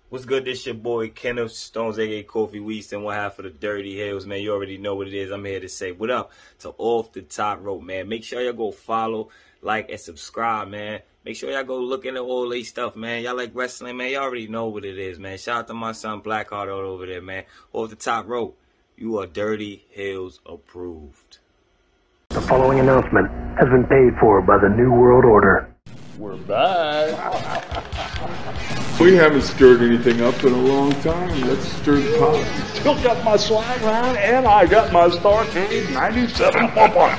What's good? This your boy Kenneth Stones, aka Kofi Weaston, one half of the Dirty Hills, man. You already know what it is. I'm here to say what up to Off the Top Rope, man. Make sure y'all go follow, like, and subscribe, man. Make sure y'all go look into all these stuff, man. Y'all like wrestling, man. Y'all already know what it is, man. Shout out to my son Blackheart all over there, man. Off the Top Rope, you are Dirty Hills approved. The following announcement has been paid for by the New World Order. We're back. We haven't stirred anything up in a long time. Let's stir the pot. Still got my swag on, and I got my Starcade 97 bumper.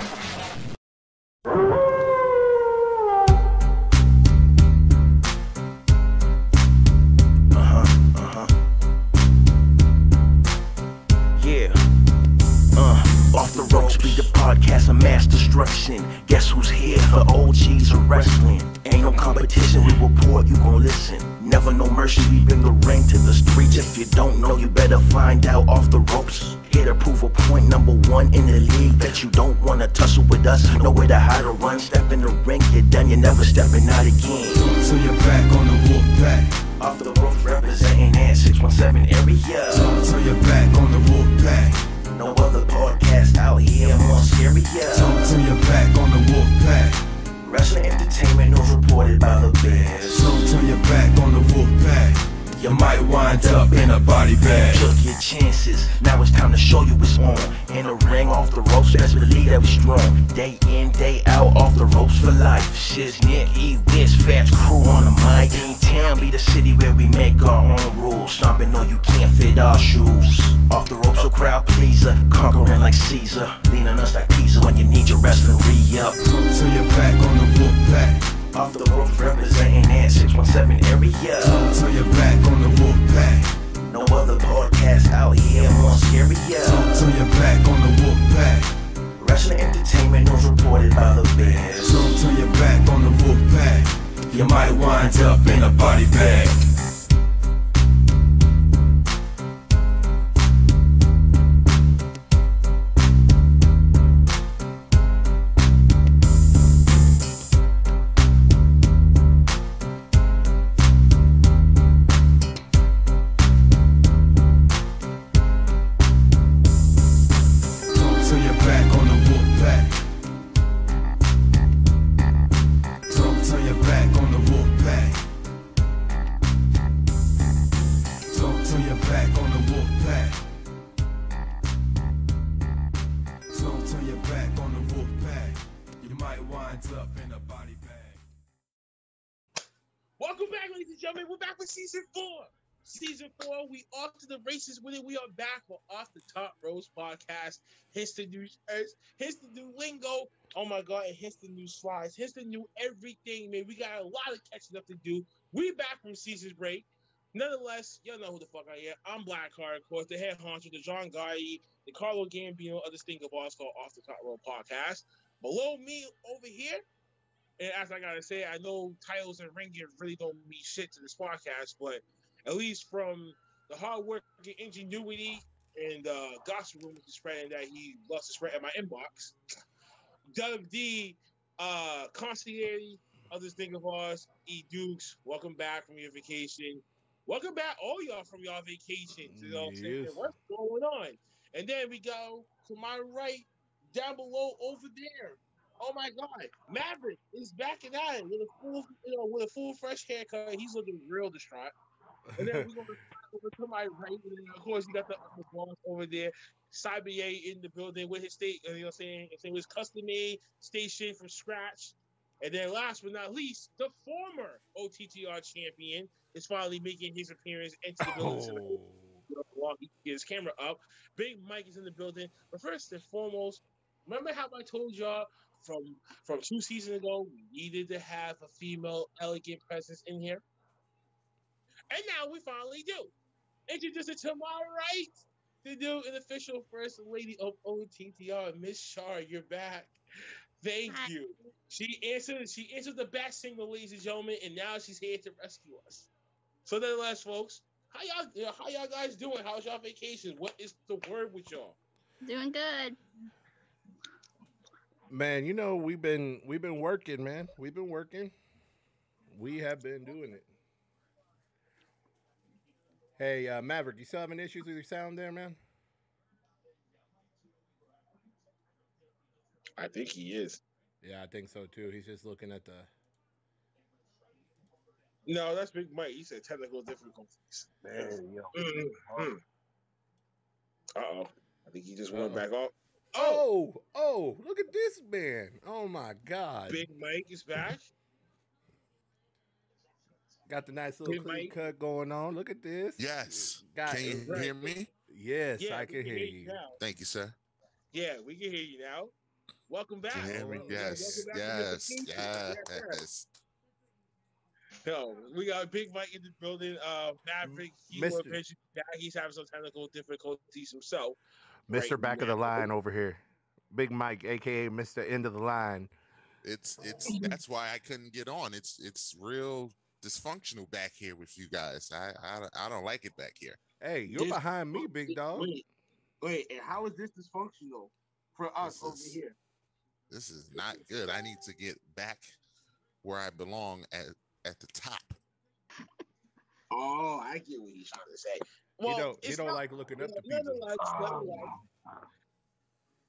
Off the ropes, be the podcast of mass destruction. Guess who's here for OGs of wrestling? Ain't no competition, we report, you gon' listen. Never no mercy, we bring the ring to the streets. If you don't know, you better find out. Off the ropes, here to prove a point, number one in the league. Bet you don't wanna tussle with us, know where to hide or run. Step in the ring, you're done, you're never stepping out again. So you're back on the wolf pack. Off the ropes, representing that 617 area. So you're back on the wolf pack. No other podcast out here more scarier. Talk to your back on the wolf pack. Wrestling entertainment news reported by the Bears. Talk to your back on the wolf pack. You might wind up in a body bag. Took your chances, now it's time to show you what's on. In the ring, off the ropes, best believe that we strong. Day in, day out, off the ropes for life. Shiznick, E-Wiz, Fast Crew on the mic. Town be the city where we make our own rules. Stomping though you can't fit our shoes. Off the ropes, a crowd pleaser, conquering like Caesar. Lean on us like Pizza when you need your wrestling re-up. Talk to your back on the wolf pack. Off the ropes, representing that 617 area. Talk to your back on the wolf pack. No other podcast out here more scarier. Talk to your back on the wolf pack. Wrestling entertainment news reported by the Bears. Talk to your back on the wolf pack. You might wind up in a body bag. Welcome back, ladies and gentlemen. We're back with season 4. Season 4, we off to the races with it. We are back for Off the Top Roast podcast. Here's the new shirts. Here's the new lingo. Oh my God, and here's the new slides. Here's the new everything, man. We got a lot of catching up to do. We back from season break. Nonetheless, y'all know who the fuck I am. I'm Blackheart, of course, the head honcho, the John Gotti, the Carlo Gambino of this thing of ours called Off the Top Rope podcast. Below me over here, and as I gotta say, I know titles and ring gear really don't mean shit to this podcast, but at least from the hard work and ingenuity and gossip rumors spreading that he loves to spread in my inbox, Doug D, concierge of this thing of ours, E Dukes, welcome back from your vacation. Welcome back, all y'all from y'all vacations. You know what I'm saying? What's going on? And then we go to my right, down below over there. Oh my God, Maverick is back at it with a full fresh haircut. He's looking real distraught. And then we're gonna over to my right, and then of course you got the boss over there, Cyber in the building with his state, you know what I'm saying? It was custom made station from scratch. And then last but not least, the former OTTR champion is finally making his appearance into the building. While he gets his camera up, Big Mike is in the building. But first and foremost, remember how I told y'all from 2 seasons ago, we needed to have a female elegant presence in here? And now we finally do. Introduce it to my right to do an official first lady of OTTR, Miss Shar. You're back. Thank you. She answered the bat signal, ladies and gentlemen, and now she's here to rescue us. So nonetheless, folks, how y'all guys doing? How's y'all vacation? What is the word with y'all? Doing good. Man, you know, we've been working, man. We have been doing it. Hey, Maverick, you still having issues with your sound there, man? I think he is. Yeah, I think so too. He's just looking at the. No, that's Big Mike. He said technical difficulties. There you go. Mm-hmm. Uh-oh. I think he just went Uh-oh. back off. Oh, look at this man. Oh my God. Big Mike is back. Got the nice little Big clean Mike. cut going on. Look at this. Yes. Got Can you Right. hear me? Yes, Yeah, I we can hear you. now. Thank you, sir. Yeah, we can hear you now. Welcome Can back. you hear me? Oh. Yes. Welcome back from your Yes. vacation. Yes. No, we got Big Mike in the building. Maverick, he will Mr. eventually be back. He's having some technical difficulties himself. Mr. Right Back of the now. line over here. Big Mike, aka Mr. End of the Line. It's that's why I couldn't get on. It's real dysfunctional back here with you guys. I don't like it back here. Hey, you're behind me, big dog. Wait, and how is this dysfunctional for us over here? This is not good. I need to get back where I belong at the top. Oh, I get what he's trying to say. Well, He don't like looking up to people. nonetheless,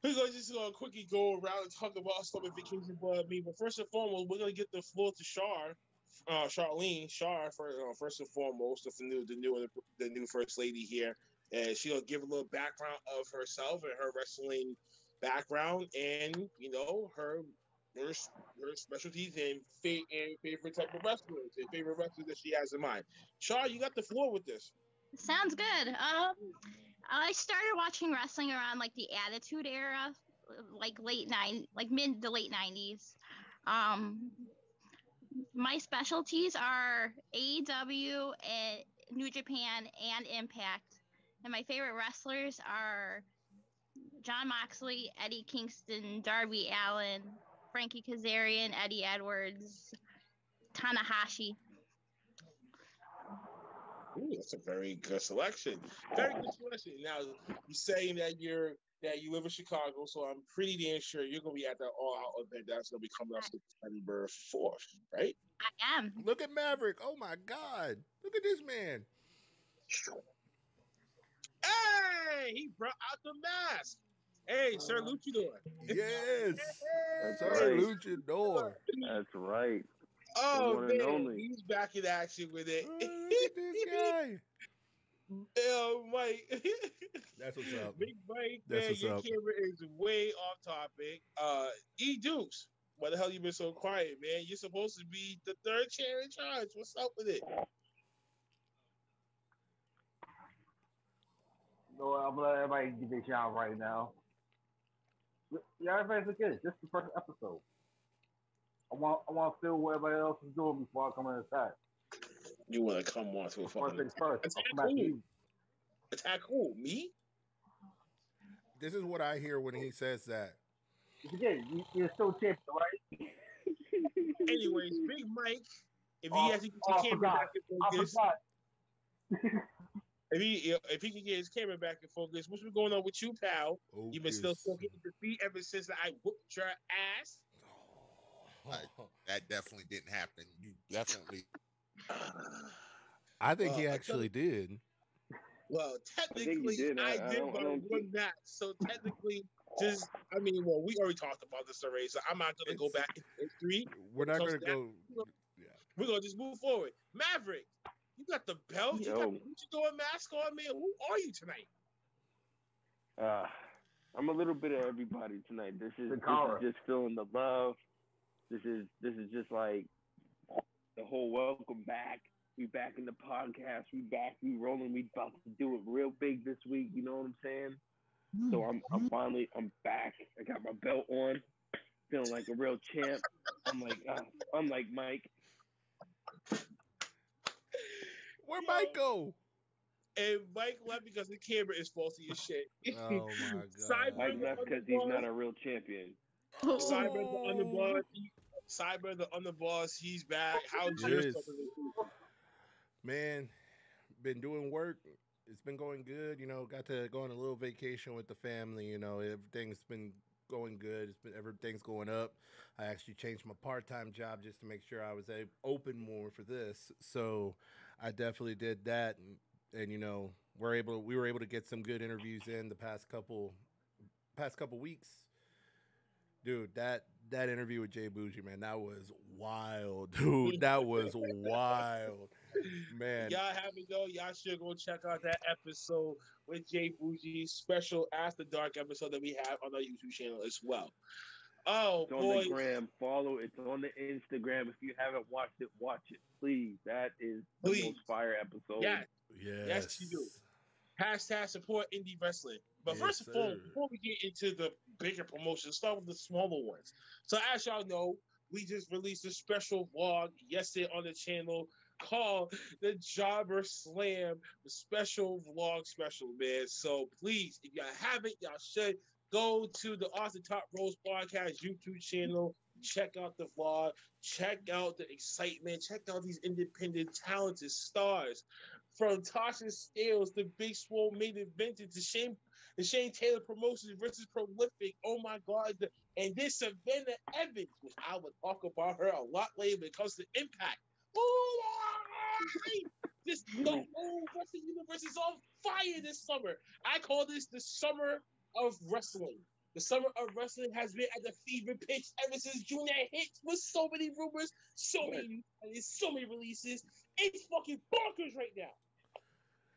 we're just gonna quickly go around and talk about summer vacation. But first and foremost, we're gonna get the floor to Charlene for first and foremost, the new first lady here, and she'll give a little background of herself and her wrestling background, and her specialties and favorite type of wrestlers and favorite wrestlers that she has in mind. Char, you got the floor with this. Sounds good. I started watching wrestling around like the Attitude Era, like mid to late 90s. My specialties are AEW, and New Japan, and Impact. And my favorite wrestlers are John Moxley, Eddie Kingston, Darby Allin, Frankie Kazarian, Eddie Edwards, Tanahashi. Ooh, that's a very good selection. Very good selection. Now, you're saying that you live in Chicago, so I'm pretty damn sure you're going to be at that all-out event that's going to be coming up September 4th, right? I am. Look at Maverick. Oh, my God. Look at this man. Hey, he brought out the mask. Hey, Sir Luchador. Yes. That's Sir right. Luchador. That's right. Oh, one and man, only. he's back in action with it. Look at this guy. Mike. That's what's up. Big Mike, That's man, what's your up. camera is way off topic. E-Deuce, why the hell you been so quiet, man? You're supposed to be the third chair in charge. What's up with it? No, I'm gonna let everybody get their shot right now. Yeah, everybody's look good. This is the first episode. I want to feel what everybody else is doing before I come in attack. You want to come on to a fucking First things first. attack? I'll come back to Who? you. Attack who? Me? This is what I hear when he says that. Again, you're still champion, right? Anyways, Big Mike, if he has to get his camera back in focus, if he can get his camera back in focus, what's been going on with you, pal? You've been still getting defeat ever since I whooped your ass. That definitely didn't happen. You definitely. I think he actually did. Well, technically, I did by one match. So technically, we already talked about this already. So I'm not going to go back in history. We're not going to go. We're going to just move forward. Maverick, you got the belt. You got the luchador mask on, man. Who are you tonight? I'm a little bit of everybody tonight. This is just feeling the love. This is just like the whole welcome back. We back in the podcast. We back. We rolling. We about to do it real big this week. You know what I'm saying? So I'm back. I got my belt on, feeling like a real champ. I'm like Mike. Where'd Mike go? And Mike left because the camera is faulty as shit. Oh my god! Mike left because he's not a real champion. Cyber the underboss. Cyber the underboss. He's back. How's your stuff? Man, been doing work. It's been going good. Got to go on a little vacation with the family. Everything's been going good. Everything's going up. I actually changed my part-time job just to make sure I was open more for this. So I definitely did that. And and we were able to get some good interviews in the past couple weeks. Dude, that interview with Jay Bougie, man, that was wild, dude. That was wild, man. Y'all haven't know, y'all should go check out that episode with Jay Bougie, special After Dark episode that we have on our YouTube channel as well. Oh, it's boy. on the gram. Follow. It's on the Instagram. If you haven't watched it, watch it, please. That is the most fire episode. Yes, you do. Hashtag support indie wrestling. But Yes, first of all, sir. before we get into the bigger promotions, start with the smaller ones. So as y'all know, we just released a special vlog yesterday on the channel called the Jobber Slam, the special vlog special, man. So please, if y'all haven't, y'all should go to the Off the Top Rose Podcast YouTube channel. Check out the vlog. Check out the excitement. Check out these independent, talented stars. From Tasha Scales to Big Swole Main Invented to Shane Taylor Promotions versus Prolific. Oh my God. And this Savannah Evans, which I would talk about her a lot later when it comes to Impact. Ooh, this the whole wrestling universe is on fire this summer. I call this the summer of wrestling. The summer of wrestling has been at the fever pitch ever since June hit, with so many rumors, so many releases. It's fucking bonkers right now.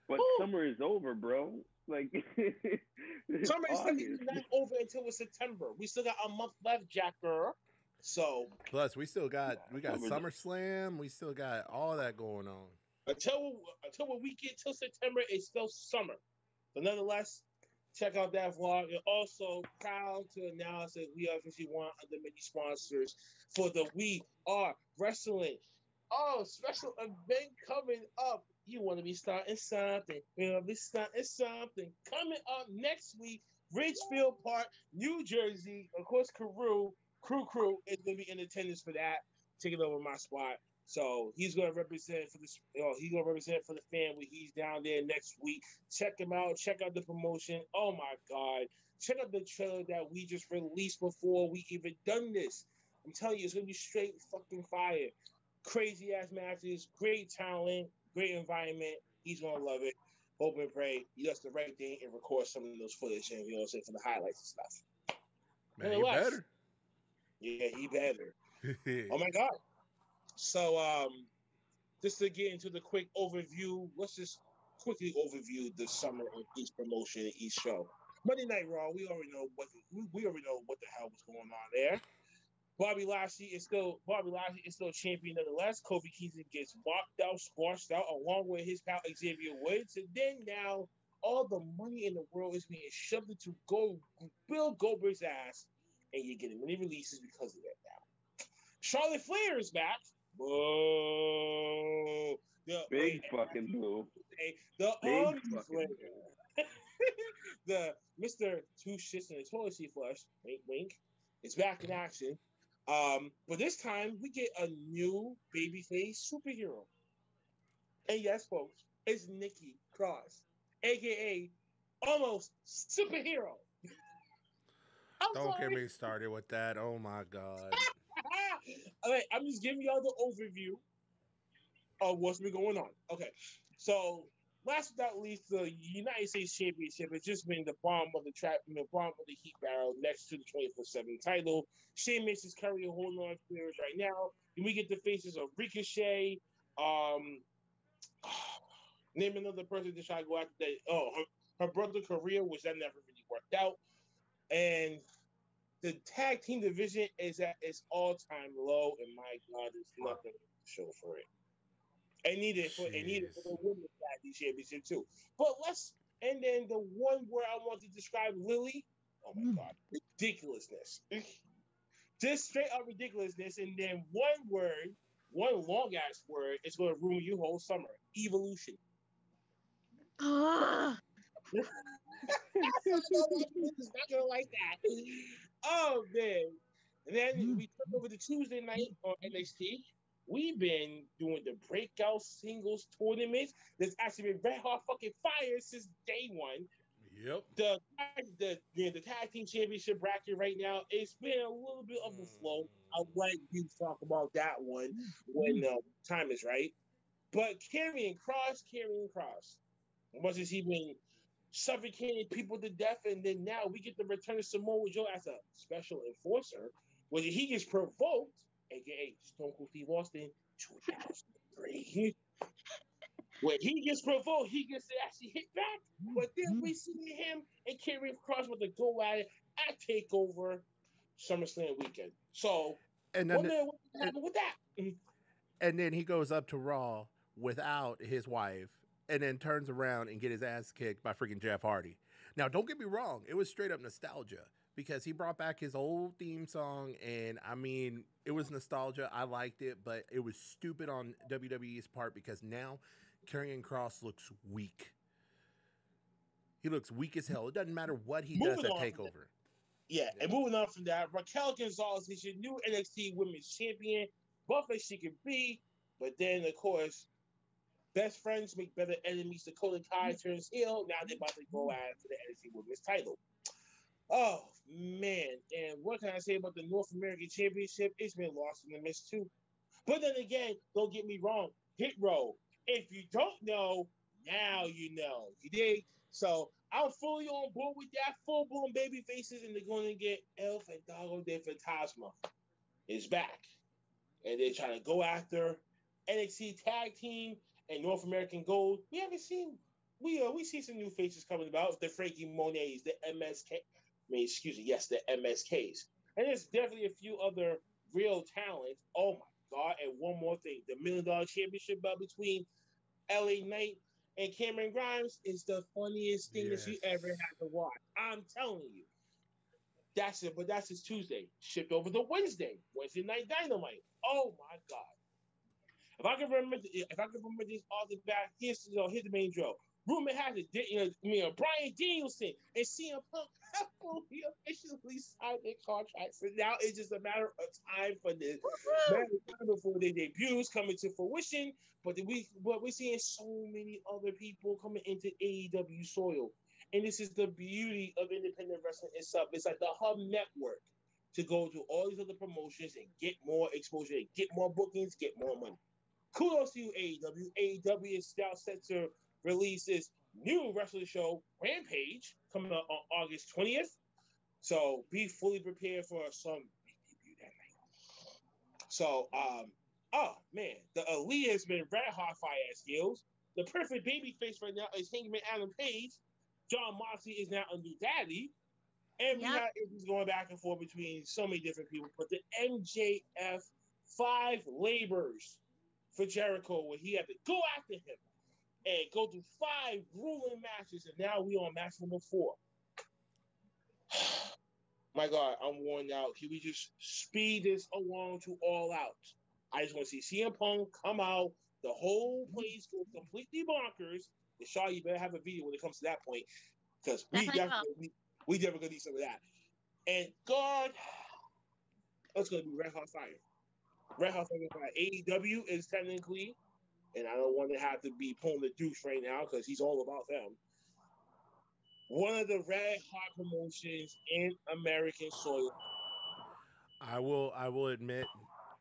But summer is over, bro. Like summer is not over until it's September. We still got a month left, Jacker. So plus we got SummerSlam. We still got all that going on. Until when we get till September, it's still summer. But nonetheless, check out that vlog. And also proud to announce that we officially want the many sponsors for the We Are Wrestling. Oh, special event coming up. You want to be starting something. You want to be starting something. Coming up next week, Ridgefield Park, New Jersey. Of course, Crew is going to be in attendance for that, taking over my spot. So he's going to represent for this. He's going to represent for the family. He's down there next week. Check him out. Check out the promotion. Oh my God! Check out the trailer that we just released before we even done this. I'm telling you, it's going to be straight fucking fire. Crazy ass matches, great talent, great environment. He's going to love it. Hope and pray he does the right thing and record some of those footage and say for the highlights and stuff. Man, he better. Yeah, he better. Oh my God. So, just to get into the quick overview, let's just quickly overview the summer of each promotion and each show. Monday Night Raw, we already know what the hell was going on there. Bobby Lashley is still champion nonetheless. Kofi Kingston gets walked out, squashed out, along with his pal Xavier Woods. And then now all the money in the world is being shoved into Bill Goldberg's ass, and you're getting many releases because of that now. Charlotte Flair is back. Whoa. Big fucking boo. The Flair. The Mr. Two Shits in the Toilet Seat Flush, wink, wink, is back in action. But this time we get a new babyface superhero. And yes, folks, it's Nikki Cross, aka almost superhero. Don't get me started with that. Oh my God. All right, I'm just giving y'all the overview of what's been going on. Okay, so last but not least, the United States Championship has just been the bottom of the heat barrel next to the 24/7 title. Sheamus is currently holding on to it right now. And we get the faces of Ricochet. Name another person to try to go after that. Oh, her brother Korea, which that never really worked out. And the tag team division is at its all-time low, and my God, there's nothing to show for it. And needed for the women's tag team championship too. And then the one word I want to describe Lily, oh my God, ridiculousness. Just straight up ridiculousness. And then one long ass word is going to ruin your whole summer. Evolution. Not gonna like that. Oh man. And then we took over the Tuesday night on NXT. We've been doing the breakout singles tournaments. There's actually been red hot fucking fire since day one. Yep. The tag team championship bracket right now, it's been a little bit of a flow. I'll let you talk about that one when time is right. But carrying cross. Much as he been suffocating people to death, and then now we get the return of Samoa Joe as a special enforcer, where he gets provoked, aka Stone Cold Steve Austin, 2003. When he gets provoked, he gets to actually hit back. But then we see him and Karrion Kross with a go at it at Takeover SummerSlam weekend. So, And what then happened with that? and then he goes up to Raw without his wife, and then turns around and get his ass kicked by freaking Jeff Hardy. Now, don't get me wrong, it was straight up nostalgia because he brought back his old theme song, and I mean, it was nostalgia. I liked it, but it was stupid on WWE's part because now Karrion Kross looks weak. He looks weak as hell. It doesn't matter what he does at Takeover. Yeah, and moving on from that, Raquel Gonzalez is your new NXT Women's Champion, buff as she can be, but then, of course, best friends make better enemies. Dakota Kai turns heel. Now they're about to go after the NXT Women's title. Oh, man. And what can I say about the North American Championship? It's been lost in the mist, too. But then again, don't get me wrong. Hit Row. If you don't know, now you know. You dig? So I'm fully on board with that. Full-blown baby faces, and they're going to get El Fantasma de Fantasma is back. And they're trying to go after NXT Tag Team and North American Gold. We haven't seen... We see some new faces coming about. The Frankie Monets, the MSK... the MSKs. And there's definitely a few other real talents. Oh, my God. And one more thing. The $1 Million Championship belt between LA Knight and Cameron Grimes is the funniest thing that you ever had to watch. I'm telling you. That's it. But that's his Tuesday. Shipped over to Wednesday. Wednesday Night Dynamite. Oh, my God. If I can remember this off the back, here's the main draw. Rumor has it, Bryan Danielson and CM Punk have officially signed their contracts. So now it's just a matter of time for this. Matter of time before their debuts coming to fruition. But we're seeing so many other people coming into AEW soil. And this is the beauty of independent wrestling itself. It's like the hub network to go to all these other promotions and get more exposure, and get more bookings, get more money. Kudos to you, AEW. AEW is now set to release this new wrestling show, Rampage, coming up on August 20th. So be fully prepared for some big debut that night. So, oh man, the Elite has been red hot fire ass heels. The perfect baby face right now is Hangman Adam Page. John Moxley is now a new daddy. And we have issues going back and forth between so many different people. But the MJF 5 labors for Jericho, where he had to go after him and go through 5 grueling matches, and now we on match number 4. My God, I'm worn out. Can we just speed this along to All Out? I just want to see CM Punk come out, the whole place go completely bonkers. And Shaw, you better have a video when it comes to that point, because we definitely gonna need some of that. And God, it's gonna be red hot fire. Red hot fire. AEW is technically, and I don't want to have to be pulling the douche right now because he's all about them, one of the red hot promotions in American soil. I will admit,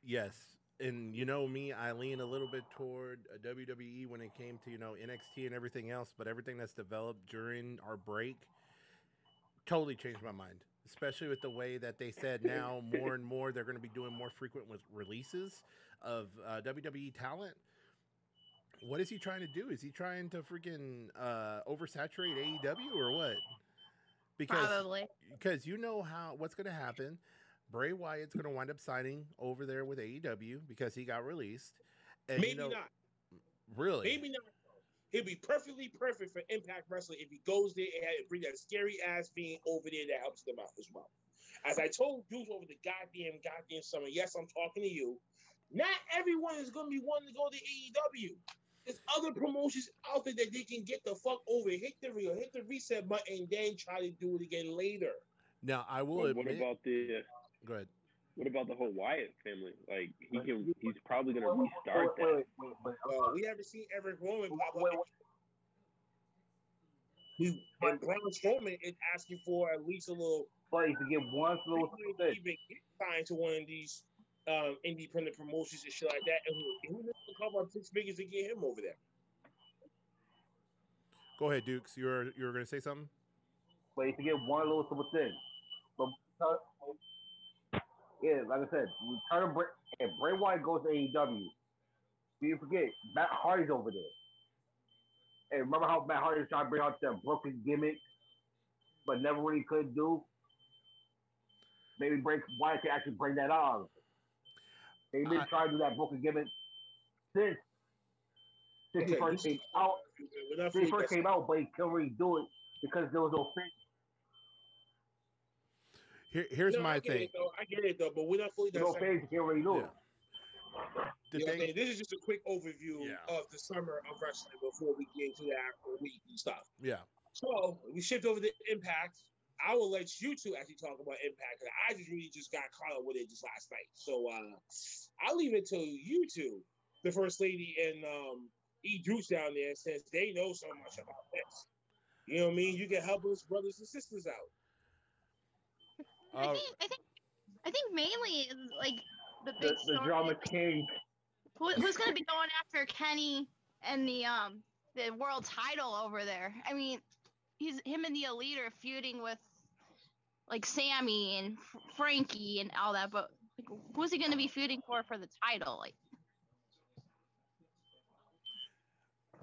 yes. And you know me, I lean a little bit toward WWE when it came to, NXT and everything else, but everything that's developed during our break totally changed my mind. Especially with the way that they said now more and more they're going to be doing more frequent releases of WWE talent. What is he trying to do? Is he trying to freaking oversaturate AEW or what? Because you know what's going to happen. Bray Wyatt's going to wind up signing over there with AEW because he got released. And Maybe not. Really? Maybe not. He'll be perfectly perfect for Impact Wrestling if he goes there and bring that scary ass being over there that helps them out as well. As I told dudes over the goddamn summer, yes, I'm talking to you. Not everyone is going to be wanting to go to AEW. There's other promotions out there that they can get the fuck over, hit the reset button, and then try to do it again later. Now, I will admit... What about the... Go ahead. What about the whole Wyatt family? Like, he's probably going to restart that. We haven't seen Eric Rowan pop up. And Braun Strowman is asking for at least a little... Play to get one little thing. Even get signed to one of these independent promotions and shit like that. And who knows a couple of 6 figures to get him over there? Go ahead, Dukes. You were going to say something? But you forget one little simple thing. But yeah, like I said, if Bray Wyatt goes to AEW, do you forget Matt Hardy's over there? And remember how Matt Hardy was trying to bring out that broken gimmick, but never really could do? Maybe Bray Wyatt could actually bring that on. They've been trying to do that broken gimmick since he first came out. Since he first came out, but he couldn't really do it because there was no fans. Here's my thing. I get it though, but we're not fully no fans can't really do it. This is just a quick overview of the summer of wrestling before we get into that weekly stuff. Yeah. So we shift over to Impact. I will let you two actually talk about Impact because I just got caught up with it just last night. So I'll leave it to you two, the first lady and E Dukes down there, since they know so much about this. You know what I mean? You can help us brothers and sisters out. I think mainly like the big the drama king. Who's going to be going after Kenny and the world title over there? I mean, him and the Elite are feuding with like Sammy and Frankie and all that, but like, who's he going to be feuding for the title? Like,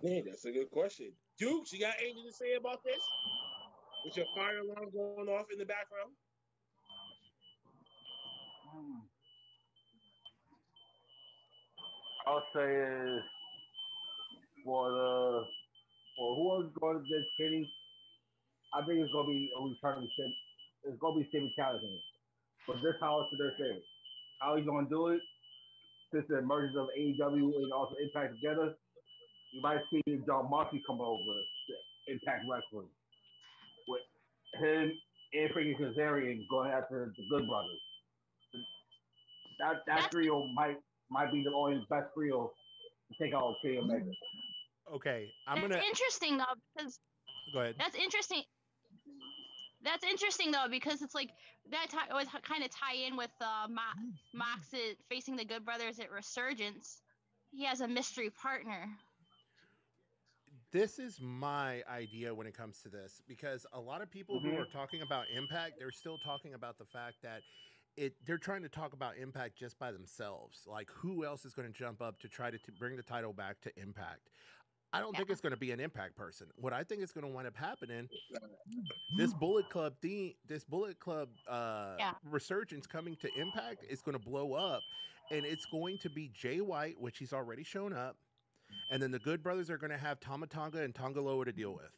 yeah, that's a good question. Dukes, you got anything to say about this? With your fire alarm going off in the background? I'll say is for whoever's going against Kenny, I think it's gonna be a return of Tim. It's gonna be Timmy Callahan. But this how it's their thing. How he's gonna do it, since the emergence of AEW and also Impact together, you might see John Moxley come over to Impact Wrestling. With him and Frankie Kazarian going after the Good Brothers. That trio might be the only best trio to take out Kenny Omega. Okay, That's interesting though, because go ahead. That's interesting. That's interesting though, because it's like that was kind of tie in with Mox facing the Good Brothers at Resurgence. He has a mystery partner. This is my idea when it comes to this, because a lot of people who are talking about Impact, they're still talking about the fact that they're trying to talk about Impact just by themselves. Like, who else is going to jump up to try to bring the title back to Impact? I don't think it's going to be an Impact person. What I think is going to wind up happening, this Bullet Club resurgence coming to Impact is going to blow up, and it's going to be Jay White, which he's already shown up, and then the Good Brothers are going to have Tama Tonga and Tonga Loa to deal with.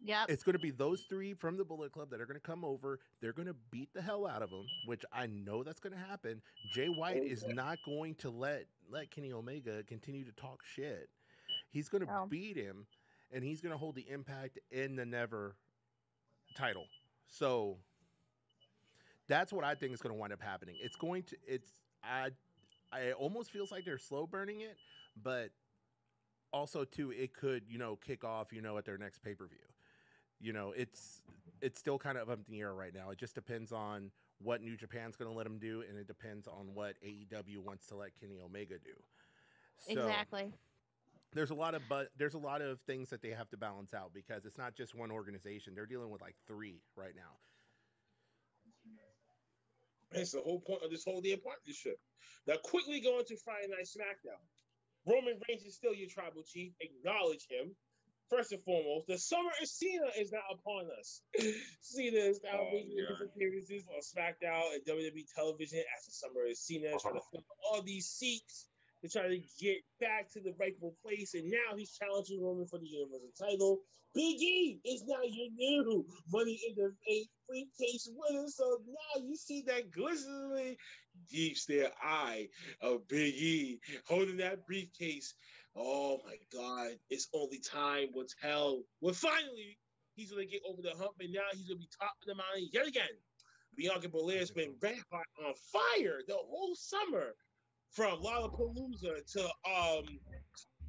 Yep. It's going to be those three from the Bullet Club that are going to come over. They're going to beat the hell out of them, which I know that's going to happen. Jay White is not going to let Kenny Omega continue to talk shit. He's going to beat him, and he's going to hold the Impact and the Never title. So that's what I think is going to wind up happening. I almost feels like they're slow burning it, but also too, it could, kick off, at their next pay-per-view. It's still kind of up in the air right now. It just depends on what New Japan's going to let them do, and it depends on what AEW wants to let Kenny Omega do. So, exactly. There's a lot of things that they have to balance out, because it's not just one organization. They're dealing with like three right now. That's the whole point of this whole damn partnership. Now, quickly going to Friday Night SmackDown. Roman Reigns is still your tribal chief. Acknowledge him. First and foremost, the summer of Cena is now upon us. Cena is now making his appearances on SmackDown and WWE television as the summer of Cena, trying to fill all these seats to try to get back to the rightful place. And now he's challenging Roman for the Universal title. Big E is now your new Money in the Bank briefcase winner. So now you see that glistening deep stare eye of Big E holding that briefcase. Oh my God, it's only time will tell. Well, finally, he's going to get over the hump, and now he's going to be top of the mountain yet again. Bianca Belair's been red hot on fire the whole summer, from Lollapalooza to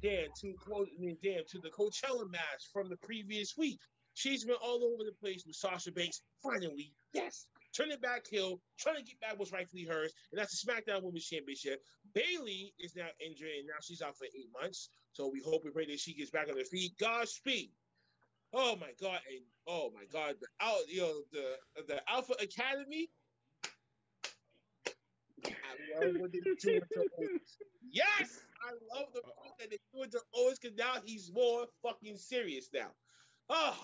the Coachella match from the previous week. She's been all over the place with Sasha Banks. Finally, yes, turning back heel, trying to get back what's rightfully hers, and that's the SmackDown Women's Championship. Bayley is now injured, and now she's out for 8 months. So we hope and pray that she gets back on her feet. Godspeed. Oh my god! And oh my god! The Alpha Academy. I love what they're doing to Otis. Yes, I love the fact that they're doing to Otis because now he's more fucking serious now. Oh,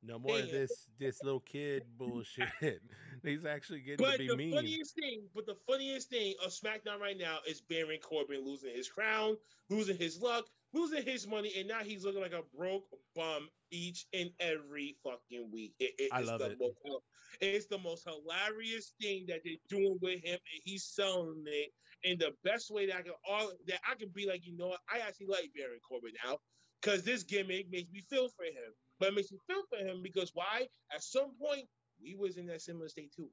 No more of damn. this little kid bullshit. He's actually getting to But be the mean. funniest thing of SmackDown right now is Baron Corbin losing his crown, losing his luck, losing his money, and now he's looking like a broke bum each and every fucking week. I love it. It's the most hilarious thing that they're doing with him, and he's selling it in the best way that I can be like, you know what, I actually like Baron Corbin now because this gimmick makes me feel for him. But it makes me feel for him because why? At some point, we was in that similar state too.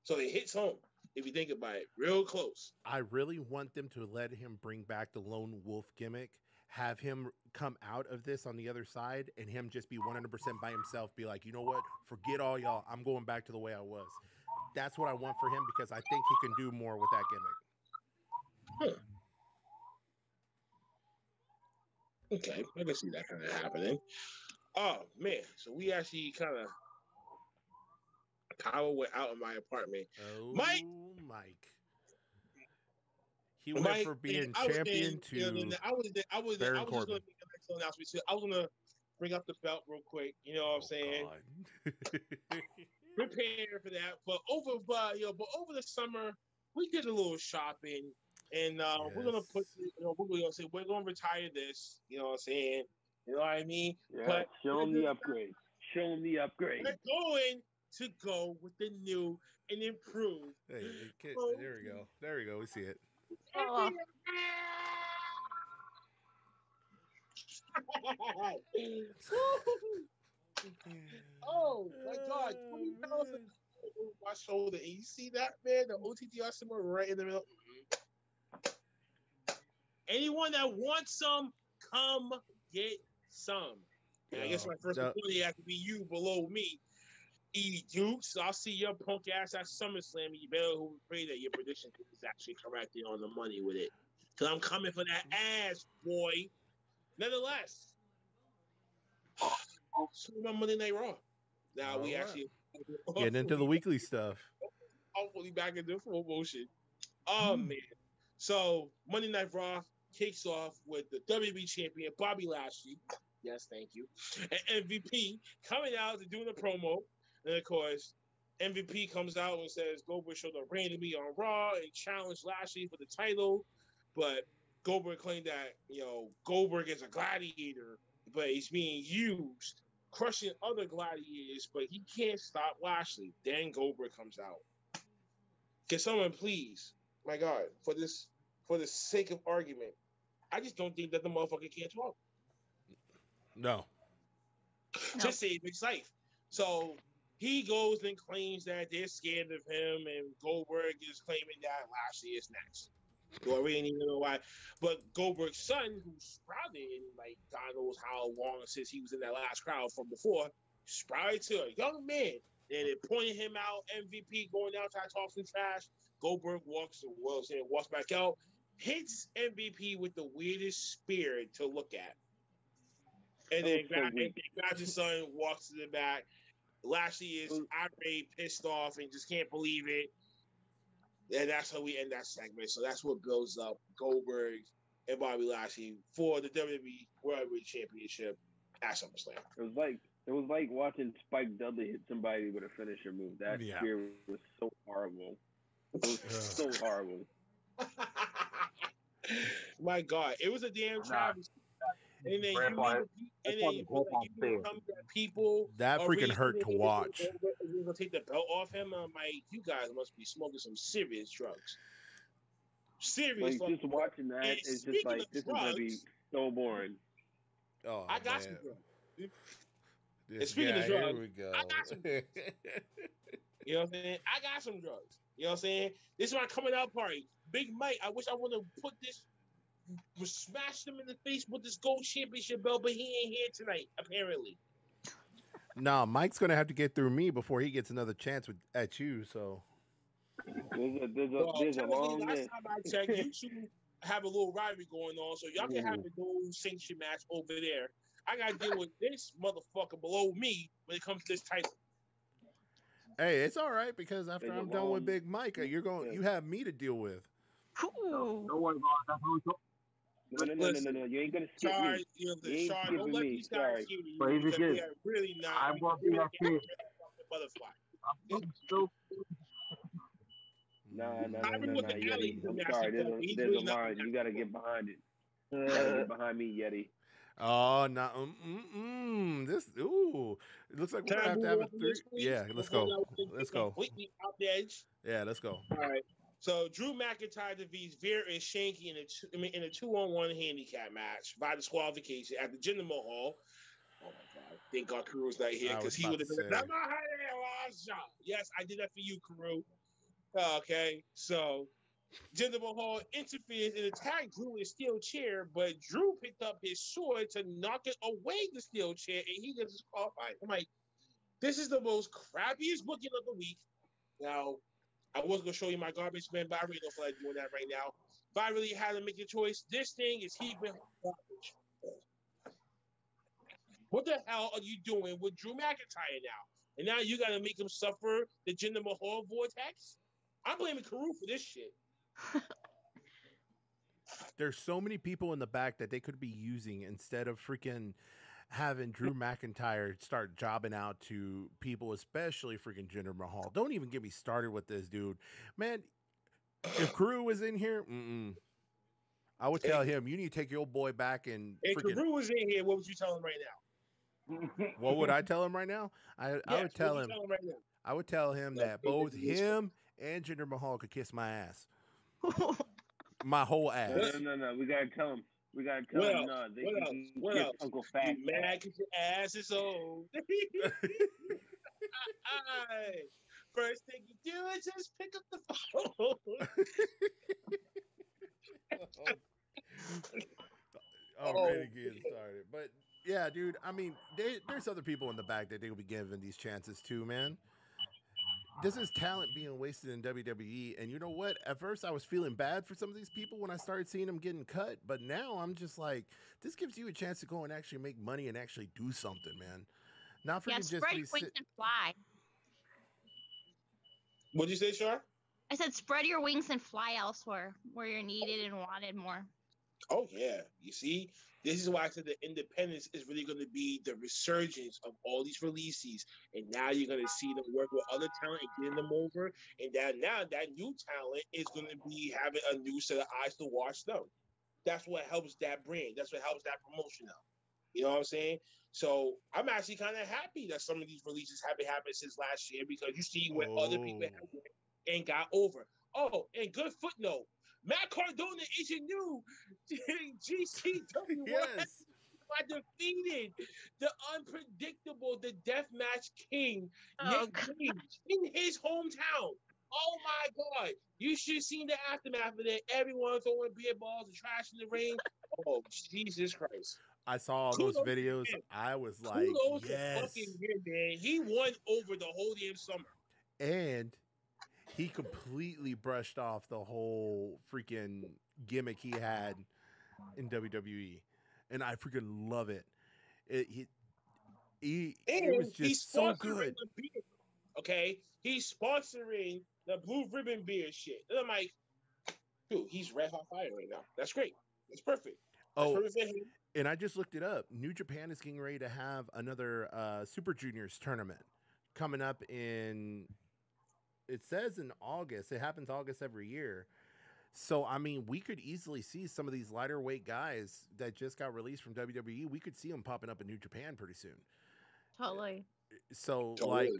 So it hits home if you think about it, real close. I really want them to let him bring back the lone wolf gimmick, have him come out of this on the other side, and him just be 100% by himself, be like, you know what, forget all y'all, I'm going back to the way I was. That's what I want for him because I think he can do more with that gimmick. Okay, I can see that kind of happening. Oh man, so we actually kind of power went out of my apartment. Oh, Mike. He went for being champion to I was just going to make Corbin. an next announcement too. I was going to bring up the belt real quick. You know what I'm saying? Prepare for that. But over the summer, we did a little shopping, and we're gonna put. We're gonna say we're gonna retire this. You know what I'm saying? You know what I mean? Yeah, but show them the upgrade. Show them the upgrade. We're going to go with the new and improved. Hey, there we go. There we go. We see it. Oh. Oh my God! My shoulder, and you see that, man? The OTTR somewhere right in the middle. Anyone that wants some, come get some. And I guess my first opportunity has to be you below me, E Dukes. I'll see your punk ass at SummerSlam. You better pray that your prediction is actually corrected on the money with it, because I'm coming for that ass, boy. Nonetheless, so my Monday Night Raw. Now we actually getting into the weekly stuff. Hopefully back into full motion. Oh man! So Monday Night Raw kicks off with the WWE champion Bobby Lashley. Yes, thank you. And MVP coming out to doing the promo, and of course, MVP comes out and says Goldberg showed the reign to me on Raw and challenged Lashley for the title, but Goldberg claimed that Goldberg is a gladiator, but he's being used, crushing other gladiators, but he can't stop Lashley. Then Goldberg comes out. Can someone please, my God, for the sake of argument, I just don't think that the motherfucker can't talk. No. To save his life. So he goes and claims that they're scared of him, and Goldberg is claiming that Lashley is next. Do I really even know why? But Goldberg's son, who sprouted in like God knows how long since he was in that last crowd from before, sprouted to a young man. And they pointed him out, MVP going outside, talking trash. Goldberg walks back out, hits MVP with the weirdest spear to look at. And then grabs his son, walks to the back. Lashley is irate, pissed off, and just can't believe it. And that's how we end that segment. So that's what builds up Goldberg and Bobby Lashley for the WWE World Heavyweight Championship at SummerSlam. It was like watching Spike Dudley hit somebody with a finisher move. That spear was so horrible. It was so horrible. My God, it was a damn travesty. And then people that freaking hurt to watch. You're gonna take the belt off him. I'm like, you guys must be smoking some serious drugs. Serious. Like, just watching that is just like this drugs, is gonna be so boring. Oh, I got some drugs. Speaking of drugs, here we go. I got some drugs. You know what I'm saying? I got some drugs. You know what I'm saying? This is my coming out party. Big Mike, I wish I would have put this. Smashed him in the face with this gold championship belt, but he ain't here tonight, apparently. No, Mike's gonna have to get through me before he gets another chance at you. So there's a long list. Last time I checked, you two have a little rivalry going on, so y'all can have a gold sanction match over there. I gotta deal with this motherfucker below me when it comes to this title. Hey, it's all right because after I'm done with Big Mike, you have me to deal with. Cool. Don't worry about it. No. You ain't gonna skip me. You ain't Sean, don't skipping let me. these guys Sorry. hear you But he's a because kid. we are really not. I'm going to be that kid. Butterfly. Nah. I've been looking at Yeti. He's a I'm nasty sorry. player, but he's There's really a not. line. You gotta get behind it. You gotta get behind me, Yeti. Oh, no. This, ooh. It looks like we're going to have a three. Yeah, let's go. Let's go. Completely out the edge. Yeah, let's go. All right. So Drew McIntyre defeats Veer and Shanky in a 2-on-1 handicap match by disqualification at the Jinder Mahal. Oh my God! Thank God Karu's not here because he would have been like, "I'm not last shot." Yes, I did that for you, Karu. Okay, so Jinder Mahal interferes and attacked Drew with a steel chair, but Drew picked up his sword to knock it away the steel chair, and he gets disqualified. I'm like, this is the most crappiest booking of the week. Now, I was gonna show you my garbage man, but I really don't feel like doing that right now. If I really had to make a choice, this thing is heaping garbage. What the hell are you doing with Drew McIntyre now? And now you got to make him suffer the Jinder Mahal vortex? I'm blaming Karu for this shit. There's so many people in the back that they could be using instead of freaking having Drew McIntyre start jobbing out to people, especially freaking Jinder Mahal. Don't even get me started with this dude. Man, if Karu was in here, I would tell him, you need to take your old boy back and if Karu was in here, what would you tell him right now? What would I tell him right now? I would tell him right now? I would tell him that both him and Jinder Mahal could kiss my ass. My whole ass. No. We gotta tell him. We gotta tell him. No, they can kiss Uncle Fat. You mad because your ass is old. First thing you do is just pick up the phone. Already getting started, but. Yeah, dude. I mean, there's other people in the back that they will be given these chances too, man. This is talent being wasted in WWE, and you know what? At first, I was feeling bad for some of these people when I started seeing them getting cut, but now I'm just like, this gives you a chance to go and actually make money and actually do something, man. Not freaking just spread your wings and fly. What'd you say, Char? I said spread your wings and fly elsewhere where you're needed and wanted more. Oh, yeah. You see, this is why I said the independence is really going to be the resurgence of all these releases. And now you're going to see them work with other talent and getting them over. And now that new talent is going to be having a new set of eyes to watch them. That's what helps that brand. That's what helps that promotion out. You know what I'm saying? So I'm actually kind of happy that some of these releases have been happening since last year because you see what other people have and got over. Oh, and good footnote. Matt Cardona is your new GCW yes. I defeated the unpredictable, the deathmatch king, Nick Gage, in his hometown. Oh my God. You should have seen the aftermath of that. Everyone throwing beer balls and trash in the rain. Oh, Jesus Christ. I saw all those videos. I was like, yes. Fucking him, man. He won over the whole damn summer. And he completely brushed off the whole freaking gimmick he had in WWE. And I freaking love it. It was just so good. Okay? He's sponsoring the Blue Ribbon Beer shit. And I'm like, dude, he's red hot fire right now. That's great. That's perfect. That's perfect for him. And I just looked it up. New Japan is getting ready to have another Super Juniors tournament coming up in... It says in August. It happens August every year. So, I mean, we could easily see some of these lighter weight guys that just got released from WWE. We could see them popping up in New Japan pretty soon. Totally. So, like,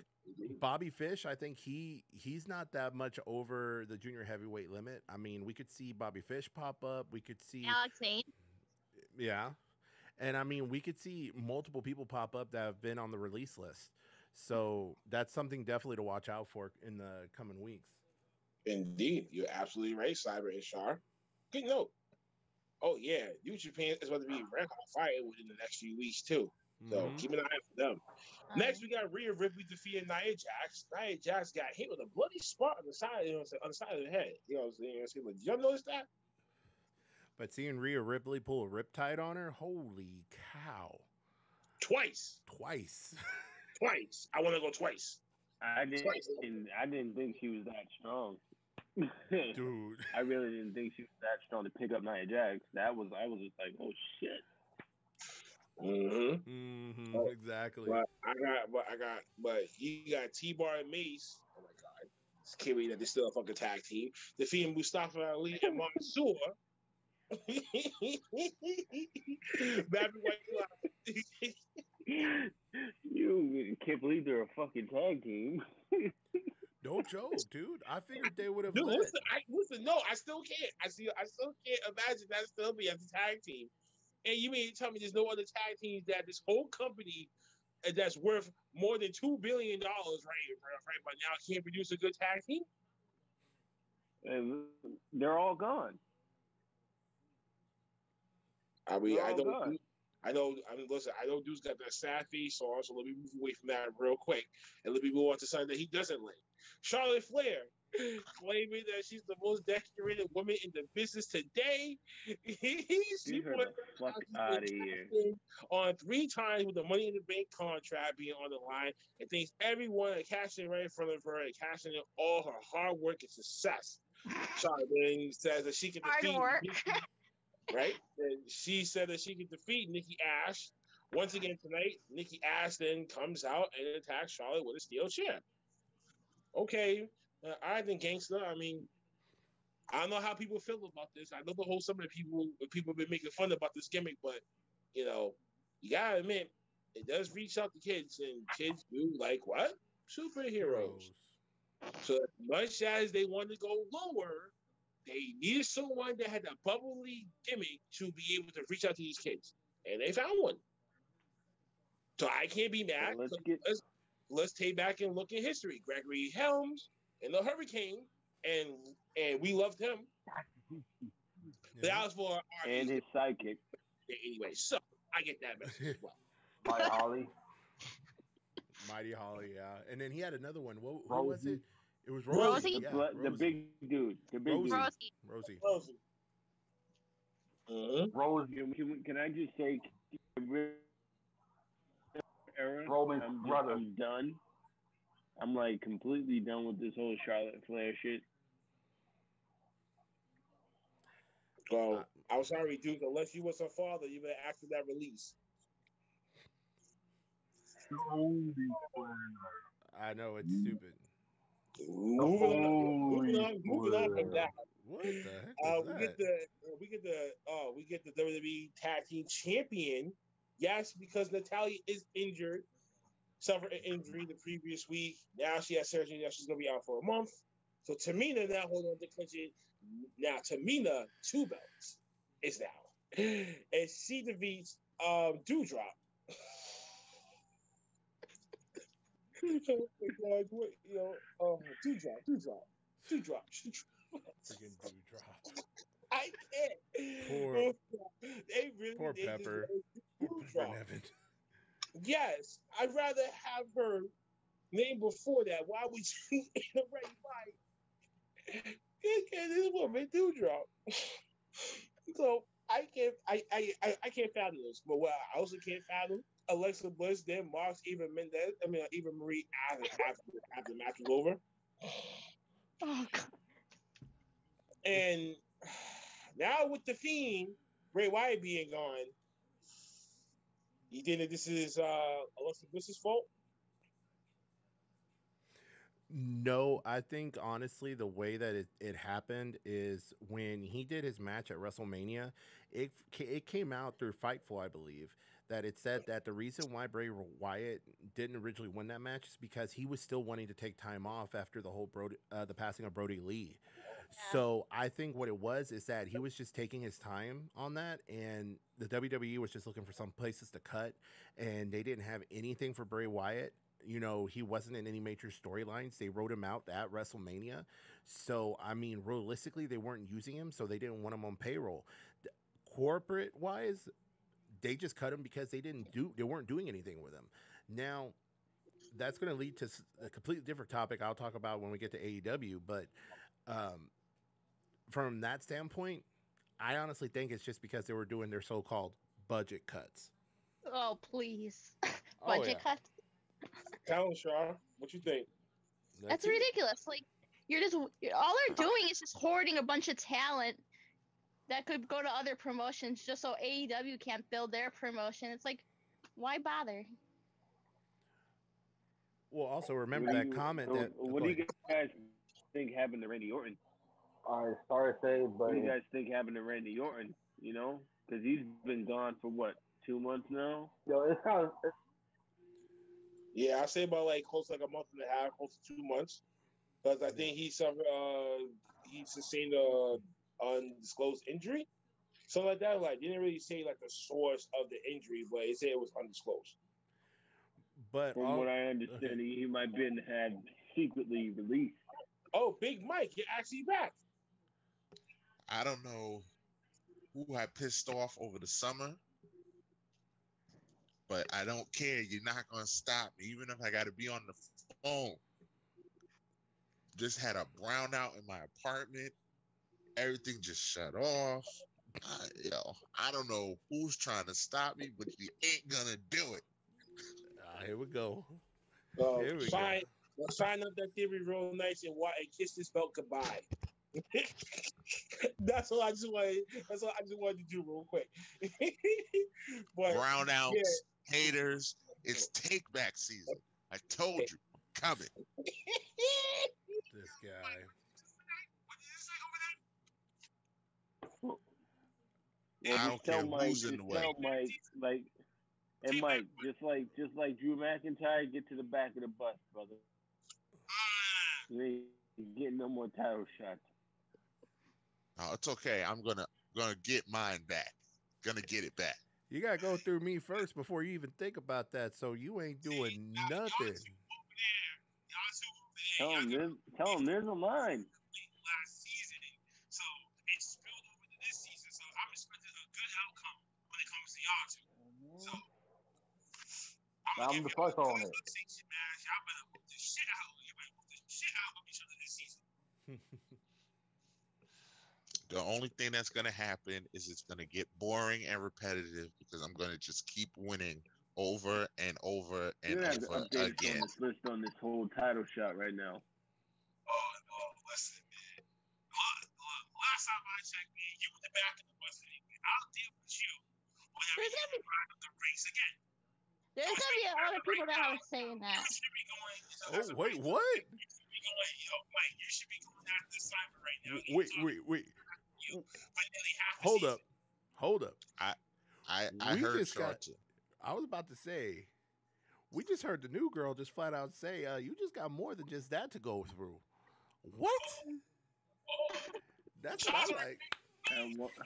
Bobby Fish, I think he's not that much over the junior heavyweight limit. I mean, we could see Bobby Fish pop up. We could see... Alex Zane. Yeah. And, I mean, we could see multiple people pop up that have been on the release list. So that's something definitely to watch out for in the coming weeks. Indeed. You're absolutely right, Cyber and Shar. Good note. Oh, yeah. New Japan is about to be red hot fire within the next few weeks, too. So keep an eye out for them. Next, we got Rhea Ripley defeating Nia Jax. Nia Jax got hit with a bloody spot on the side, on the side of the head. You know what I'm saying? Did y'all notice that? But seeing Rhea Ripley pull a riptide on her, holy cow. Twice. Twice. Twice. I want to go twice. I didn't think she was that strong. Dude. I really didn't think she was that strong to pick up Nia Jax. I was just like, oh shit. Exactly. But you got T-Bar and Mace. Oh my god, it's killing that they're still a fucking tag team. Defeating Mustafa Ali and Mansoor. Baby White You can't believe they're a fucking tag team. No joke, dude. I figured they would have Dude, led. listen, no, I still can't. I still can't imagine that still be as a tag team. And you mean tell me there's no other tag teams that this whole company that's worth more than $2 billion right by now can't produce a good tag team? And they're all gone. I mean, I know, listen, I know dude's got that sad face on, so let me move away from that real quick. And let me move on to something that he doesn't like. Charlotte Flair, claiming that she's the most decorated woman in the business today. She Get the fuck out of here. On 3 times with the Money in the Bank contract being on the line, and thinks everyone that cashing right in front of her and cashing in all her hard work and success. Charlotte then says that she can defeat right? And she said that she can defeat Nikki Ash. Once again tonight, Nikki Ash then comes out and attacks Charlotte with a steel chair. Okay, I think gangster. I mean, I don't know how people feel about this. I know the whole some of the people have been making fun about this gimmick, but you know, you gotta admit it does reach out to kids, and kids do like what superheroes. So as much as they want to go lower, they needed someone that had a bubbly gimmick to be able to reach out to these kids, and they found one. So I can't be mad. Let's take back and look in history. Gregory Helms and the Hurricane, and we loved him. That was for and his sidekick. Anyway, so I get that message as well. Mighty Holly. Mighty Holly, yeah. And then he had another one. Who was it? It was Rosie. Yeah, the big dude. The big Rosie. dude. Rosie. Rosie. Can I just say, Aaron, Roman's brother. I'm done. I'm like completely done with this whole Charlotte Flair shit. Well, I'm sorry, Duke. Unless you was her father, you would have asked for that release. I know it's stupid. Moving on from that. What the heck we get the WWE Tag Team Champion. Yes, because Natalya is injured, suffered an injury the previous week. Now she has surgery. Now she's gonna be out for a month. So Tamina now holding on to clinch it. Now Tamina 2 belts is now, and she defeats Doudrop. Doudrop. Freaking Doudrop. I can't. Poor Pepper. Doudrop. Yes, I'd rather have her name before that. Why would you in the right fight? This woman Doudrop. So I can't fathom this. But what I also can't fathom, Alexa Bliss then marks Eva Marie after the match was over. Oh God. And now with the Fiend, Bray Wyatt being gone, you think that this is Alexa Bliss's fault? No, I think honestly the way that it happened is when he did his match at WrestleMania, it came out through Fightful, I believe, that it said that the reason why Bray Wyatt didn't originally win that match is because he was still wanting to take time off after the whole the passing of Brody Lee. So I think what it was is that he was just taking his time on that, and the WWE was just looking for some places to cut, and they didn't have anything for Bray Wyatt. You know, he wasn't in any major storylines. They wrote him out at WrestleMania. So, I mean, realistically, they weren't using him, so they didn't want him on payroll. Corporate-wise, they just cut him because they weren't doing anything with him. Now, that's going to lead to a completely different topic I'll talk about when we get to AEW, but from that standpoint, I honestly think it's just because they were doing their so-called budget cuts. Oh, please. Oh Budget yeah. cuts. Tell him, Shaw. What you think? That's ridiculous. Like all they're doing is just hoarding a bunch of talent that could go to other promotions just so AEW can't build their promotion. It's like, why bother? Well, also remember that comment that. What do you guys think happened to Randy Orton? Sorry to say, but What do you guys think happened to Randy Orton? You know, because he's been gone for what, 2 months now? yo, it's kind of. Yeah, I say about like close to like a month and a half, close to 2 months, because I think he suffered, he sustained a undisclosed injury, something like that. Like, they didn't really say like the source of the injury, but they said it was undisclosed. But from what I understand, he might been had secretly released. Oh, Big Mike, you're actually back. I don't know who I pissed off over the summer, but I don't care. You're not going to stop me, even if I got to be on the phone. Just had a brownout in my apartment. Everything just shut off. I don't know who's trying to stop me, but you ain't going to do it. Here we go. Here we go. Sign up that theory real nice and kiss this belt goodbye. That's all I just wanted. That's all I just wanted to do real quick. But brownouts, haters, it's take back season. I told you, I'm coming. This guy. Well, I don't care who's in the way. Tell Mike, and Mike, just like Drew McIntyre, get to the back of the bus, brother. You ain't getting no more title shots. Oh, it's okay. I'm gonna get mine back. Gonna get it back. You gotta go through me first before you even think about that. So you ain't doing nothing. Tell him there's a line. Last season, so it spilled over to this season. So I'm expecting a good outcome when it comes to y'all two. So I'm the fuck on it. Y'all better whoop the shit out. You better whoop the shit out of each other this season. The only thing that's going to happen is it's going to get boring and repetitive because I'm going to just keep winning over and over and over again. On this list on this whole title shot right now. Oh, listen, man. Look, last time I checked, man, you were the back of the bus anyway. I'll deal with you whenever you ride up the race again. There's gonna be a lot of people that are saying that. Oh, wait, what? You should be going after the Simon right now. Wait. Hold up. I heard Charlton. I was about to say, we just heard the new girl just flat out say, you just got more than just that to go through. What? That's what I like.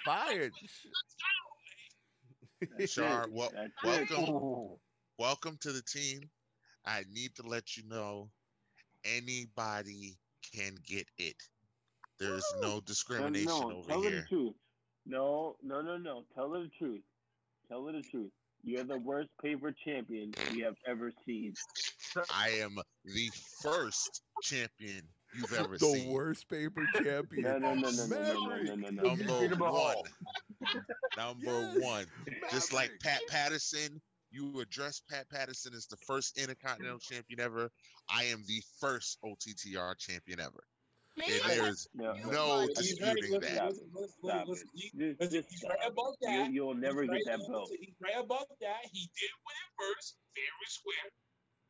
Fired. Char, welcome to the team. I need to let you know anybody can get it. There's no discrimination over tell here. Her the truth. No. Tell her the truth. Tell her the truth. You're the worst paper champion we have ever seen. I am the first champion you've ever seen. The worst paper champion. No. Number one. Just like Pat Patterson, you address Pat Patterson as the first Intercontinental champion ever. I am the first OTTR champion ever. And there's no disputing that. He's right above that. You'll never get that belt. He's right above that. He did win it first, fair and square.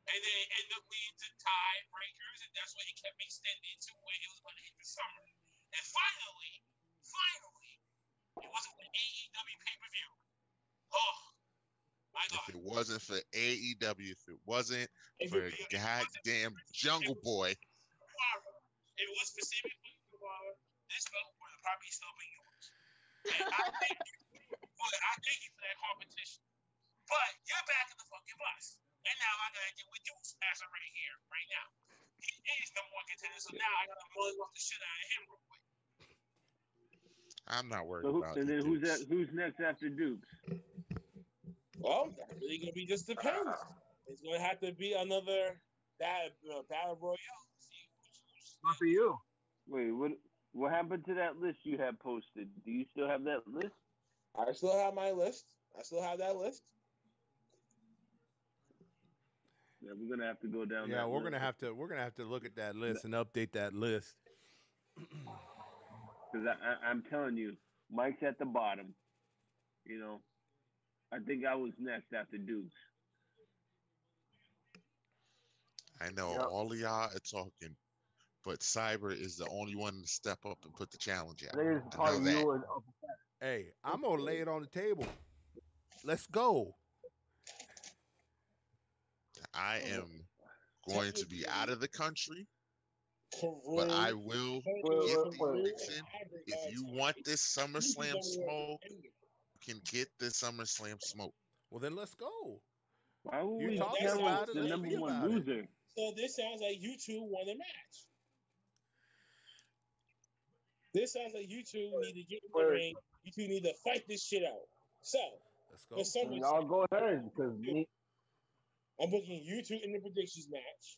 And then it ended up leading to tiebreakers, and that's what it kept extending to when it was going to hit the summer. And finally, it wasn't an AEW pay-per-view. Oh, my God. If it wasn't for AEW, if it wasn't for goddamn Jungle Boy. If it was specifically for this belt, would probably still be yours. And I thank you for that competition. But you're back in the fucking bus. And now I gotta deal with Deuce as of right here, right now. He is number one contender, so now I gotta mully off the shit out of him real quick. I'm not worried about it. And then who's next after Dukes? Well, that's really gonna be just depends. It's gonna have to be another battle royale. Not for you. Wait, what happened to that list you had posted? Do you still have that list? I still have my list. I still have that list. Yeah, we're gonna have to go down. Yeah, that we're list. gonna have to look at that list and update that list. Because I'm telling you, Mike's at the bottom. You know, I think I was next after Dukes. I know Yep. all of y'all are talking, but Cyber is the only one to step up and put the challenge out. I think it's I know probably that. you and Hey, I'm gonna lay it on the table. Let's go. I am going to be out of the country, Career, but I will Wait, get wait, the wait. prediction. If you want this SummerSlam smoke, you can get the SummerSlam smoke. Well, then let's go. Why would You we talking tell about it? the Let's number be one about it. loser? So this sounds like you two won a match. This sounds like you two need to get in the ring. You two need to fight this shit out. So, let's go. For SummerSlam, Y'all go ahead because me. I'm booking you two in the predictions match.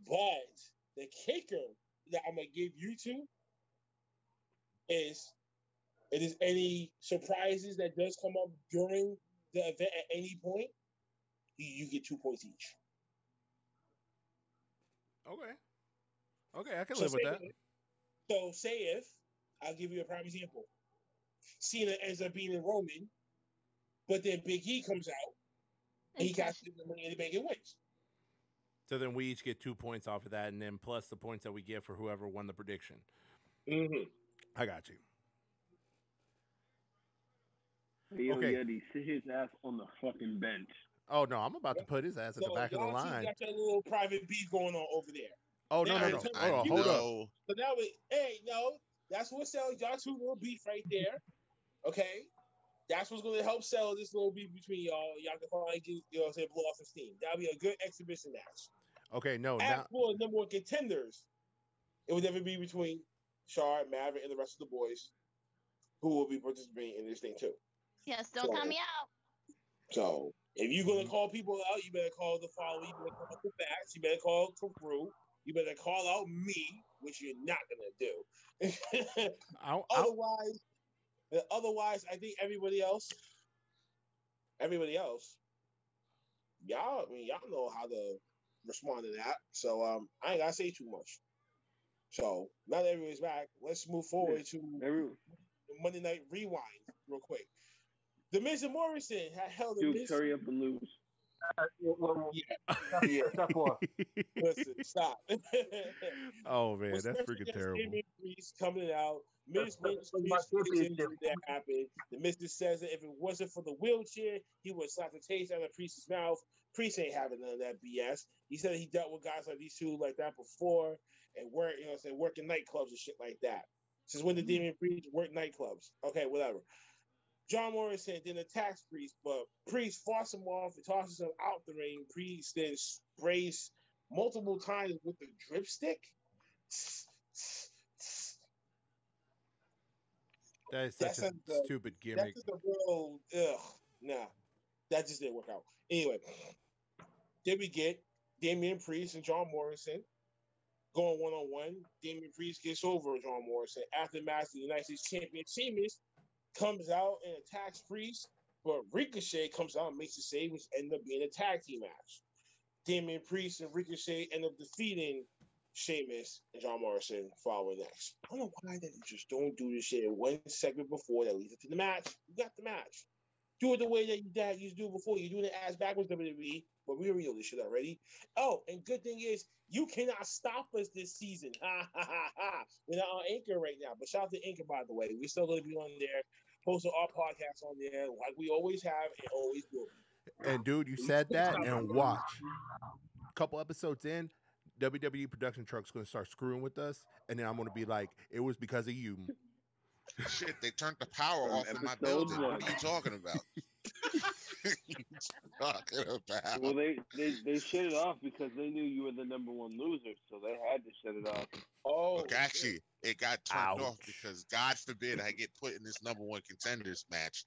But the kicker that I'm gonna give you two is if there's any surprises that does come up during the event at any point, you get 2 points each. Okay. Okay, I can live with that. So say if I'll give you a prime example. Cena ends up being in Roman, but then Big E comes out and he cashes the money in the bank and wins. So then we each get 2 points off of that, and then plus the points that we get for whoever won the prediction. Mm-hmm. I got you. Hey, yo, Okay. Yeti, sit his ass on the fucking bench. Oh no, I'm about to put his ass at the back of the y'all two line. got your little private beef going on over there. Oh no, Now, no. I Hold up. So now that's what sells y'all two little beef right there. Okay. That's what's going to help sell this little beef between y'all. Y'all can finally get, blow off some steam. That'll be a good exhibition match. Okay, no, As now for number one contenders, it would never be between Shard, Maverick, and the rest of the boys who will be participating in this thing too. Yes, don't count me out. So if you're going to call people out, you better call the following. You better call the facts. You better call Crew. You better call out me, which you're not going to do. Otherwise, I think everybody else, y'all know how to respond to that. So I ain't gotta say too much. So now that everybody's back, let's move forward to Monday Night Rewind real quick. The Miz and Morrison had held the Miz. Hurry up and lose. Listen, stop. Oh man, that's freaking terrible. Priest coming out. Miz that happened. The Mister says that if it wasn't for the wheelchair, he would slap the taste out of Priest's mouth. Priest ain't having none of that BS. He said he dealt with guys like these two like that before and working nightclubs and shit like that. Since when did Damian Priest work nightclubs? Okay, whatever. John Morrison then attacks Priest, but Priest fights him off and tosses him out the ring. Priest then sprays multiple times with the dripstick. That is such a stupid gimmick. That's just a real nah. That just didn't work out. Anyway, then we get Damian Priest and John Morrison going one-on-one. Damian Priest gets over John Morrison. After the match, the United States Champion Sheamus comes out and attacks Priest, but Ricochet comes out and makes the save, which ended up being a tag team match. Damian Priest and Ricochet end up defeating Sheamus and John Morrison following next. I don't know why they just don't do this shit 1 segment before that leads up to the match. You got the match. Do it the way that you used to do it before. You're doing it ass backwards WWE, but we already know this shit already. Oh, and good thing is, you cannot stop us this season. Ha, ha, ha, ha. We're not on Anchor right now, but shout out to Anchor, by the way. We're still going to be on there, posting our podcasts on there like we always have and always will. And dude, you said that, and watch. A couple episodes in, WWE production truck's going to start screwing with us, and then I'm going to be like, it was because of you. Shit, they turned the power off in my building. What are you talking about? Well, they shut it off because they knew you were the number one loser, so they had to shut it off. Oh, look, actually, it got turned off because God forbid I get put in this number one contenders match.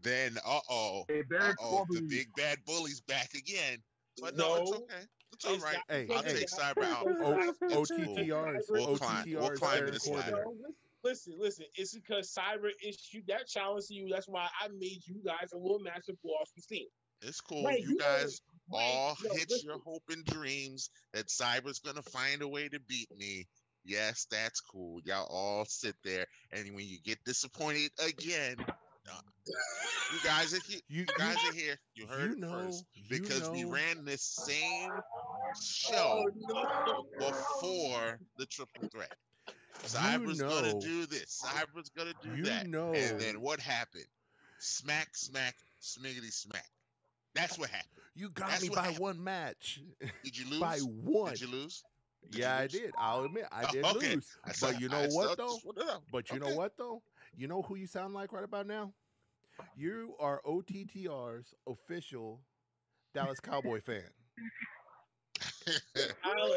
Then, the big bad bully's back again. But no, it's okay. It's all right. Hey, I'll take Cyber out. OTTRs. We'll climb this ladder. Listen. It's because Cyber issued that challenge to you. That's why I made you guys a little match of Lost and Steam. It's cool. Right, you guys all hits your hope and dreams that Cyber's gonna find a way to beat me. Yes, that's cool. Y'all all sit there, and when you get disappointed again, you guys are here. You guys are here. You heard it first because we ran this same show before the triple threat. Cyber's gonna do this. Cyber's gonna do that. And then what happened? Smack, smack, smiggity, smack. That's what happened. You got me by one match. Did you lose? By one. Did you lose? I did. I'll admit I did lose. But you know what though? You know what though? You know who you sound like right about now? You are OTTR's official Dallas Cowboy fan.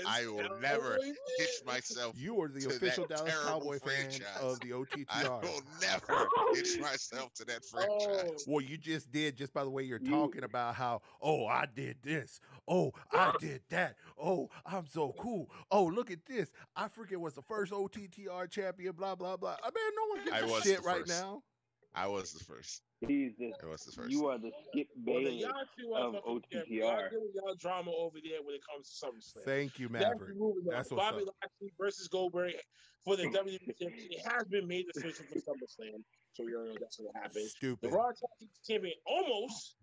I will never hitch myself. You are the official Dallas Cowboy franchise. Fan of the OTTR. I will never hitch myself to that franchise. Well, you just did, just by the way you're talking about how, oh, I did this. Oh, I did that. Oh, I'm so cool. Oh, look at this. I forget what's the first OTTR champion, blah, blah, blah. I mean, no one gives a shit right now. I was the first. He's the you are the Skip Bayless of OTTR. Y'all drama over there when it comes to SummerSlam. Thank you, Maverick. That's what's Bobby Lashley versus Goldberg for the WWE Championship. It has been made official for SummerSlam, so we already know that's going to happen. Stupid. The Raw Tag Team Champion almost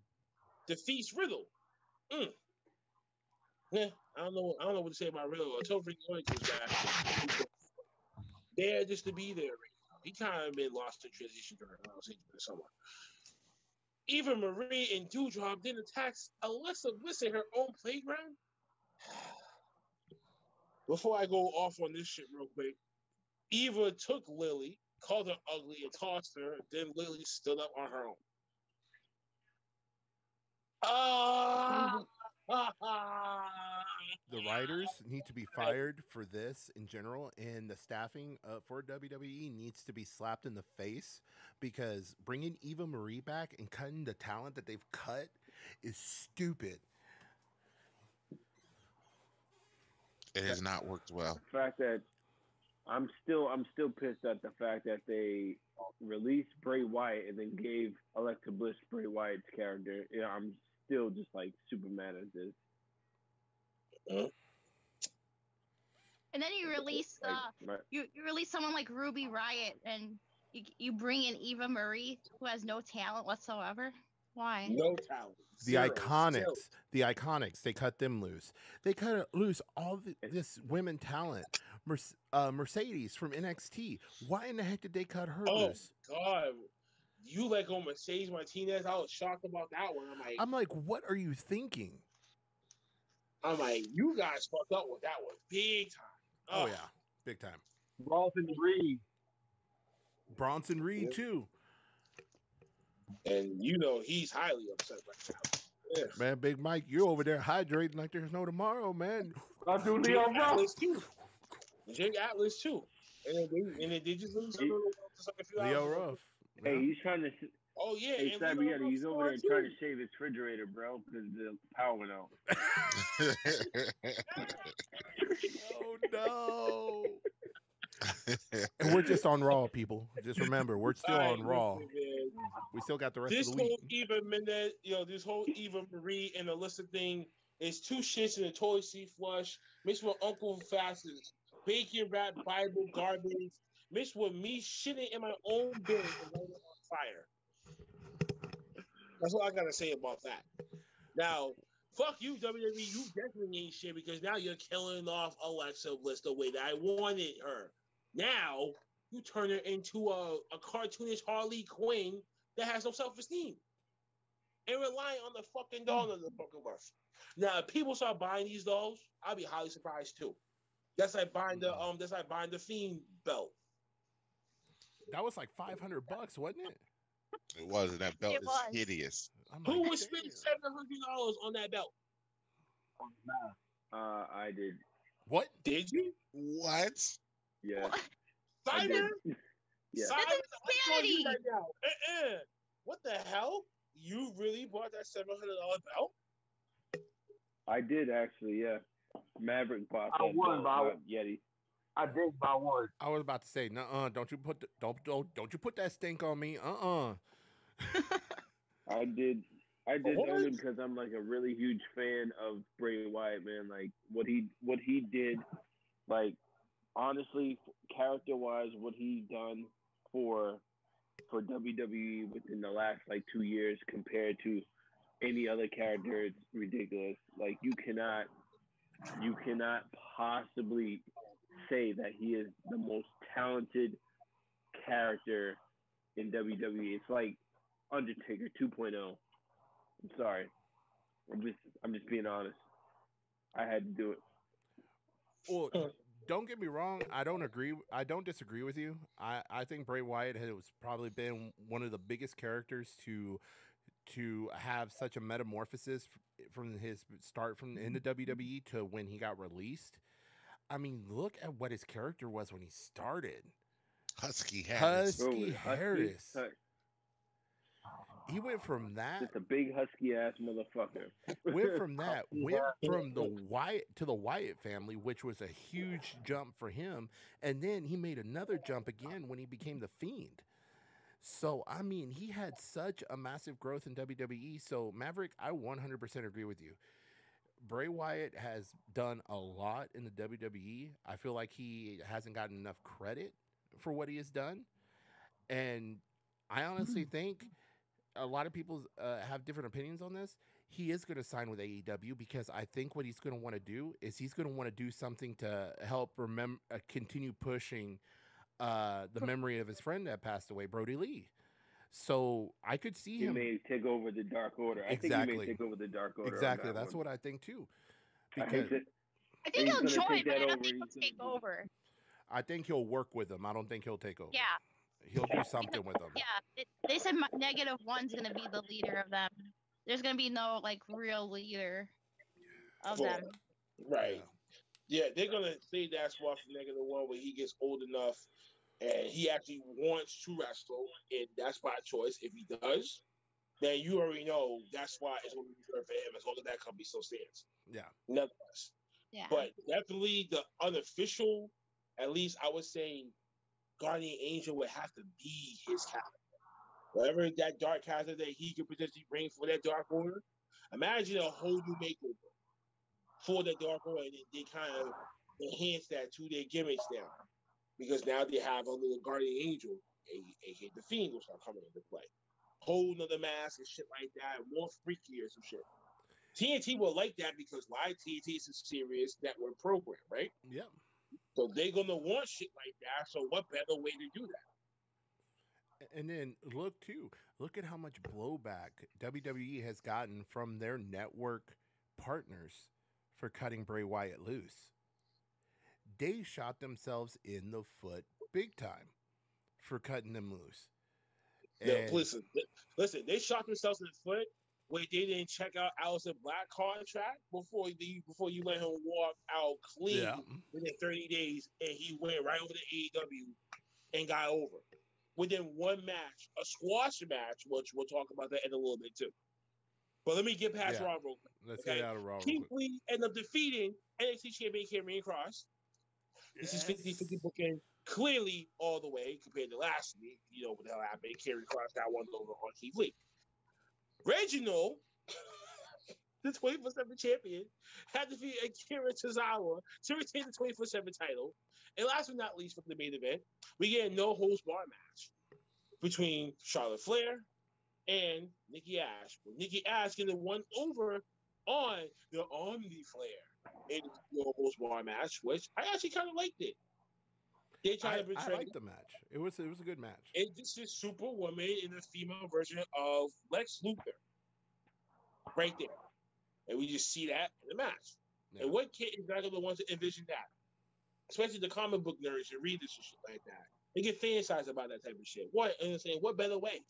defeats Riddle. Yeah, I don't know what to say about Riddle. Until Rick Owens was back, there just to be there. He kind of been lost in transition during the summer. Eva Marie and Doudrop didn't attack Alexa Bliss in her own playground. Before I go off on this shit real quick, Eva took Lily, called her ugly, and tossed her. Then Lily stood up on her own. The writers need to be fired for this in general, and the staffing for WWE needs to be slapped in the face, because bringing Eva Marie back and cutting the talent that they've cut is stupid. It has not worked well. The fact that I'm still pissed at the fact that they released Bray Wyatt and then gave Alexa Bliss Bray Wyatt's character. Yeah, I'm still just like super mad at this. And then you release you release someone like Ruby Riott, and you bring in Eva Marie, who has no talent whatsoever. Why? No talent. The Iconics, they cut them loose. They cut loose all this women talent. Mercedes from NXT. Why in the heck did they cut her loose? Oh God. You let go Mercedes Martinez. I was shocked about that one. I'm like, what are you thinking? I'm like, you guys fucked up with that one big time. Oh yeah, big time. Bronson Reed too. And you know he's highly upset right now. Yeah. Man, Big Mike, you're over there hydrating like there's no tomorrow, man. I do Leo Atlas too. Jake Atlas too. And they just lose Leo Ruff. Hey, he's trying to. Oh yeah, hey, he's over there trying to shave his refrigerator, bro, because the power went out. Oh no! And we're just on Raw, people. Just remember, we're still on Raw. We still got the rest of the week. This whole Eva Marie and Alyssa thing is two shits in a toilet seat flush mixed with Uncle Fast's bacon wrapped Bible garbage mixed with me shitting in my own bed and lighting it on fire. That's all I gotta say about that. Now, fuck you, WWE. You definitely ain't shit, because now you're killing off Alexa Bliss the way that I wanted her. Now you turn her into a cartoonish Harley Quinn that has no self-esteem and relying on the fucking doll of the fucking worth. Now, if people start buying these dolls, I'll be highly surprised too. That's like buying the Fiend belt. That was like $500, wasn't it? It was, and that belt is hideous. Who would spend $700 on that belt? I did. What? Did you? What? Yeah. What? Cyber? Yeah. That's insanity. Right now. What the hell? You really bought that $700 belt? I did actually, yeah. Maverick bought that Yeti. I did buy one. I was about to say, nuh-uh, don't you put that stink on me. I I did What? only because I'm like a really huge fan of Bray Wyatt, man. Like what he did, like honestly, character wise, what he done for WWE within the last like 2 years compared to any other character, it's ridiculous. Like you cannot possibly say that he is the most talented character in WWE. It's like Undertaker 2.0. I'm sorry. I'm just being honest. I had to do it. Well, don't get me wrong. I don't agree. I don't disagree with you. I think Bray Wyatt has probably been one of the biggest characters to have such a metamorphosis from his start from in the WWE to when he got released. I mean, look at what his character was when he started. Husky Harris. Husky Harris. Husky, He went from that. just a big husky ass motherfucker. Went from that. Went from the Wyatt to the Wyatt family, which was a huge jump for him. And then he made another jump again when he became the Fiend. So, I mean, he had such a massive growth in WWE. So, Maverick, I 100% agree with you. Bray Wyatt has done a lot in the WWE. I feel like he hasn't gotten enough credit for what he has done. And I honestly think a lot of people have different opinions on this. He is going to sign with AEW because I think what he's going to want to do is he's going to want to do something to help continue pushing the memory of his friend that passed away, Brody Lee. So I could see him. He may take over the Dark Order. Exactly. I think he may take over the Dark Order. Exactly. That's what I think too. I Because think he'll gonna join, take but that I don't over. think he'll take over. I think he'll work with them. I don't think he'll take over. Yeah. He'll do something with them. Yeah. They said -1's going to be the leader of them. There's going to be no, like, real leader of them. Right. Yeah, they're going to say that spot for -1 when he gets old enough and he actually wants to wrestle, and that's by choice. If he does, then you already know that spot is going to be reserved for him as long as that company still stands. Yeah. Nonetheless. Yeah. But definitely the unofficial, at least I would say, Guardian Angel would have to be his character. Whatever that dark character that he could potentially bring for that Dark Order. Imagine a whole new makeover for the Dark Order, and they kind of enhance that to their gimmicks now. Because now they have a little Guardian Angel, aka the Fiend, will start coming into play. Whole nother mask and shit like that, more freakier some shit. TNT will like that because why? TNT is a serious network program, right? Yep. So they're gonna want shit like that. So what better way to do that? And then look at how much blowback WWE has gotten from their network partners for cutting Bray Wyatt loose. They shot themselves in the foot big time for cutting them loose. And listen, they shot themselves in the foot when they didn't check out Aleister Black contract before you let him walk out clean within 30 days, and he went right over to AEW and got over within one match, a squash match, which we'll talk about that in a little bit too. But let me get past Raw real quick. Let's get out of Raw. Keith Lee ended up defeating NXT champion Karrion Kross. This is 50-50 booking clearly all the way compared to last week. You know what the hell happened. Karrion Kross got one over on Keith Lee. Reginald, the 24/7 champion, had to defeat Akira Tozawa to retain the 24/7 title. And last but not least, for the main event, we get a no-holds-bar match between Charlotte Flair and Nikki Ash. Nikki Ash getting one over on the Omni Flair in the no-holds-bar match, which I actually kind of liked it. They tried to portray. I liked the match. It was a good match. It's just Superwoman in the female version of Lex Luthor, right there, and we just see that in the match. Yeah. And what kid is not going to want to envision that? Especially the comic book nerds and readers and shit like that. They get fantasized about that type of shit. What better way?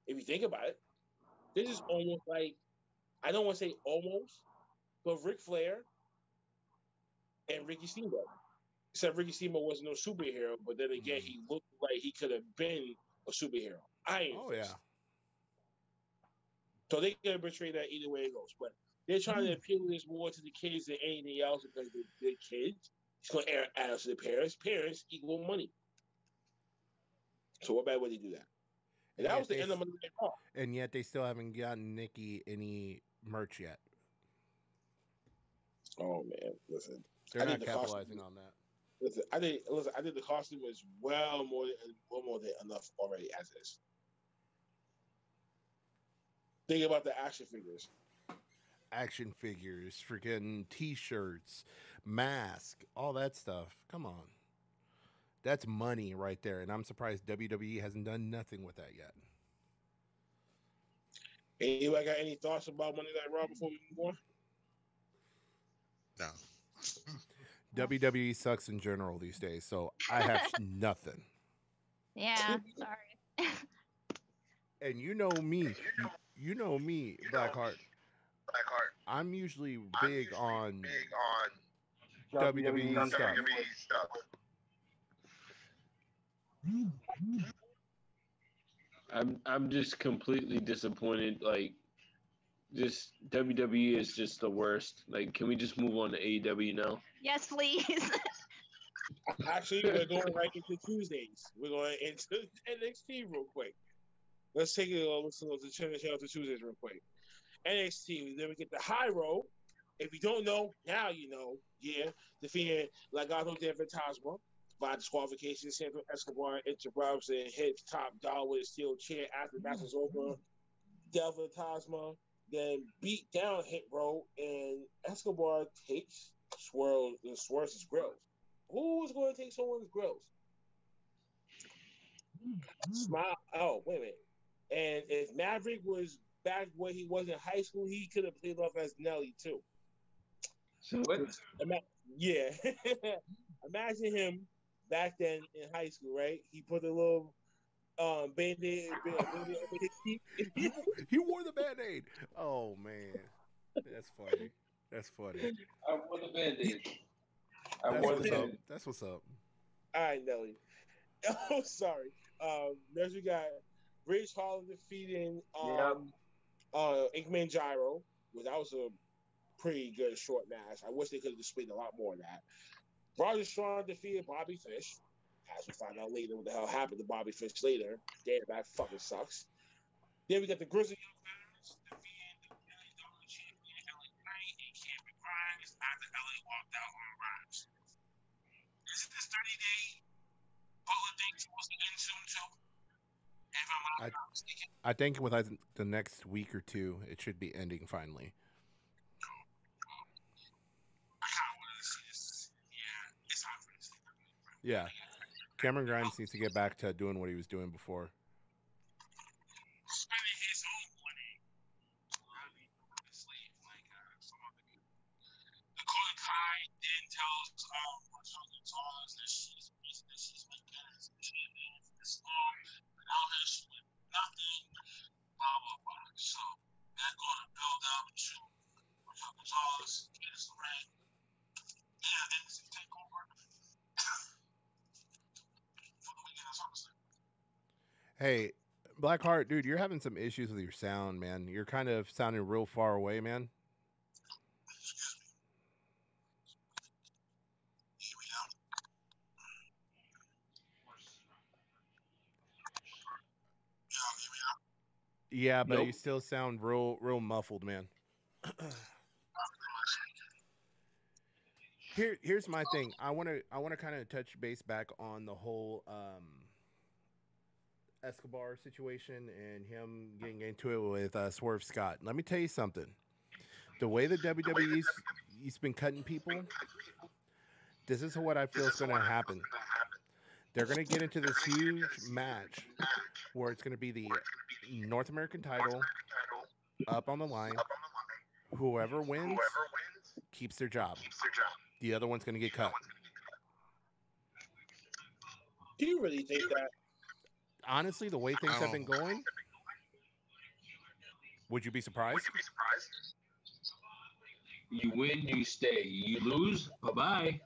If you think about it, this is almost like, I don't want to say almost, but Ric Flair and Ricky Steamboat. Except Ricky Steamboat wasn't no superhero, but then again, he looked like he could have been a superhero. Iron Fist. So they can portray that either way it goes. But they're trying to appeal this more to the kids than anything else because they're kids. It's going to add us to the parents. Parents equal money. So what bad way to do that? And that was the end of Monday Night Raw. And yet they still haven't gotten Nikki any merch yet. Oh man, listen. They're not capitalizing on that. Listen, I think the costume is well more than enough already as is. Think about the action figures. Action figures, freaking T-shirts, mask, all that stuff. Come on. That's money right there. And I'm surprised WWE hasn't done nothing with that yet. Anybody got any thoughts about Monday Night Raw before we move on? No. WWE sucks in general these days, so I have nothing. Yeah, sorry. And you know me, Blackheart. I'm usually big on WWE stuff. I'm just completely disappointed. Like, just WWE is just the worst. Like, can we just move on to AEW now? Yes, please. Actually, we're going right into Tuesdays. We're going into NXT real quick. Let's take it. Let's turn the show to Tuesdays real quick. NXT. Then we get the High Road. If you don't know, now you know. Yeah, defeating Legado del Fantasma by disqualification. Santo Escobar interrupts and hits Top Dollar with a steel chair after the match is over. Del Fantasma then beat down Hit Row, and Escobar takes Swerve's grills. Who is going to take someone's grills? Smile. Oh, wait a minute. And if Maverick was back when he was in high school, he could have played off as Nelly too. So what? Yeah. Imagine him back then in high school, right? He put a little band-aid over his teeth. He wore the band-aid. Oh man. That's funny. That's funny. I wore the band-aid. That's what's up. All right, Nelly. Oh, sorry. Next we got Ridge Holland defeating Inkman Gyro. Well, that was a pretty good short match. I wish they could have displayed a lot more of that. Roger Strong defeated Bobby Fish. As we find out later what the hell happened to Bobby Fish later. Damn, that fucking sucks. Then we got the Grizzly Young Veterans defeating the LA champion LA Knight and Cameron Grimes after LA walked out on Grimes. Is this 30-day Butler thing supposed to end soon too? If I'm not mistaken. I think within the next week or two, it should be ending finally. I kind of wanted to see this. Yeah, it's hot for this thing. Yeah. Cameron Grimes needs to get back to doing what he was doing before. Spending his own money. Dakota Kai then tells Gonzalez that she's making as a champion for this long without her doing nothing. Blah blah blah. So that's going to build up to Raquel Gonzalez, Candice LeRae, and NXT Takeover for the weekend of SummerSlam. Hey, Blackheart, dude, you're having some issues with your sound, man. You're kind of sounding real far away, man. Yeah, but you still sound real muffled, man. Here's my thing. I want to kind of touch base back on the whole Escobar situation and him getting into it with Swerve Scott. Let me tell you something. The way the WWE's been cutting people, this is what I feel is going to happen. They're going to get into this huge match where it's going to be the North American title up on the line. Whoever wins keeps their job. The other one's going to get cut. Do you really think that? Honestly, the way things have been going, would you be surprised? You win, you stay. You lose, bye-bye.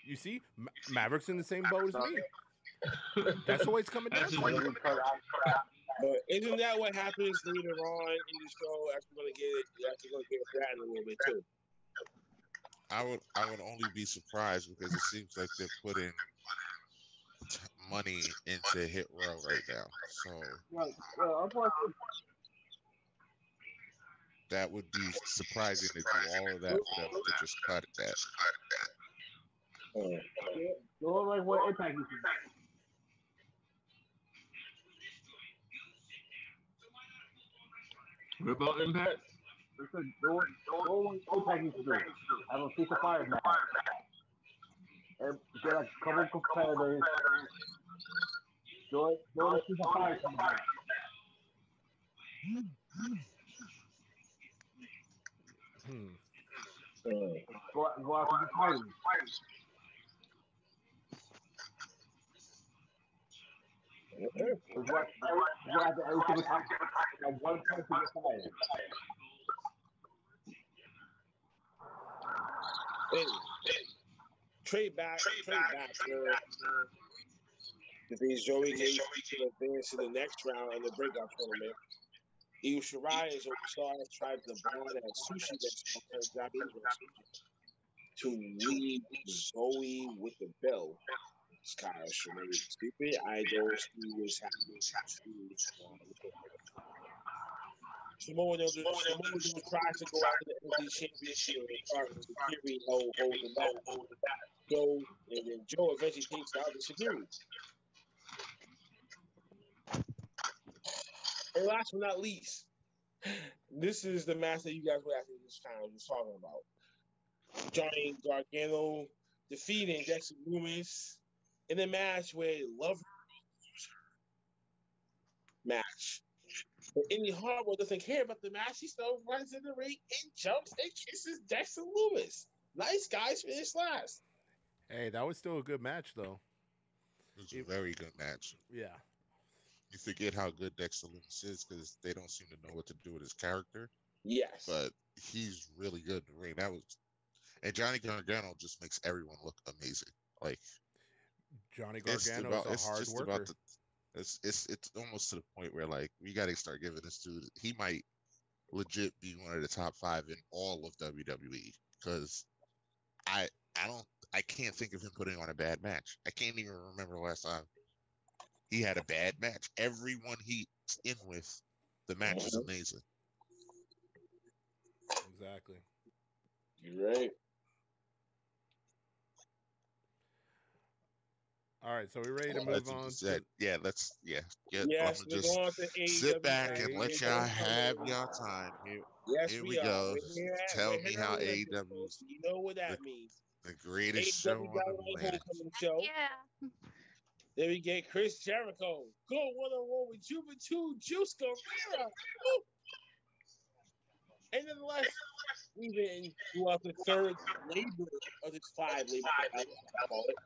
You see, Maverick's in the same boat as me. That's the way it's coming down. Isn't that what happens later on in the show? You're actually gonna get that in a little bit too. I would only be surprised because it seems like they're putting money into Hit Row right now. So that would be surprising to do all of that for them to just cut that. Don't like what Impact used to do. What about Impact? Listen, don't Impact used to do. Have a piece of fire match. And get a couple competitors. Do a piece of fire match. Go out to the party. What every single time one person gets fired. Trade back. The things Joey gave to advance to the next round in the breakout tournament. Io Shirai is Stars tried to bond at sushi restaurant to leave Zoe with the bell. Kyle Shirai is stupid. Idols he was happy to Samoa Joe tries to go after the NXT Championship and partner Security hold the back. Joe and then Joe eventually takes out the Security. And last but not least, this is the match that you guys were actually just kind of just talking about. Johnny Gargano defeating Dexter Lumis in a match where Lover match. But Indy Hartwell doesn't care about the match. He still runs in the ring and jumps and kisses Dexter Lumis. Nice guys finished last. Hey, that was still a good match, though. It was a very good match. Yeah. You forget how good Dexter Lumis is because they don't seem to know what to do with his character. Yes. But he's really good in the ring. And Johnny Gargano just makes everyone look amazing. Like Johnny Gargano is a hard worker. It's almost to the point where like we got to start giving this dude. He might legit be one of the top 5 in all of WWE because I can't think of him putting on a bad match. I can't even remember the last time he had a bad match. Everyone he's in with, the match is amazing. Exactly. You're right. All right, so we're ready to move on. Let's just sit back and let y'all have y'all time. Here we go. Tell me how AEW's you know what that means. The greatest show on the planet. Yeah. Then we get Chris Jericho. Go one-on-one with Juventud Juice Guerrero. And then last, even throughout the third labor of this 5 labor, I call it.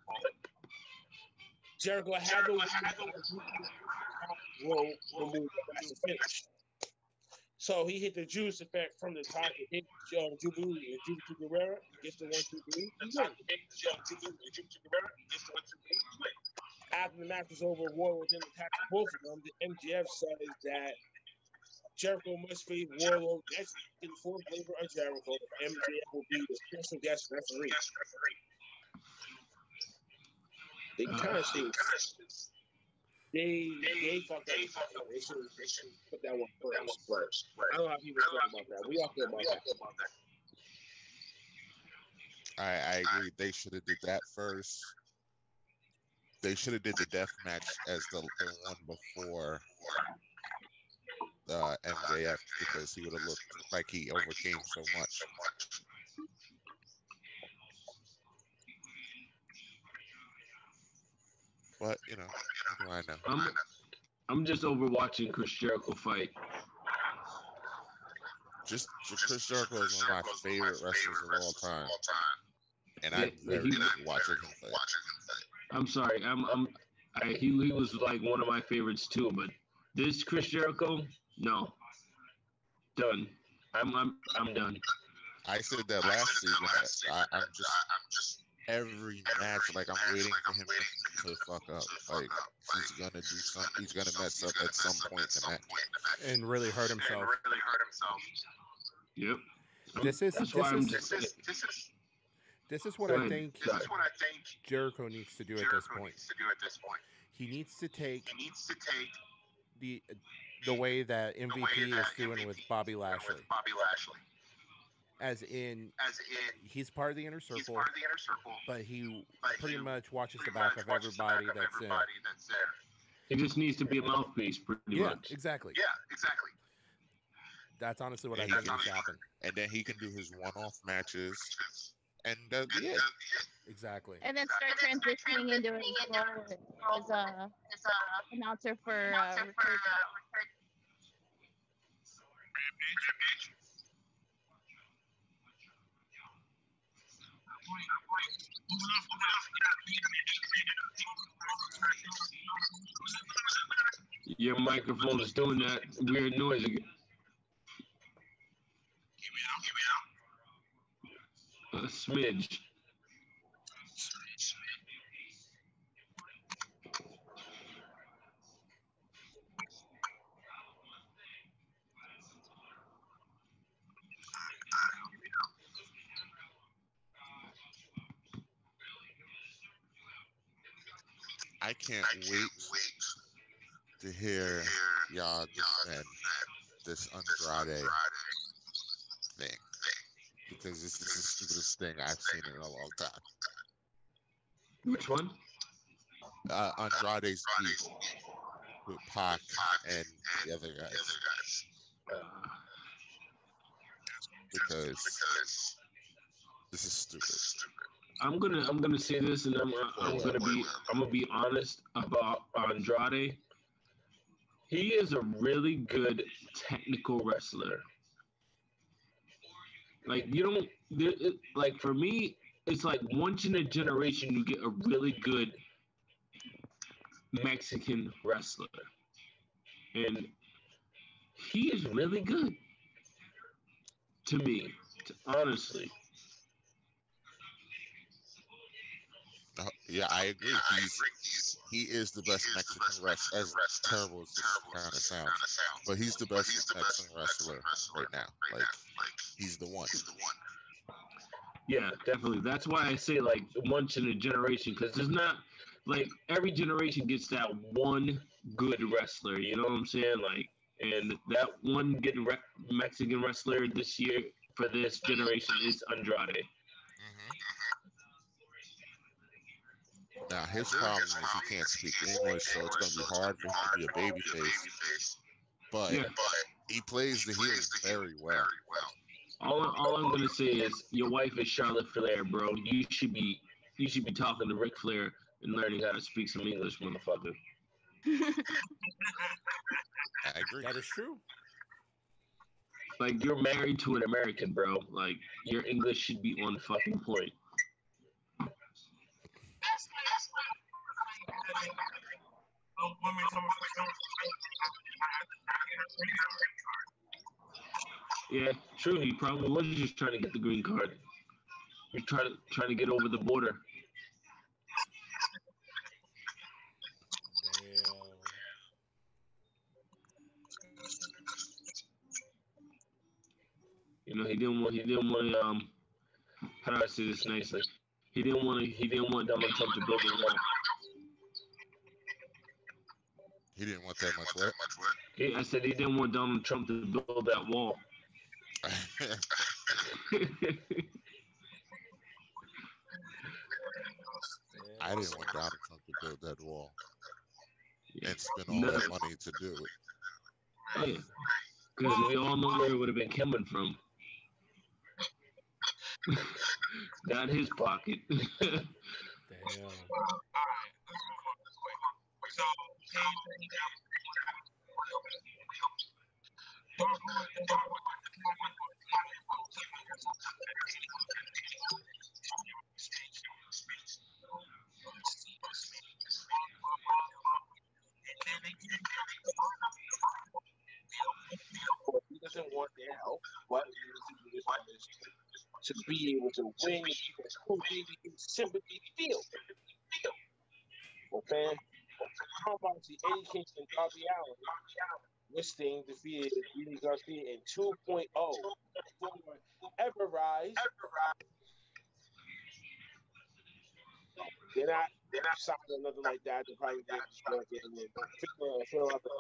Jericho had to finish. So he hit the juice effect from the top to hit Jubilee and Juventud Guerrero gets the 1-2-3. After the match was over, Wardlow then attacked both of them. The MJF says that Jericho must face Wardlow next in the 4th labor of Jericho. MJF will be the special guest referee. They kind of see they fucked up. They should put that one first. I don't know how people feel about that. We all feel about that. I agree. They should have did that first. They should have did the death match as the one before MJF because he would have looked like he overcame so much. But you know, what do I know? I'm just over watching Chris Jericho fight. Just Chris Jericho is one of my favorite wrestlers of all time, and I'm very good watching him fight. I'm sorry, he was like one of my favorites too, but this Chris Jericho, no, done. I'm done. I said that last season. I'm just every match, like I'm waiting for him to fuck up. Like he's gonna do something. He's gonna mess up at some point in the match and really hurt himself. Yep. This is what I think Jericho needs to do at this point. he needs to take the the way that MVP is doing with Bobby Lashley. As in, he's part of the inner circle, but he pretty much watches the back of everybody that's there. He just needs to be a mouthpiece, pretty much. Exactly. That's honestly what And I think needs to happen. And then he can do his one-off matches, and that'll be it. Exactly. And then start transitioning into his role as a announcer for Return. Your microphone is doing that weird noise again. A smidge. I can't wait to hear y'all defend this Andrade thing, because this is the stupidest thing I've seen in a long time. Which one? Andrade's beef with Pac and the other guys. Because this is stupid. I'm gonna say this, and I'm gonna be honest about Andrade. He is a really good technical wrestler. Like like for me, it's like once in a generation you get a really good Mexican wrestler, and he is really good to me, honestly. Yeah, I agree. He is the best Mexican wrestler. As terrible as this kind of sounds, but he's the best Mexican wrestler right now. Like, he's the one. Yeah, definitely. That's why I say like once in a generation, because there's not like every generation gets that one good wrestler. You know what I'm saying? Like, and that one good Mexican wrestler this year for this generation is Andrade. Now, his problem is he can't speak English, so it's going to be hard for him to be a babyface. But he plays the heel very well. All I'm gonna say is your wife is Charlotte Flair, bro. You should be talking to Ric Flair and learning how to speak some English, motherfucker. I agree. That is true. Like, you're married to an American, bro. Like, your English should be on fucking point. Yeah, true. He probably was just trying to get the green card. He's trying to get over the border. Damn. You know, he didn't want how do I say this nicely? He didn't want Donald Trump to build a wall. He didn't want that much what? I said he didn't want Donald Trump to build that wall. I didn't want Donald Trump to build that wall and spend all that money to do it. Yeah, because we all know where it would have been coming from. Not his pocket. Damn. He doesn't want their help. What he needs to do is to be able to win the sympathy feel. Okay? How about the Eddie Kingston Darby Allin listing defeated Billy Garcia in 2.0 for Everrise. They're not signed or nothing like that. They probably did just work in and fill out the.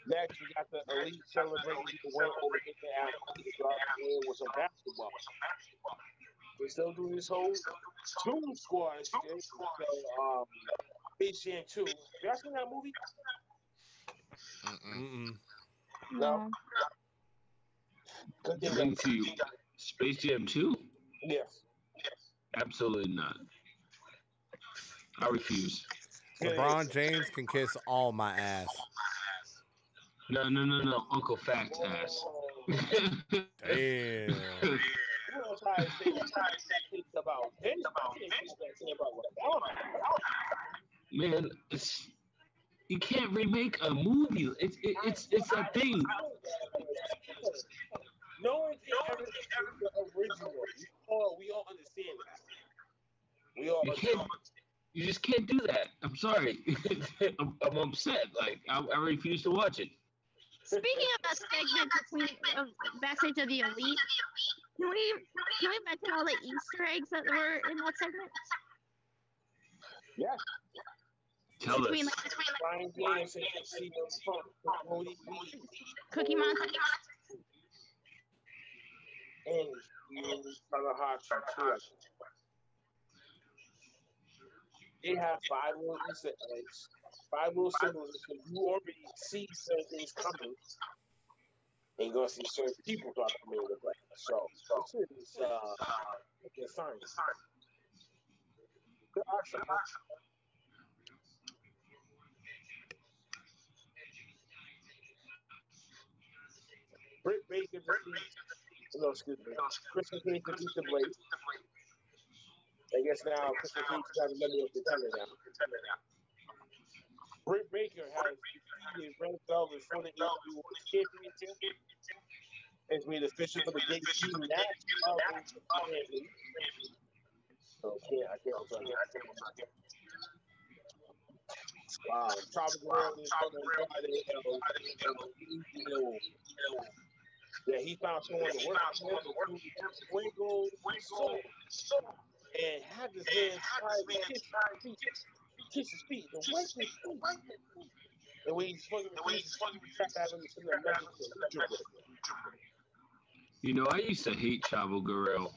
Next, we got the Elite celebrating the win over the Dark with some basketball. They still do this whole two squad shit. So, Space Jam 2. You guys seen that movie? No. Good thing Explain to you. Space Jam 2? Yes. Absolutely not. I refuse. LeBron James can kiss all my ass. No. Uncle Fact's ass. Damn. You want to try to say things about Vince? Man, you can't remake a movie. It's a thing. No one can ever see the original. We all understand that. You just can't do that. I'm sorry. I'm upset. Like I refuse to watch it. Speaking of that segment between backstage of the Elite, can we mention all the Easter eggs that were in that segment? Yeah. Tell us. Between Brian James and Cookie Monster. And Tanahashi too. They have 5 little Easter eggs, 5 little symbols, so you already see certain things coming, and you're gonna see certain people start coming into play. So this is a sign. Good action. Britt Baker defeats. No, excuse me. Christian Cage defeats the Blade. I guess now Christian Cage got a member of the contender now. Britt Baker has defeated Red Velvet for the AEW Championship. It's made official for the debut match of the champion. So I can't tell you. Tropic World is on Friday. Yeah, he found someone to work with. Wiggle and have his hands tied, kiss his feet, and wipe his feet. And when he's fucking track out him to the message. You know, I used to hate Chavo Guerrero.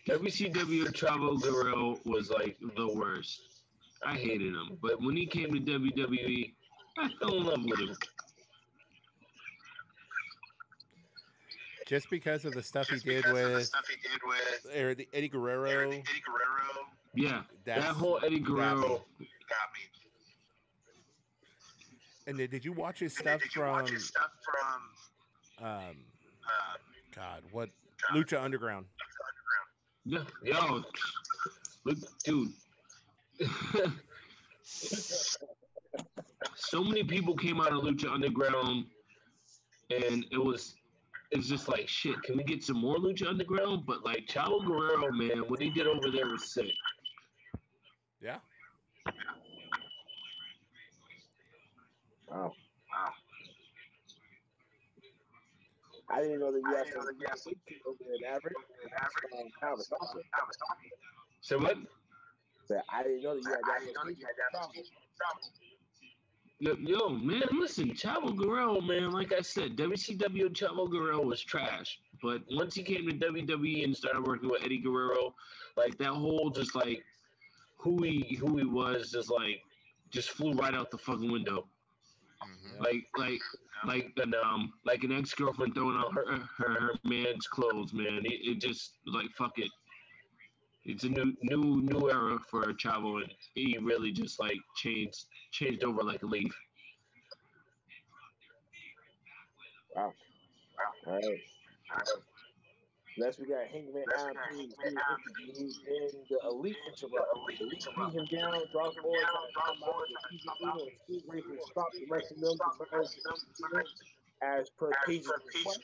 WCW Chavo Guerrero was like the worst. I hated him. But when he came to WWE, I fell in love with him. Just because of the stuff he did with Eddie Guerrero. Yeah, that whole Eddie Guerrero got me. And did you watch his stuff from God, what? Lucha Underground. Yeah, yo, look, dude. So many people came out of Lucha Underground, and it's just like, shit, can we get some more Lucha Underground? But like Chavo Guerrero, man, what he did over there was sick. Yeah. Wow. I didn't know that you had some over there in average. So what? I didn't know that you had that. Yo, man, listen, Chavo Guerrero, man, like I said, WCW Chavo Guerrero was trash. But once he came to WWE and started working with Eddie Guerrero, like that whole just like who he was just flew right out the fucking window. Mm-hmm. Like an ex-girlfriend throwing out her man's clothes, man. It just like fuck it. It's a new era for Chavo, and he really just like changed over like a leaf. Wow. All right. Next, we got Hangman Adam Page and the Elite interrupt. Elite beat him down, Dark Boy come out, and Street Racers stop the rest of them as per Page's request.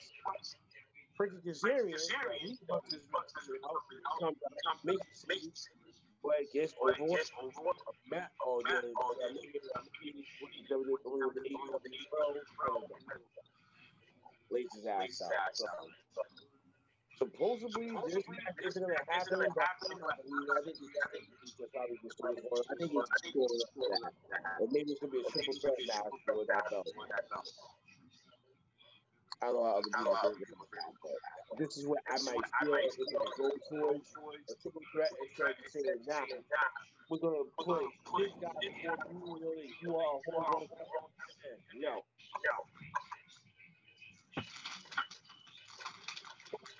Frankie Kazarian, he punches comes out, makes but gets over Matt or the lays his ass out. So supposedly this match isn't going to happen, but I don't believe it. I think it's probably just do this one. I think it's short after that. Or maybe it's going to be a triple threat match for that belt. I don't know how other people feel about that, but this is what I might feel like it's going to go towards a triple threat instead of just saying, nah, we're going to put this guy before you, and you are a homegrown fan. No.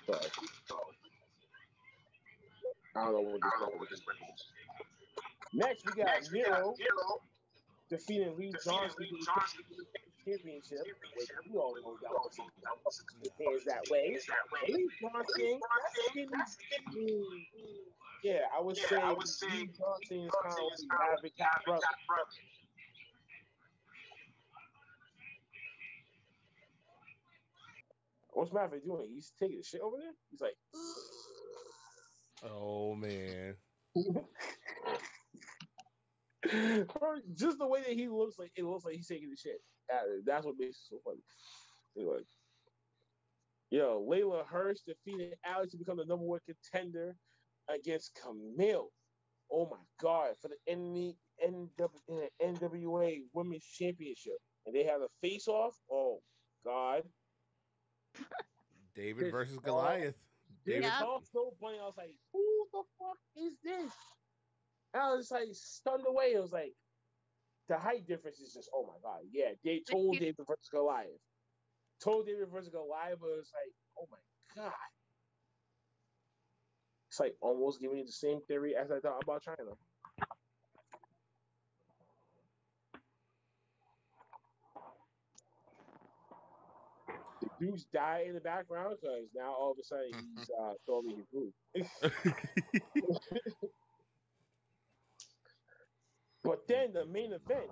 So, I don't know what this is. Next, we got Miro defeating Lee Johnson for the championship, which we all know that was it is that way. Lee Johnson, that's skinny. Yeah, I would say Lee Johnson is kind of like Havoc's brother. What's Maverick doing? He's taking the shit over there? He's like, oh, man. Just the way that he looks like, it looks like he's taking the shit. That's what makes it so funny. Anyway. Yo, Layla Hirsch defeated Alex to become the number one contender against Camille. Oh my God, for the NWA Women's Championship. And they have a face off. Oh God. David versus Goliath. David so funny. I was like, who the fuck is this? And I was like stunned away. It was like the height difference is just, oh my God. Yeah, they told David versus Goliath. Told David versus Goliath, but it was like, oh my God. It's like almost giving me the same theory as I thought about China. The dudes die in the background because now all of a sudden he's throwing me his food. But then the main event,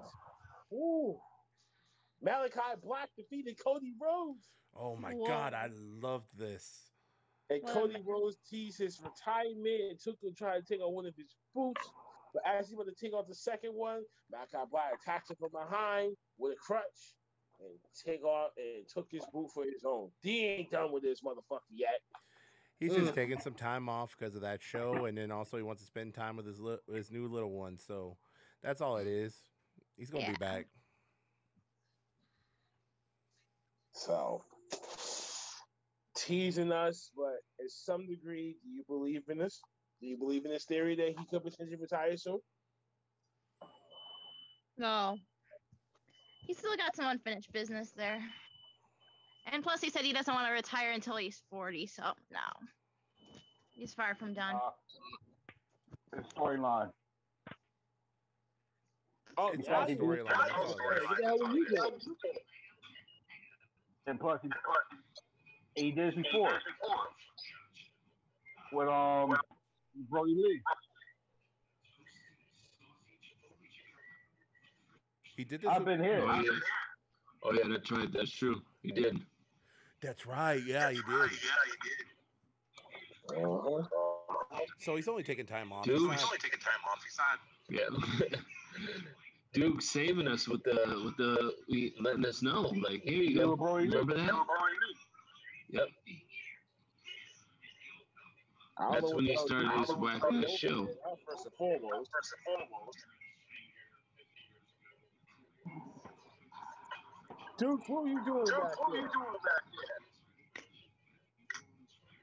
Malachi Black defeated Cody Rhodes. Oh my God, I loved this. And Cody Rhodes teased his retirement and tried to take on one of his boots. But as he went to take off the second one, Malachi Black attacked him from behind with a crutch and took his boot for his own. He ain't done with this motherfucker yet. He's just taking some time off because of that show, and then also he wants to spend time with his new little one. So that's all it is. He's gonna be back. So teasing us, but to some degree, do you believe in this? Do you believe in this theory that he could potentially retire soon? No. He's still got some unfinished business there. And plus, he said he doesn't want to retire until he's 40, so no. He's far from done. His storyline. Oh, it's not storyline. And plus, he did it before. With Brody Lee. He did this. I've been here. Oh yeah, that's right. That's true. He did. That's right. Yeah, he did. So he's only taking time off. Dude, Yeah. Duke saving us with the letting us know. Like, here you go. Remember that? Yep. That's when he started his whack-ass show. First and foremost. Duke, what are you doing back there?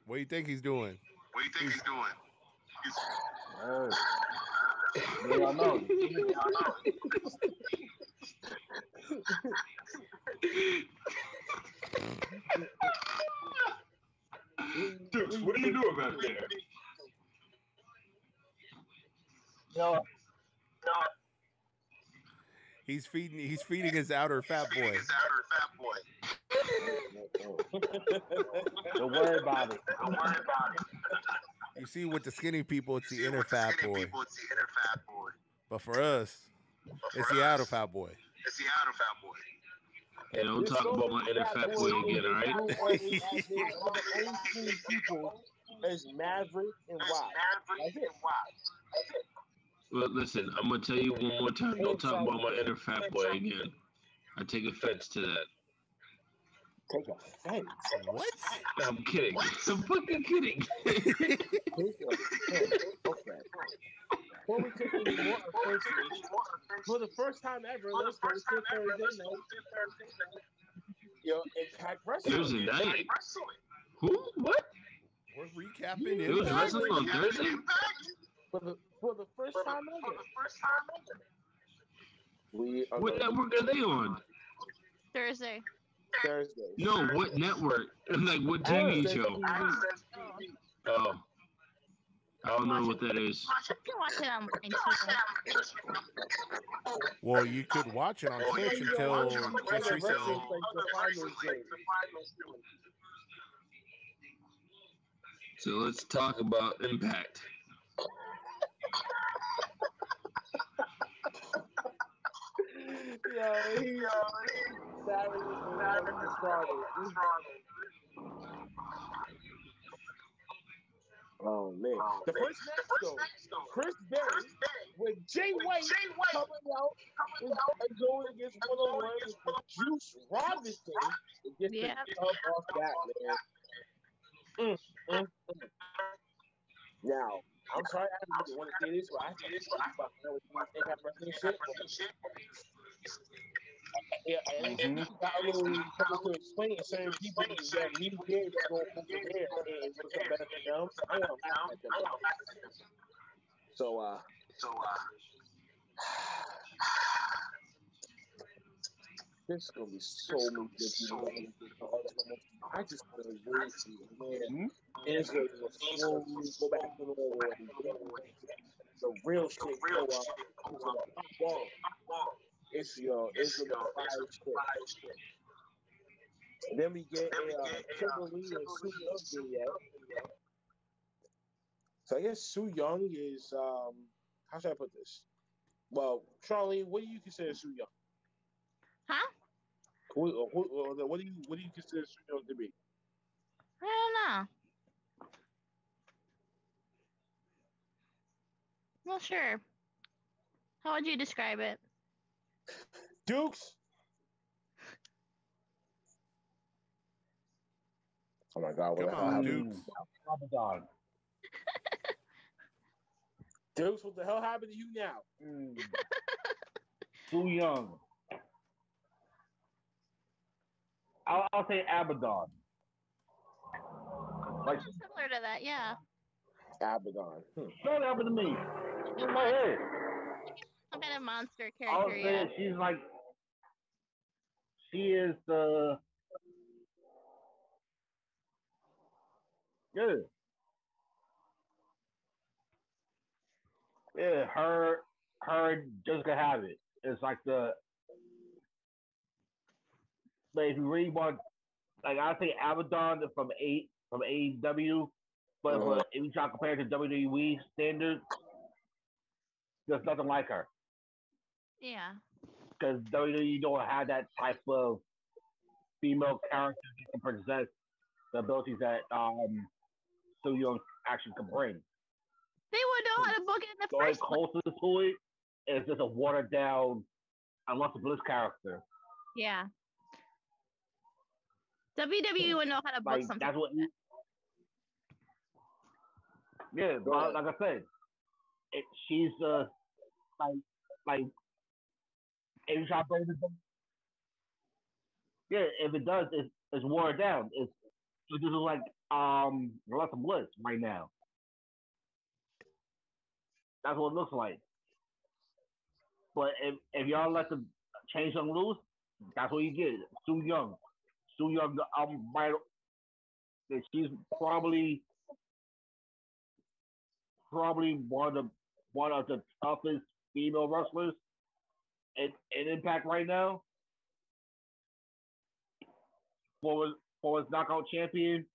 What do you think he's doing? Yeah, I know. Dude, what are you doing back there? No. He's feeding his outer fat boy. Don't worry about it. You see, with the skinny people, it's the inner fat boy. But for us, it's the outer fat boy. Hey, don't talk about my inner fat boy again, all right? The only two people is Maverick and Wild. That's it. Well, listen, I'm going to tell you one more time. Don't talk about my inner fat boy again. I take offense to that. Take offense. What? I'm kidding. I'm fucking kidding. Take offense. Okay. Before we take any more offenses, for the first time ever, let's go to Thursday night. Yo, Impact Wrestling. Thursday night. Who? What? We're recapping It was Impact? wrestling on Thursday. For the first time ever. What network are they on? Thursday. No, what network? Like what TV show? Oh, I don't know what that is. You can watch it online too. Well, you could watch it on Twitch until just recently. So let's talk about Impact. Oh man! The first match though, Chris Bay with Jay White coming out and going against 101 with Juice Robinson and get the club off that man. Now, I'm sorry I didn't want to say this, but I think this about Impact Wrestling shit. Yeah, and got a little trouble to explain it. Certain people that we did go over there and what's the better for them. I want to laugh at them. So, this is gonna be so many good people. I just want to wait for you, man. And it's going to slowly go back to the real shit. It's the fire shit. And then we get a Kimberly and Sue Young video. So I guess Sue Young is how should I put this? Well, Charlie, what do you consider Sue Young? Huh? What do you consider Sue Young to be? I don't know. Well, sure. How would you describe it? Dukes. Oh my God! Come on, Dukes. Dukes, what the hell happened to you now? Too young. I'll say Abaddon. Like similar to that, yeah. Abaddon. What happened to me? In my head. Some kind of monster I'll character, say yeah. she's like, she is the. Yeah. Yeah, her Jessica Habit. It's like the. But if you really want, like I say, Abaddon from AEW, but if you try to compare it to WWE standards, there's nothing like her. Yeah. Because WWE don't have that type of female character that can possess the abilities that Sue Young actually can bring. They would know how to book it in the The first place. closest to it is just a watered down Alexa Bliss character. Yeah. WWE would know how to book Like something. that's what. Yeah, like I said, she's like if you try to bring this. Yeah, if it does, it's watered down. It's just like Alexa Bliss right now. That's what it looks like. But if y'all let them change them loose, that's what you get. Sue Young. Sue Young, she's probably one of the toughest female wrestlers in Impact right now. For his knockout champion,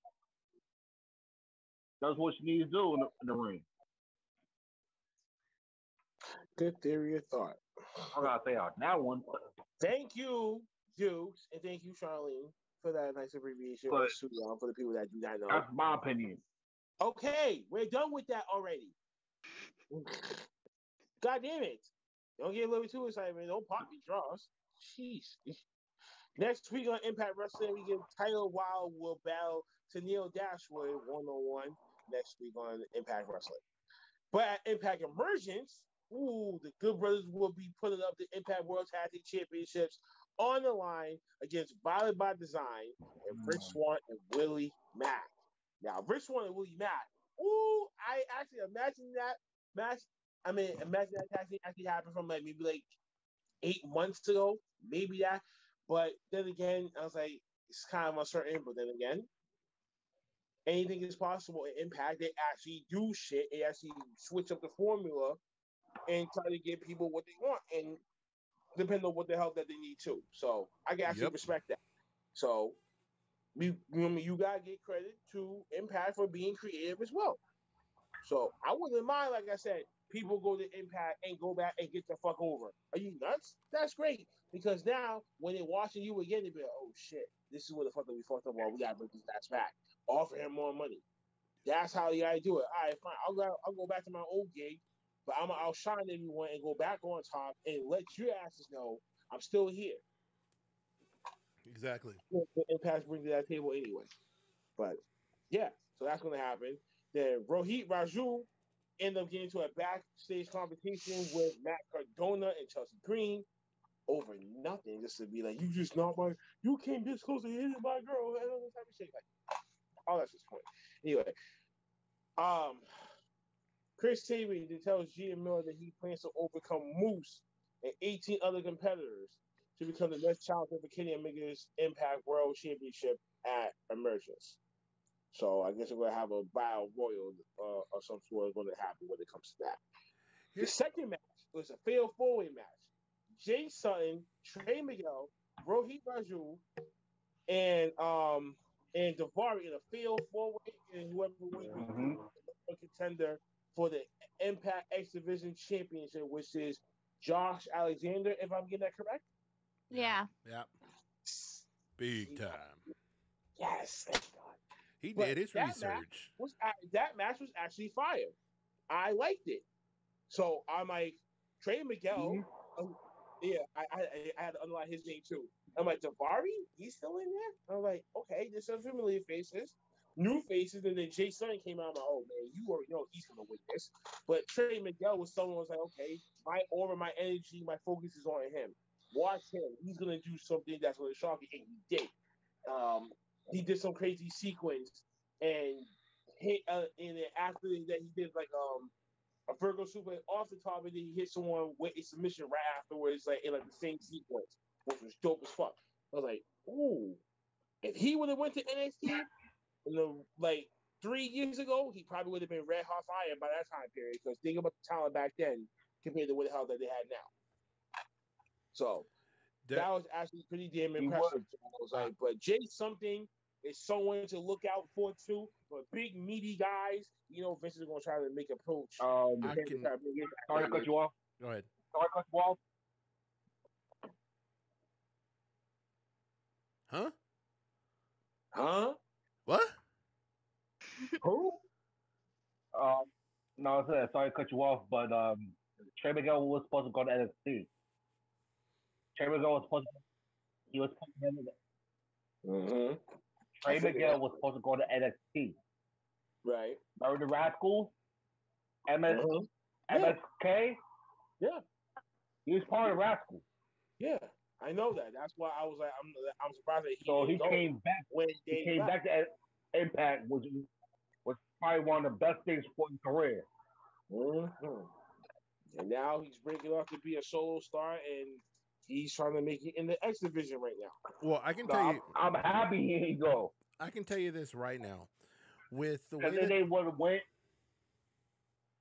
that's what she needs to do in the ring. Good theory of thought. I gotta say on that one. Thank you, Dukes, and thank you, Charlene, for that nice abbreviation for the people that do not know. That's my opinion. Okay, we're done with that already. God damn it. Don't get a little too excited, man. Don't pop your draws. Jeez. Next week on Impact Wrestling, we get Tyler Wilde will battle Tennille Dashwood 1-on-1 next week on Impact Wrestling. But at Impact Emergence, the Good Brothers will be putting up the Impact World Tag Team Championships on the line against Violent by Design and Rich Swann and Willie Mack. Now, Rich Swann and Willie Mack, I actually imagine that match. Imagine that tag team actually happened from maybe 8 months ago, maybe that. But then again, I was like, it's kind of uncertain. But then again, anything is possible in Impact. They actually do shit. They actually switch up the formula and try to give people what they want, and depending on what the hell that they need to. So I can actually respect that. So you gotta give credit to Impact for being creative as well. So I wouldn't mind, like I said, people go to Impact and go back and get the fuck over. Are you nuts? That's great. Because now when they're watching you again, they be like, oh shit, this is what the fuck that we fucked up on. We gotta bring these guys back. Offer him more money. That's how you gotta do it. All right, fine. I'll go back to my old gig, but I'm gonna outshine everyone and go back on top and let your asses know I'm still here. Exactly. Impact brings to that table anyway. But yeah, so that's gonna happen. Then Rohit Raju ended up getting into a backstage competition with Matt Cardona and Chelsea Green over nothing, just to be like, you came this close to hitting my girl, and all that type of shit. Like, all that's his point. Anyway, Chris Sabin tells Gia Miller that he plans to overcome Moose and 18 other competitors to become the next challenger for Kenny Omega's Impact World Championship at Emergence. So I guess we're gonna have a battle royal or some sort going to happen when it comes to that. The second match was a fatal four-way match. Jay Sutton, Trey Miguel, Rohit Raju, and Daivari in a fatal four-way, and whoever wins a contender for the Impact X Division Championship, which is Josh Alexander, if I'm getting that correct. Yeah. Yeah. Big time. Yes. He did his research. That match was actually fire. I liked it. So I'm like, Trey Miguel. I had to underline his name too. I'm like, Daivari, he's still in there? I'm like, okay, there's some familiar faces, new faces, and then Jay Sutton came out. I'm like, oh man, you already know he's gonna win this. But Trey Miguel was someone who was like, okay, my aura, my energy, my focus is on him. Watch him. He's gonna do something that's gonna shock you, and he did. He did some crazy sequence, and and then after that he did like a Virgo super off the top, and then he hit someone with a submission right afterwards, like in like the same sequence, which was dope as fuck. I was like, ooh, if he would have went to NXT, like 3 years ago, he probably would have been red hot fire by that time period. Because think about the talent back then compared to what the hell that they had now. So that was actually pretty damn impressive. So I was like, but Jay something is someone to look out for too. But big meaty guys, Vince is gonna try to make a approach. Sorry to cut you off. Go ahead. Sorry to cut you off. Huh? Huh? What? Who? No, I said sorry to cut you off, but Trey Miguel was supposed to go to NXT. Trey Miguel was supposed to. Trey Miguel was supposed to go to NXT. Right. Remember the Rascals? MSK? Yeah. He was part of Rascals. Yeah, I know that. That's why I was like, I'm surprised that he came back. When he came back to Impact, which was probably one of the best things for his career. And now he's breaking off to be a solo star, and he's trying to make it in the X Division right now. Well, I can tell you, I'm happy he ain't go. I can tell you this right now, with the way that they would have went.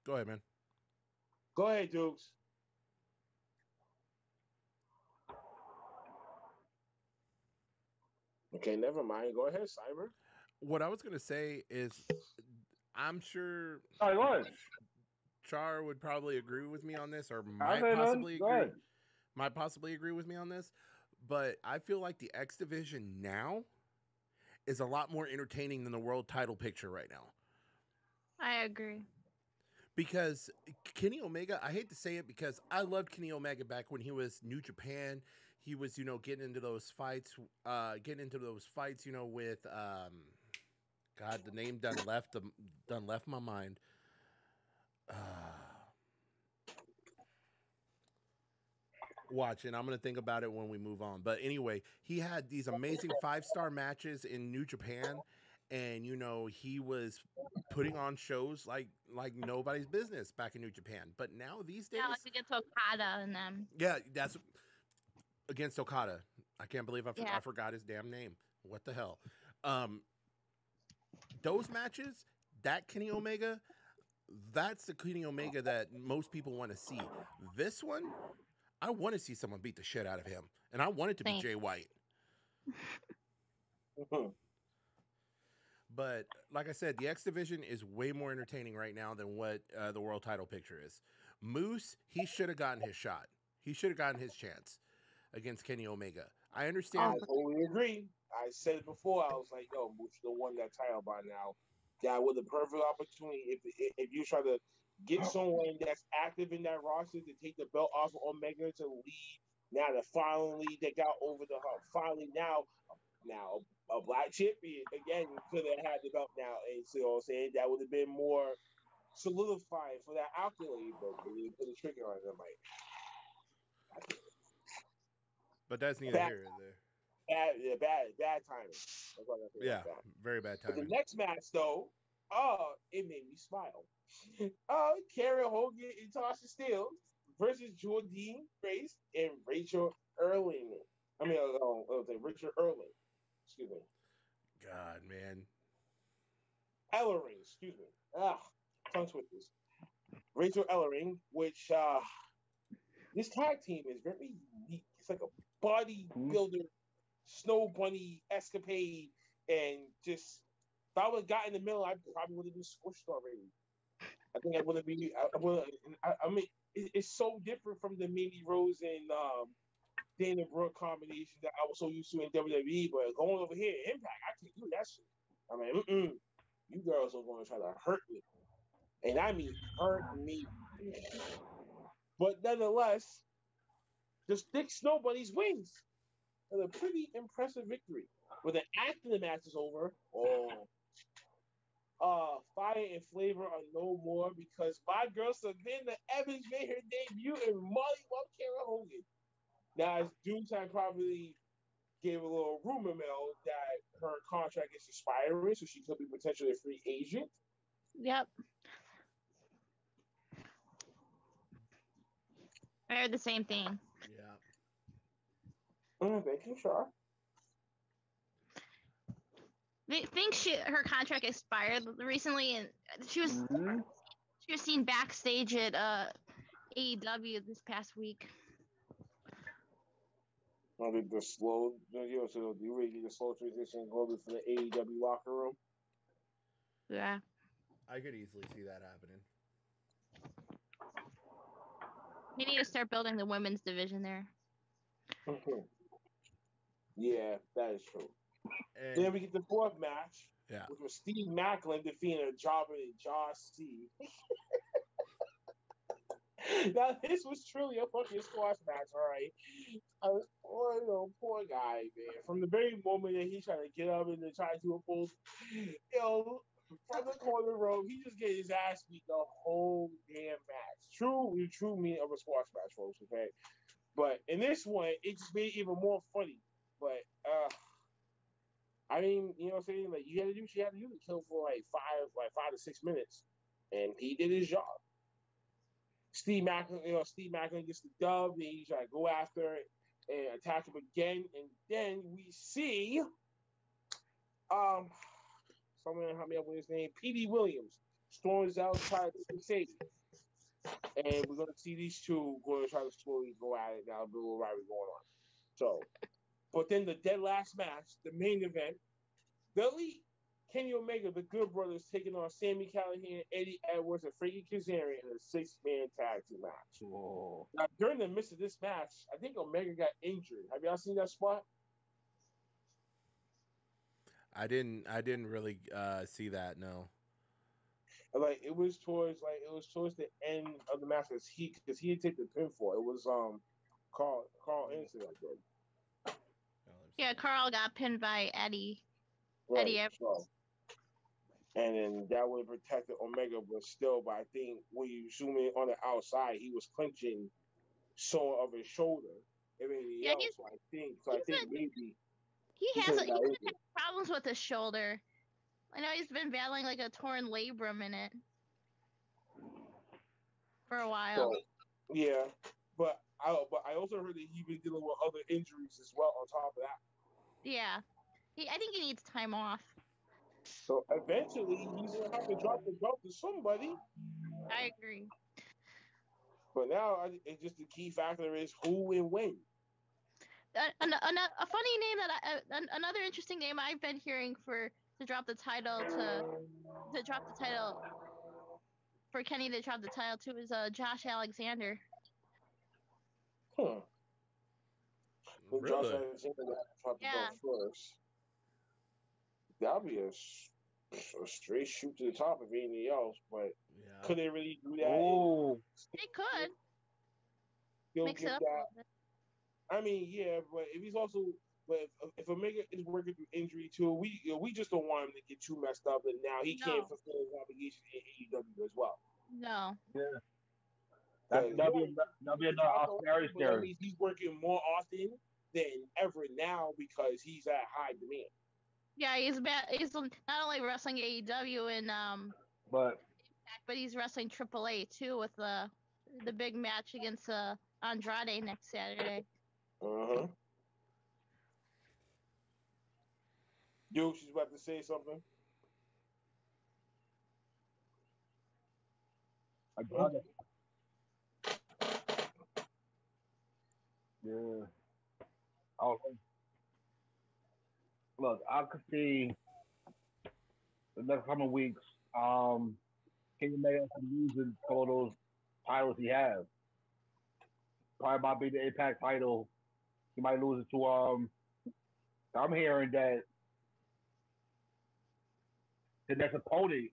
Go ahead, man. Go ahead, Dukes. Okay, never mind. Go ahead, Cyber. What I was going to say is, I'm sure Char would probably agree with me on this, or might possibly agree with me on this. But I feel like the X Division now is a lot more entertaining than the world title picture right now. I agree. Because Kenny Omega, I hate to say it because I loved Kenny Omega back when he was New Japan. he was, getting into those fights, with God, the name done left my mind. Watch, and I'm gonna think about it when we move on. But anyway, he had these amazing 5-star matches in New Japan, and he was putting on shows like nobody's business back in New Japan. But now these days, Yeah, like against Okada and them. yeah, that's against Okada. I can't believe Yeah. I forgot his damn name. What the hell? Those matches, that Kenny Omega, that's the Kenny Omega that most people want to see. This one, I want to see someone beat the shit out of him, and I want it to be Jay White. But like I said, the X Division is way more entertaining right now than what the world title picture is. Moose, he should have gotten his shot. He should have gotten his chance against Kenny Omega. I understand. I totally agree. I said it before. I was like, yo, Moose should have won that title by now. That was the perfect opportunity. If you try to get someone that's active in that roster to take the belt off of Omega to lead, now to finally they got over the hump. Finally now a black champion again could have had the belt now, and so I'm saying that would have been more solidified for that accolade, but they didn't put a trigger on it. I'm like, but that's neither here nor there. Bad timing. Yeah, very bad timing. But the next match, though, it made me smile. Karen Hogan and Tasha Steele versus Jordynne Grace and Rachel Erling. Richard Erling. Excuse me. God, man. Ellering, excuse me. Tongue twisters. Rachel Ellering, which this tag team is very unique. It's like a bodybuilder, snow bunny escapade, and just if I would have got in the middle, I probably would have been squished already. I think I would have been. I mean, it's so different from the Mandy Rose and Dana Brooke combination that I was so used to in WWE, but going over here, Impact, I can't do that shit. I mean, you girls are going to try to hurt me, and I mean hurt me. But nonetheless, the Stick Snow Bunnies wins with a pretty impressive victory. When the after the match is over, Fire and Flavor are no more because my girl Savannah Evans made her debut and Molly Wop Kara Hogan. Now, as Doomtime probably gave a little rumor mill that her contract is expiring, so she could be potentially a free agent. Yep. I heard the same thing. Yeah. Making sure. They think her contract expired recently, and she was seen backstage at AEW this past week. The slow, so you really need a slow transition globally for the AEW locker room. Yeah, I could easily see that happening. They need to start building the women's division there. Yeah, that is true. And then we get the fourth match, yeah, which was Steve Macklin defeating a jobber and Josh C. Now, this was truly a fucking squash match, all right? Poor guy, man. From the very moment that he tried to get up and try to do a full, from the corner row, he just get his ass beat the whole damn match. True meaning of a squash match, folks, okay? But in this one, it just made it even more funny. But, I mean, you know what I'm saying? Like, you had to do what you had to do to kill for like 5 to 6 minutes. And he did his job. Steve Macklin gets the dub, and he try to go after it and attack him again. And then we see someone help me up with his name, P.D. Williams storms out trying to save him. And we're gonna see these two going to try to slowly go at it now, a little rivalry going on. So, but then the dead last match, the main event, the Elite, Kenny Omega, the Good Brothers taking on Sami Callihan, Eddie Edwards, and Frankie Kazarian in a 6-man tag team match. Whoa. Now, during the midst of this match, I think Omega got injured. Have y'all seen that spot? I didn't really see that. No. Like it was towards the end of the match because he had taken the pinfall. It was Carl Anderson, I think. Yeah, Carl got pinned by Eddie. Right. So, and then that would have protected Omega, but still, but I think when you zoom in on the outside, he was clinching sore of his shoulder. Everything else, so I think maybe he could have got had injured. problems with his shoulder. I know he's been battling like a torn labrum in it for a while. So, yeah, but I also heard that he's been dealing with other injuries as well on top of that. Yeah, I think he needs time off. So eventually, he's gonna have to drop the belt to somebody. I agree. But now, it's just the key factor is who and when. A funny name that another interesting name I've been hearing to drop the title for Kenny to drop the title to is Josh Alexander. When Josh Alexander drop the belt first, that'll be a straight shoot to the top if anything else. But could they really do that? Oh, they could. He'll Mix it give up that. a little bit. I mean, yeah, but if he's also, but if Omega is working through injury too, we just don't want him to get too messed up, and now he can't fulfill his obligation in AEW as well. No. Yeah. That'll be another scary But that means he's working more often than ever now because he's at high demand. Yeah, he's not only wrestling AEW and but he's wrestling AAA too with the big match against Andrade next Saturday. Yo, she's about to say something. I got it. Yeah. Oh, look, I could see the next coming weeks. Kenny Omega losing all those titles he has. Probably might be the Impact title. He might lose it to I'm hearing that the next opponent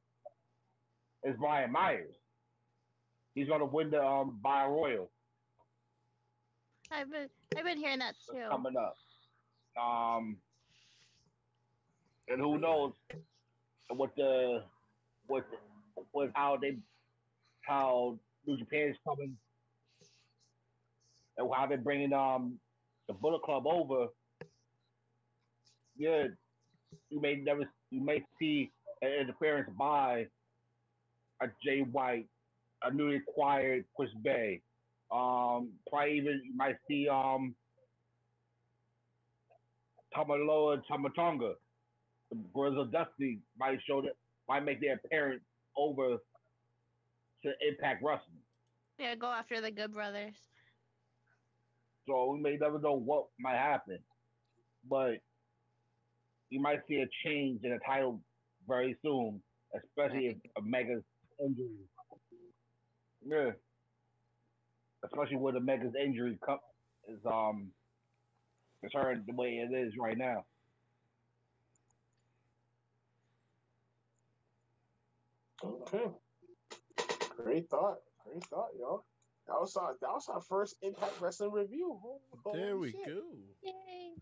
is Brian Myers. He's gonna win the Battle Royal. I've been hearing that too. That's coming up. And who knows how New Japan is coming and how they're bringing the Bullet Club over. Yeah, you may see an interference by a Jay White, a newly acquired Chris Bay. Probably even you might see Tamaloa and Tamatonga, the Brothers of Destiny might make their appearance over to Impact Wrestling. Yeah, go after the Good Brothers. So we may never know what might happen, but you might see a change in the title very soon, especially if Omega's injury. Yeah, especially with Omega's injury is hurt the way it is right now. Okay. Great thought, y'all. That was our first Impact Wrestling review. There we go. Yay!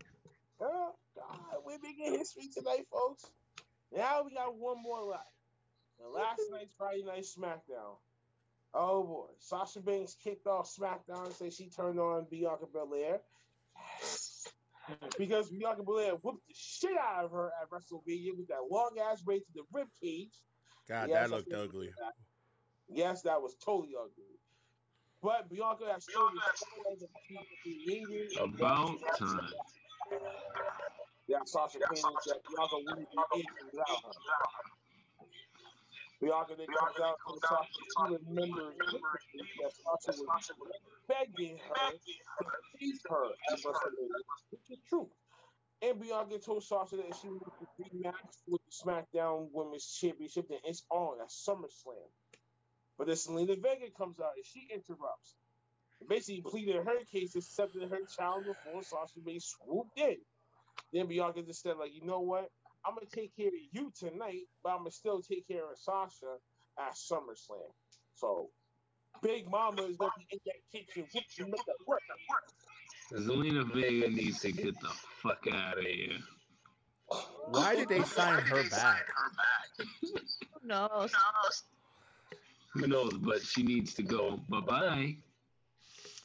Oh, God, we're making history tonight, folks. Now we got one more left. And last night's Friday Night SmackDown. Oh boy, Sasha Banks kicked off SmackDown and said she turned on Bianca Belair. Yes. Because Bianca Belair whooped the shit out of her at WrestleMania with that long ass raid to the rib cage. God, that looked ugly. Yes, that was totally ugly. But Bianca has still about time. Yeah, Sasha claiming that Bianca wouldn't do anything without her. Bianca then comes out and Sasha, she remembers that Sasha was begging her to face her at WrestleMania, which is true. And Bianca told Sasha that she wanted to rematch with the SmackDown Women's Championship, and it's on at SummerSlam. But then Selena Vega comes out and she interrupts. Basically pleaded her case, accepted her challenge before Sasha Banks swooped in. Then Bianca just said, like, you know what? I'm going to take care of you tonight, but I'm going to still take care of Sasha at SummerSlam. So, Big Mama is going to be in that kitchen. Make that work. Zelina Vega needs to get the fuck out of here. Why did they sign her back? Who knows? Who knows? But she needs to go. Bye-bye.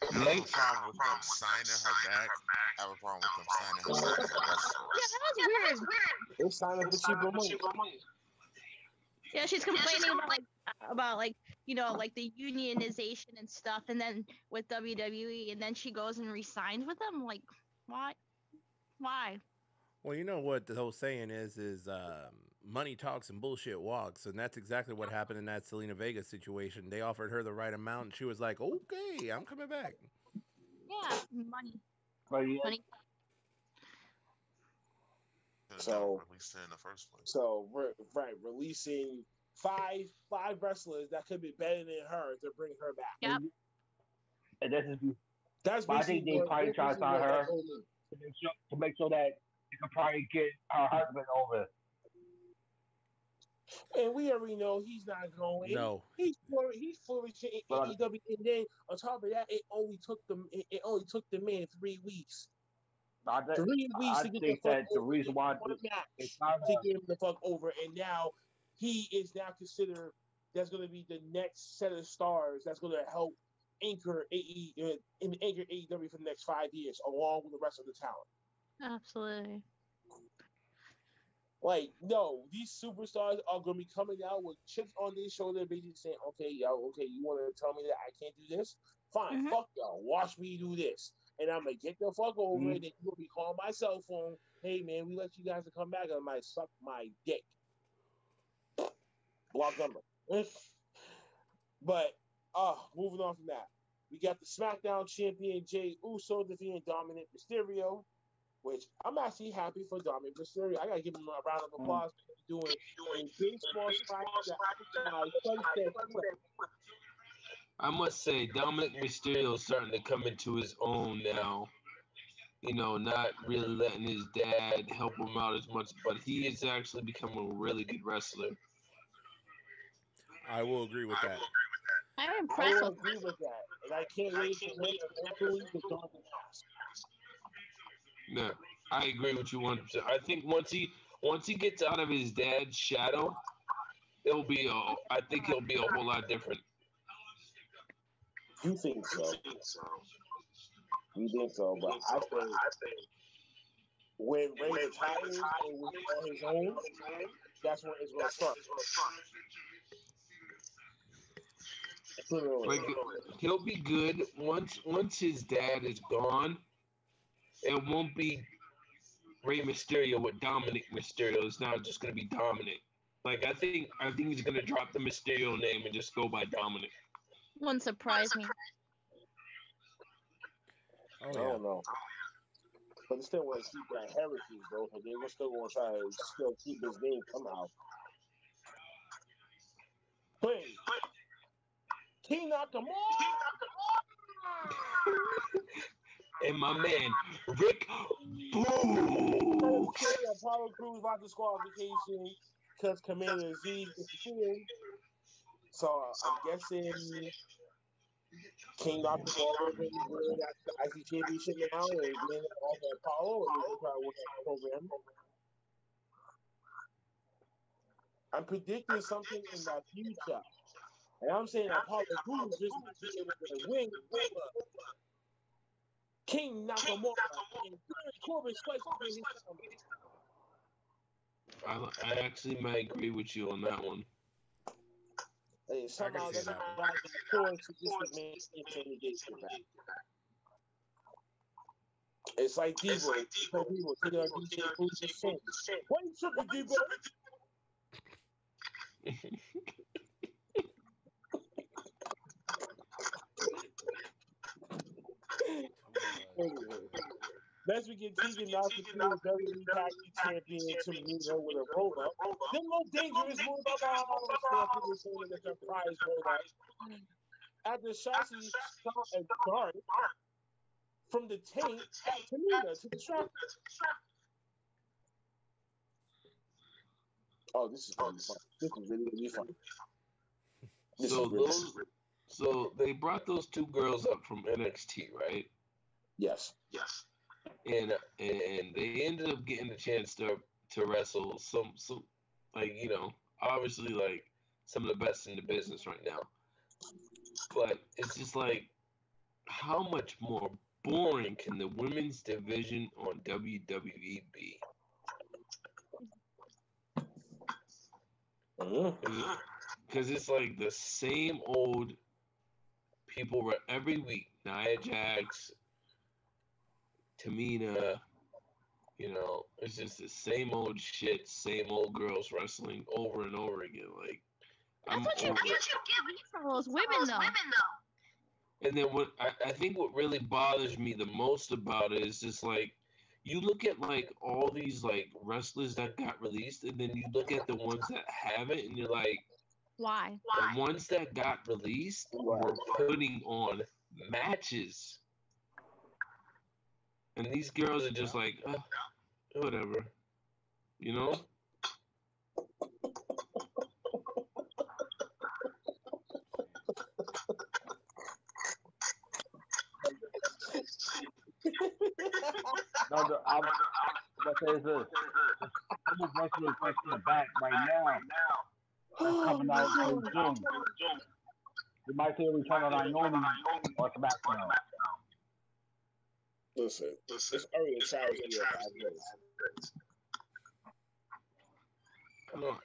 I have a problem with them signing her back. I have a problem with them signing her back as a wrestler. Yeah, that was weird. They signed her for cheaper money. Yeah, she's complaining about like like the unionization and stuff, and then with WWE, and then she goes and resigns with them. Like, why? Why? Well, you know what the whole saying is money talks and bullshit walks, and that's exactly what happened in that Selena Vega situation. They offered her the right amount, and she was like, "Okay, I'm coming back." Yeah, money. Money. So released it in the first place. So right, releasing five wrestlers that could be better than her to bring her back. Yep. And that's I think they probably try to sign her to make sure that you can probably get her husband over. And we already know he's not going. No, he's flourishing in AEW, and then on top of that, it only took the man 3 weeks. 3 weeks to get the fuck over. The reason why to get him the fuck over, and now he is now considered that's going to be the next set of stars that's going to help anchor AEW for the next 5 years, along with the rest of the talent. Absolutely. Like, no, these superstars are going to be coming out with chips on their shoulder, basically saying, okay, y'all, okay, you want to tell me that I can't do this? Fine, fuck y'all. Watch me do this. And I'm going to get the fuck over it, and you're going to be calling my cell phone, hey, man, we let you guys to come back, and I might suck my dick. Block number. But, moving on from that. We got the SmackDown champion, Jey Uso, defeating Dominic Mysterio, which I'm actually happy for Dominic Mysterio. I got to give him a round of applause for doing a baseball strike I must say, Dominic Mysterio is starting to come into his own now. You know, not really letting his dad help him out as much, but he is actually becoming a really good wrestler. I will agree with that. I'm impressed. I will agree with that, and I can't wait for him eventually to join the house. Yeah, I agree with you 100%. I think once he gets out of his dad's shadow, I think he'll be a whole lot different. You think so? You think so? But I think when Ray retires and was on his own, that's when it's going to start. Like, he'll be good once his dad is gone. It won't be Rey Mysterio with Dominic Mysterio. It's now just going to be Dominic. Like, I think he's going to drop the Mysterio name and just go by Dominic. Wouldn't surprise me. I don't know. But they still want to keep that heritage, though. So they're still going to try to still keep his name somehow. But King Nakamura! And my man, Rick Boogs. Apollo Crews about disqualification because Commander Z disappeared. So I'm guessing King Nakamura is going to win the IC Championship now and win off of Apollo, and he's try to work out the program. I'm predicting something in the future. And I'm saying Apollo Crews just might be able to win over King Nakamura and Corbin Spice. I actually might agree with you on that one. And somehow they're not going to just make intimidation back. It's like Debo. It's like Debo. What are you tripping, Debo? Anyway, next we get Tegan Knox to the WWE Tag Team Champion to meet her with a roll up. The most dangerous move of all. People saying that it's a prize roll up. After Shotzi shot a dart from the tank to Nina to distract. Oh, this is really fun. This is really fun. So they brought those two girls up from NXT, right? Yes. And they ended up getting the chance to wrestle some like, you know, obviously like some of the best in the business right now. But it's just like, how much more boring can the women's division on WWE be? Because it's like the same old people were every week. Nia Jax, Tamina, you know, it's just the same old shit, same old girls wrestling over and over again. Like, That's what you get from those women, though. And then what I think what really bothers me the most about it is just like, you look at like all these like wrestlers that got released, and then you look at the ones that haven't, and you're like, why? The ones that got released were putting on matches, and these girls are just like, whatever, you know. I'm gonna say this. Someone's wrestling in the back right now. That's coming out in June. You might see a return on Naomi or SmackDown. Listen, it's early in childhood.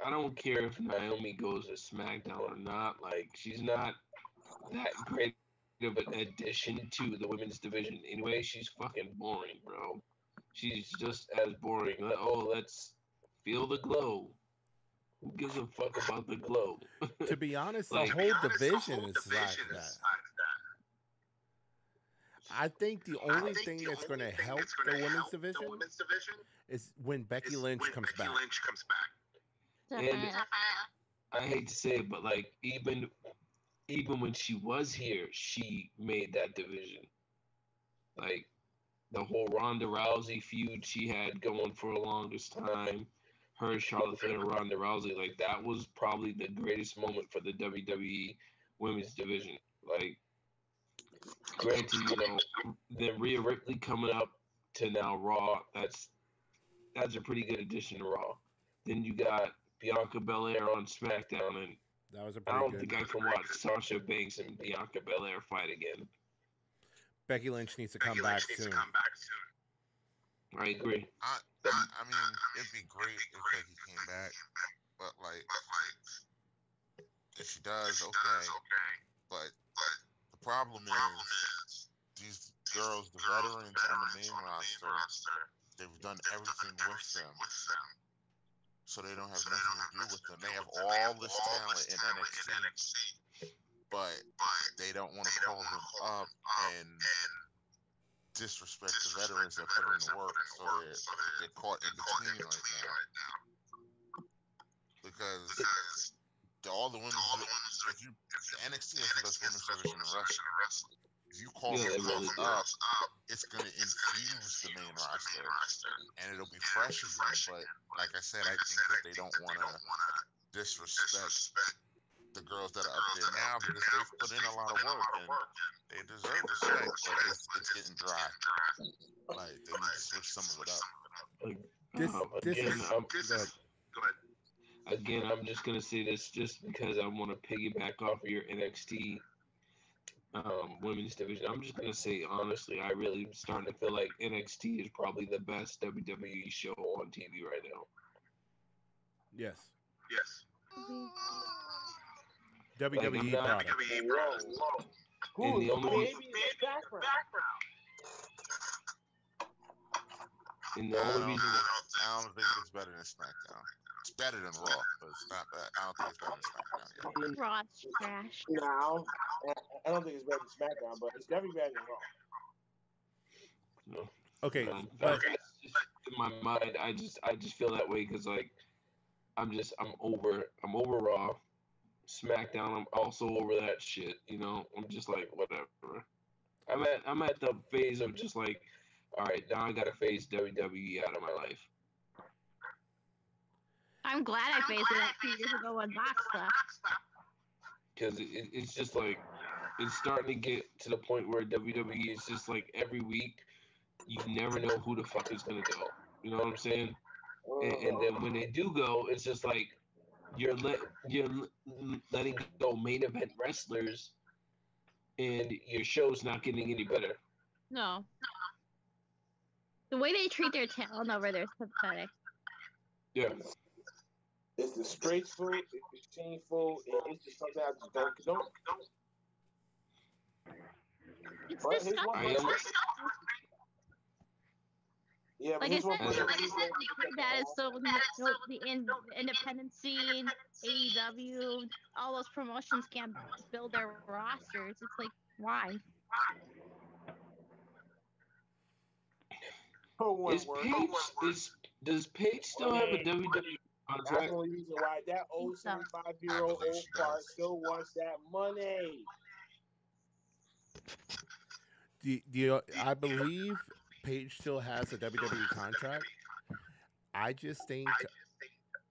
I don't care if Naomi goes to SmackDown or not. Like, she's not that great of an addition to the women's division anyway. She's fucking boring, bro. She's just as boring. Let's feel the glow. Who gives a fuck about the glow? To be honest, Like, the whole division is like that. I think the only thing that's going to help the women's division is when Becky Lynch comes back. And I hate to say it, but like even when she was here, she made that division. Like the whole Ronda Rousey feud she had going for the longest time, her and Charlotte Flair and Ronda Rousey, like that was probably the greatest moment for the WWE women's division. Like, granted, you know, then Rhea Ripley coming up to now Raw, that's a pretty good addition to Raw. Then you got Bianca Belair on SmackDown, and that was I don't think I can watch Sasha Banks and Bianca Belair fight again. Becky Lynch needs to come back soon. I agree. I mean, it'd be great if Becky came back, but like, if she does, okay. But the problem is these girls, the veterans on the main roster, they've done everything with them, so they don't have nothing to do with them. They have all this talent in NXT, but they don't want to call them up and disrespect the veterans that put in the work, so they're caught in between right now. Because all the women's, the NXT is the best women's division in wrestling. If you call them girls up, it's going to infuse the main roster, and it'll be fresh again. But like I said, I think that they don't want to disrespect the girls that are up there now because they've put in a lot of work and they deserve respect, but it's getting dry. Like, they need to switch some of it up. Again, I'm just gonna say this just because I want to piggyback off of your NXT women's division. I'm just gonna say honestly, I really am starting to feel like NXT is probably the best WWE show on TV right now. Yes. Like, WWE product. And the only reason I don't think it's better than SmackDown. It's better than Raw, but it's not bad. I don't think it's better than SmackDown yet. Raw's trash. No, I don't think it's better than SmackDown, but it's definitely better than Raw. No. Okay, but in my mind, I just feel that way because like I'm over Raw, SmackDown. I'm also over that shit. You know, I'm just like whatever. I'm at the phase of just like, all right, now I gotta phase WWE out of my life. I'm glad I phased it 2 years ago when Box left. Because it's just like, it's starting to get to the point where WWE is just like every week, you never know who the fuck is gonna go. You know what I'm saying? And then when they do go, it's just like you're letting go main event wrestlers, and your show's not getting any better. No. The way they treat their talent over there is pathetic. Yeah. It's disgraceful, it's shameful, and it's just something I just don't condone. It's But here's one disgusting. Yeah, but Like I here's one said, that is so the independent scene, AEW, all those promotions can't build their rosters. It's like, why? Does Paige still have a WWE That's contract? the only reason why that old 75-year-old old fart still wants that money. I believe Paige still has a WWE contract. I just think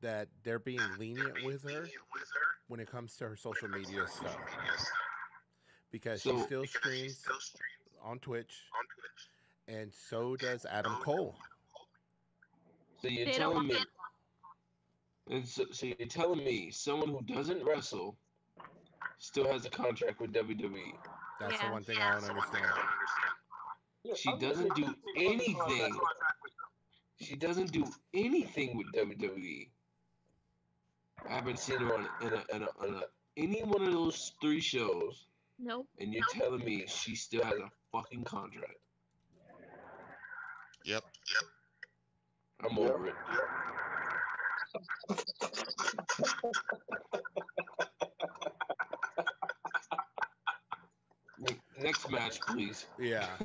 that they're being lenient with her when it comes to her social media stuff. Because she still streams on Twitch, and so does Adam Cole. So you're telling me, so you're telling me someone who doesn't wrestle still has a contract with WWE. That's the one thing I don't understand. She doesn't do anything. She doesn't do anything with WWE. I haven't seen her on any one of those 3 shows. Nope. And you're telling me she still has a fucking contract. Yep. I'm over it. Next match, please. Yeah. I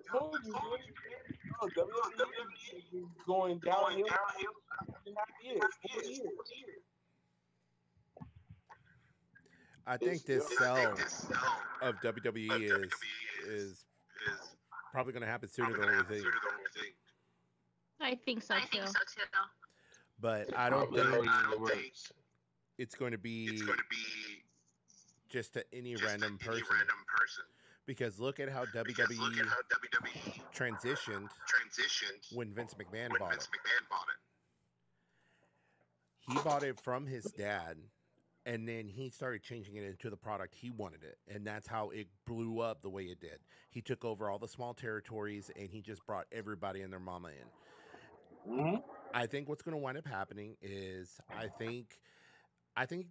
told you, WWE is going downhill. 4 years. I think this sell of WWE is probably going to happen sooner than we think. I think so too. But I don't think it's going to be just to any random person. Because look at how WWE transitioned when Vince McMahon bought it. He bought it from his dad, and then he started changing it into the product he wanted it. And that's how it blew up the way it did. He took over all the small territories, and he just brought everybody and their mama in. Mm-hmm. I think what's going to wind up happening is I think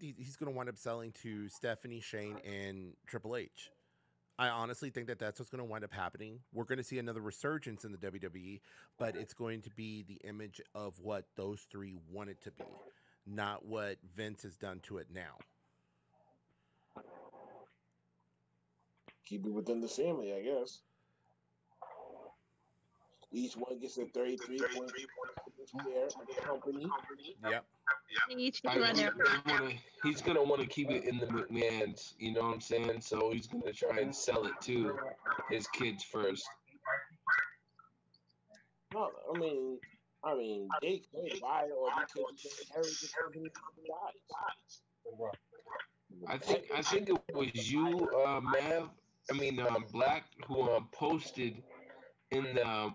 he's going to wind up selling to Stephanie, Shane, and Triple H. I honestly think that that's what's going to wind up happening. We're going to see another resurgence in the WWE, but it's going to be the image of what those 3 want it to be, not what Vince has done to it now. Keep it within the family, I guess. Each one gets a 33 point share of the company. Yep. Each get to run their. He's gonna want to keep it in the McMahons. You know what I'm saying? So he's gonna try and sell it to his kids first. No, I mean, they could buy it, or they could just inherit the company from I think it was you, Mav. Black, who posted in the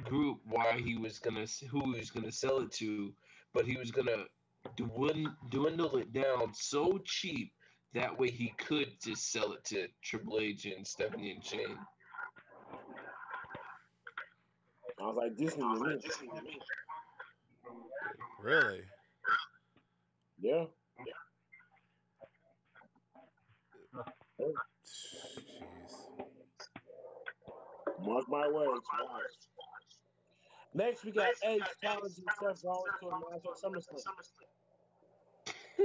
group why who he was gonna sell it to, but he was gonna dwindle it down so cheap that way he could just sell it to Triple H and Stephanie and Shane. I was like, Disney to me. Really? Yeah. Jeez. Mark my words. Watch. Next, we got Edge challenging Seth Rollins to a match at SummerSlam. He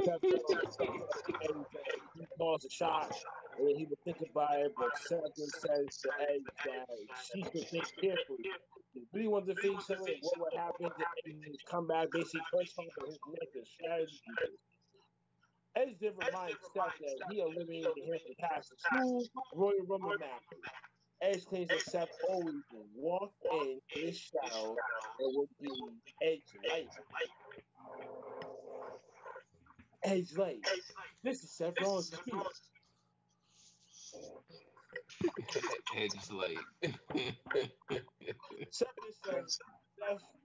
calls a shot, and then he would think about it, but Seth says to Edge that she should think carefully. If he really wants to face someone, what would happen to Edge's comeback, basically push him for his neck and strategy. Edge did remind Seth that he eliminated him from past 2 Royal Rumble matches. Edge claims that Seth always walked in his shadow and would be Edge light. Edge like, this is Seth Rollins' speech. Edge light. Seth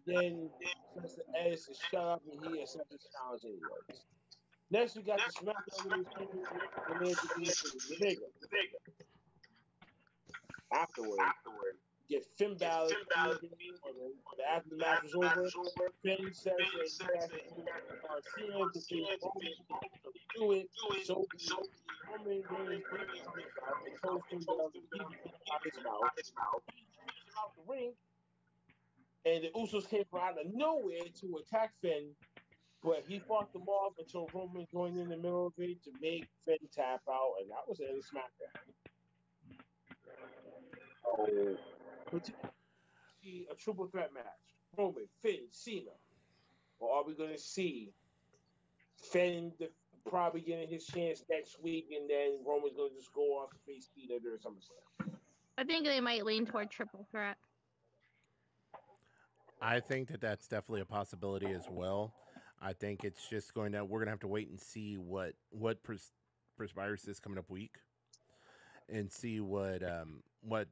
then says to Edge to shut up and he accepts the challenge anyways. Next, we got the SmackDown Women's Championship remains against the Vega. Afterward, get Finn Balor. But after the match was over, Finn says that he has to Cena to face Roman. So do it. So Roman Reigns introduced himself and told Finn Balor to keep his name out his mouth. He chased him out the ring, and the Usos came from out of nowhere to attack Finn. But he fought them off until Roman joined in the middle of it to make Finn tap out, and that was the end of SmackDown. But see a triple threat match: Roman, Finn, Cena. Or are we going to see Finn probably getting his chance next week, and then Roman's going to just go off to face Cena during SummerSlam? I think they might lean toward triple threat. I think that that's definitely a possibility as well. I think it's just we're going to have to wait and see what perspires this coming up week, and see what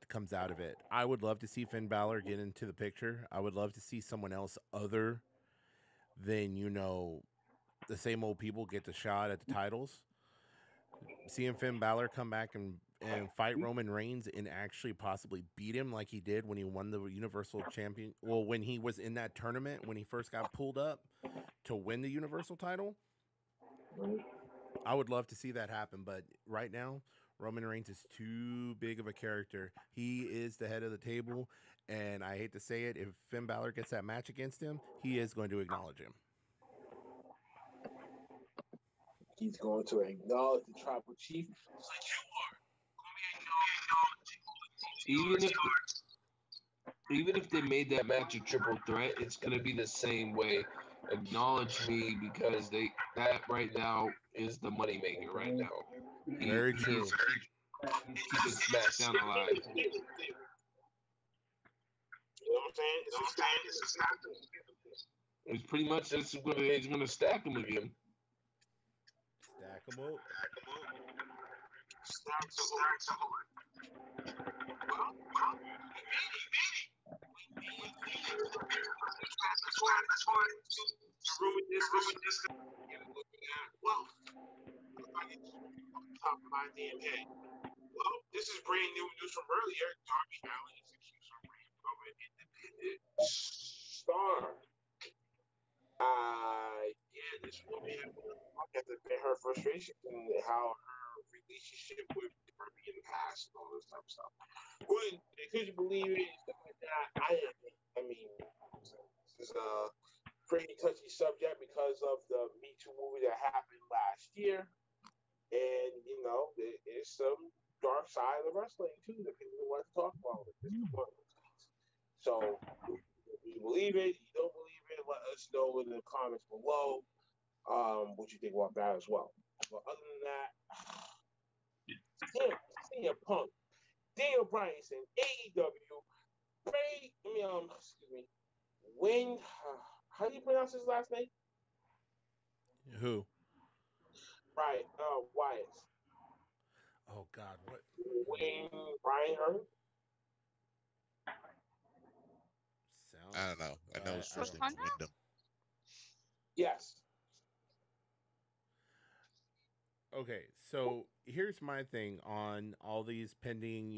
comes out of it. I would love to see Finn Balor get into the picture. I would love to see someone else other than the same old people get the shot at the titles. Seeing Finn Balor come back and fight Roman Reigns and actually possibly beat him like he did when he won the Universal Champion. Well, when he was in that tournament, when he first got pulled up to win the Universal title. I would love to see that happen. But right now, Roman Reigns is too big of a character. He is the head of the table. And I hate to say it, if Finn Balor gets that match against him, he is going to acknowledge him. He's going to acknowledge the tribal chief just like you are. Even if they made that match a triple threat, it's going to be the same way. Acknowledge me because that right now is the moneymaker right now. Very true. He's keeping SmackDown alive. You know what I'm saying? It's pretty much he's going to stack him again. Stack him up. Well, top of my damn head. Well, this is brand new news from earlier. Darby Allin is accused of rape of an independent star. This woman had to vent her frustration and how her relationship with Darby in the past and all this type of stuff. Could you believe it? Stuff like that. I mean, this is a pretty touchy subject because of the Me Too movie that happened last year. And, there's some dark side of wrestling, too, that people want to talk about. So, you believe it, you don't believe it, let us know in the comments below what you think about that as well. But other than that, CM Punk, Daniel Bryanson, AEW, Wayne, how do you pronounce his last name? Who? Right, Wyatt. Oh God, what? Wayne Brian Hurd? I don't know. I know his first name is Wyndham. Yes. Okay, so here's my thing on all these pending,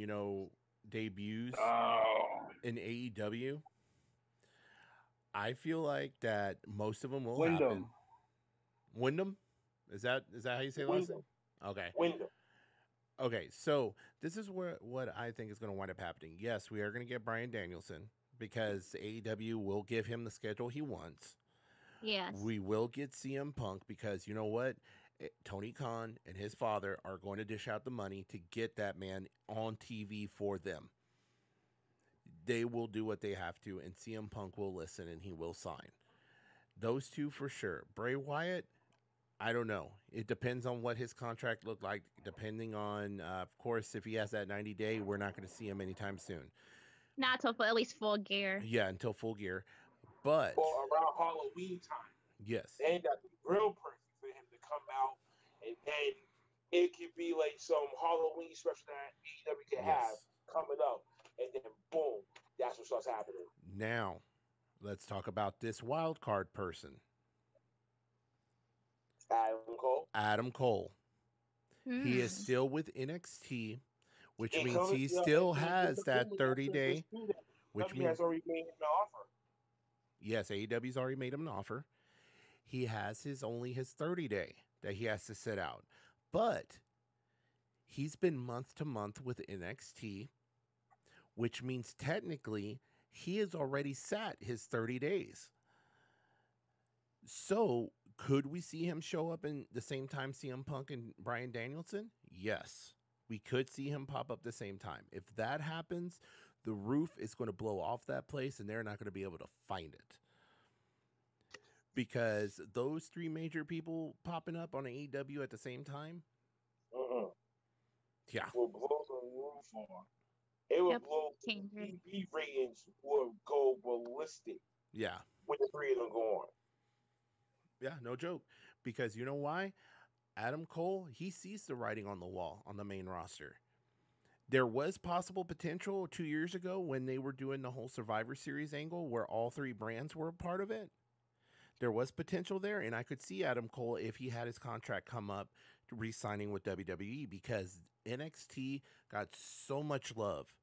debuts in AEW. I feel like that most of them will happen. Wyndham? Is that how you say the last name? Okay. Wyndham. Okay, so this is what I think is going to wind up happening. Yes, we are going to get Bryan Danielson because AEW will give him the schedule he wants. Yes. We will get CM Punk because you know what? Tony Khan and his father are going to dish out the money to get that man on TV for them. They will do what they have to, and CM Punk will listen and he will sign. Those two for sure. Bray Wyatt, I don't know. It depends on what his contract looked like, depending on, of course, if he has that 90-day, we're not going to see him anytime soon. Not till at least Full Gear. Yeah, until Full Gear. But or around Halloween time. Yes. Then that'd be real perfect for him to come and it could be like some Halloween special that AEW can have Yes. coming up, and then boom, that's what starts happening. Now, let's talk about this wild card person, Adam Cole. Adam Cole. He is still with NXT, which It means comes, he still has that 30-day, which means has already made him an offer. yes, AEW's already made him an offer. He has only his 30-day that he has to sit out. But he's been month to month with NXT, which means technically he has already sat his 30 days. So could we see him show up in the same time CM Punk and Bryan Danielson? Yes. We could see him pop up the same time. If that happens, the roof is going to blow off that place and they're not going to be able to find it. Because those three major people popping up on AEW at the same time, yeah, will blow the roof on. It will blow. TV ratings will go ballistic. Yeah, when the three of them go on. Yeah, no joke. Because you know why? Adam Cole, he sees the writing on the wall on the main roster. There was possible potential 2 years ago when they were doing the whole Survivor Series angle where all three brands were a part of it. There was potential there, and I could see Adam Cole, if he had his contract come up, re-signing with WWE, because NXT got so much love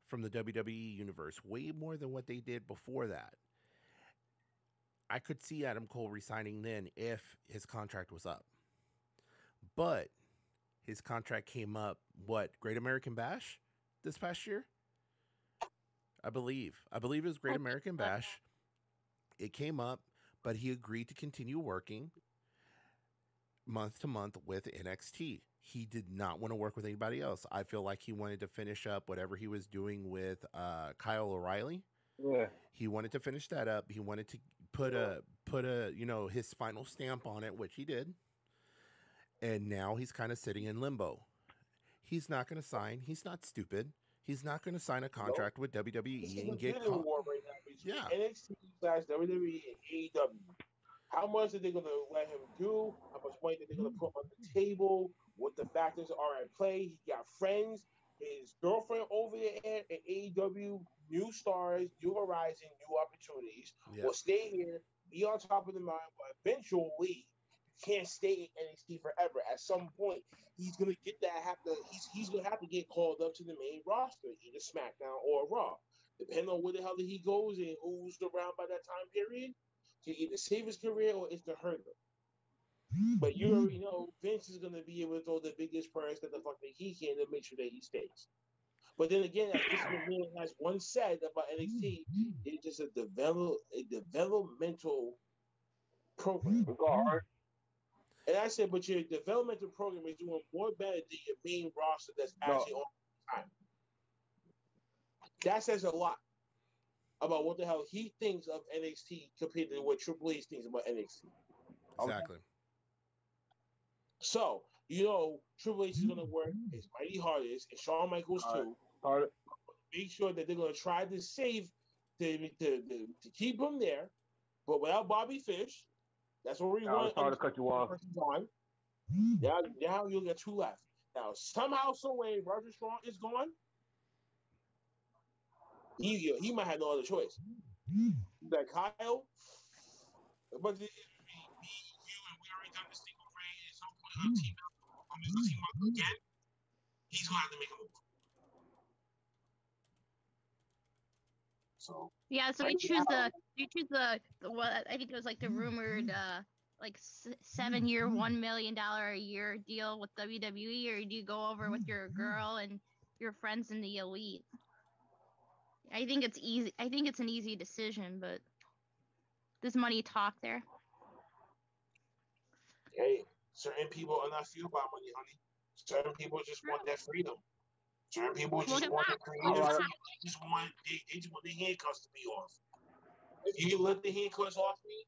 from the WWE universe, way more than what they did before that. I could see Adam Cole re-signing then if his contract was up. But his contract came up, Great American Bash this past year? I believe it was Great American Bash. It came up, but he agreed to continue working month to month with NXT. He did not want to work with anybody else. I feel like he wanted to finish up whatever he was doing with Kyle O'Reilly. Yeah. He wanted to finish that up. He wanted to put a his final stamp on it, which he did. And now he's kind of sitting in limbo. He's not going to sign. He's not stupid. He's not going to sign a contract with WWE and get caught. War right now between NXT / WWE and AEW. How much are they going to let him do? How much money are they going to put on the table? What the factors are at play? He got friends. His girlfriend over there at AEW, new stars, new horizon, new opportunities. Yeah. Will stay here, be on top of the mind, but eventually you can't stay in NXT forever. At some point, he's gonna get that. He's gonna have to get called up to the main roster, either SmackDown or Raw, depending on where the hell he goes and who's around by that time period, to either save his career or it's to hurt him. But you already know Vince is going to be able to throw the biggest price that the fuck that he can to make sure that he stays. But then again, as Vince McMahon has once said about NXT, it's just a developmental program. And I said, but your developmental program is doing more better than your main roster that's actually on time. That says a lot about what the hell he thinks of NXT compared to what Triple H thinks about NXT. Exactly. So, Triple H is going to work his mighty hardest, and Shawn Michaels too. Make sure that they're going to try to save, to keep him there, but without Bobby Fish. That's what we want. Sorry to cut you off. Now you'll get two left. Now, somehow, some way, Roger Strong is gone. He might have no other choice. That Kyle, but you and we already done this thing already. At some point, team up again. He's gonna have to make a move. So we choose the what I think it was like the rumored 7-year $1 million a year deal with WWE, or do you go over with your girl and your friends in the elite? I think it's easy. I think it's an easy decision, but there's money talk there. Hey, certain people are not fueled by money, honey. Certain people just want that freedom. Certain people just want the creative freedom. They just want the handcuffs to be off. If you can let the handcuffs off me,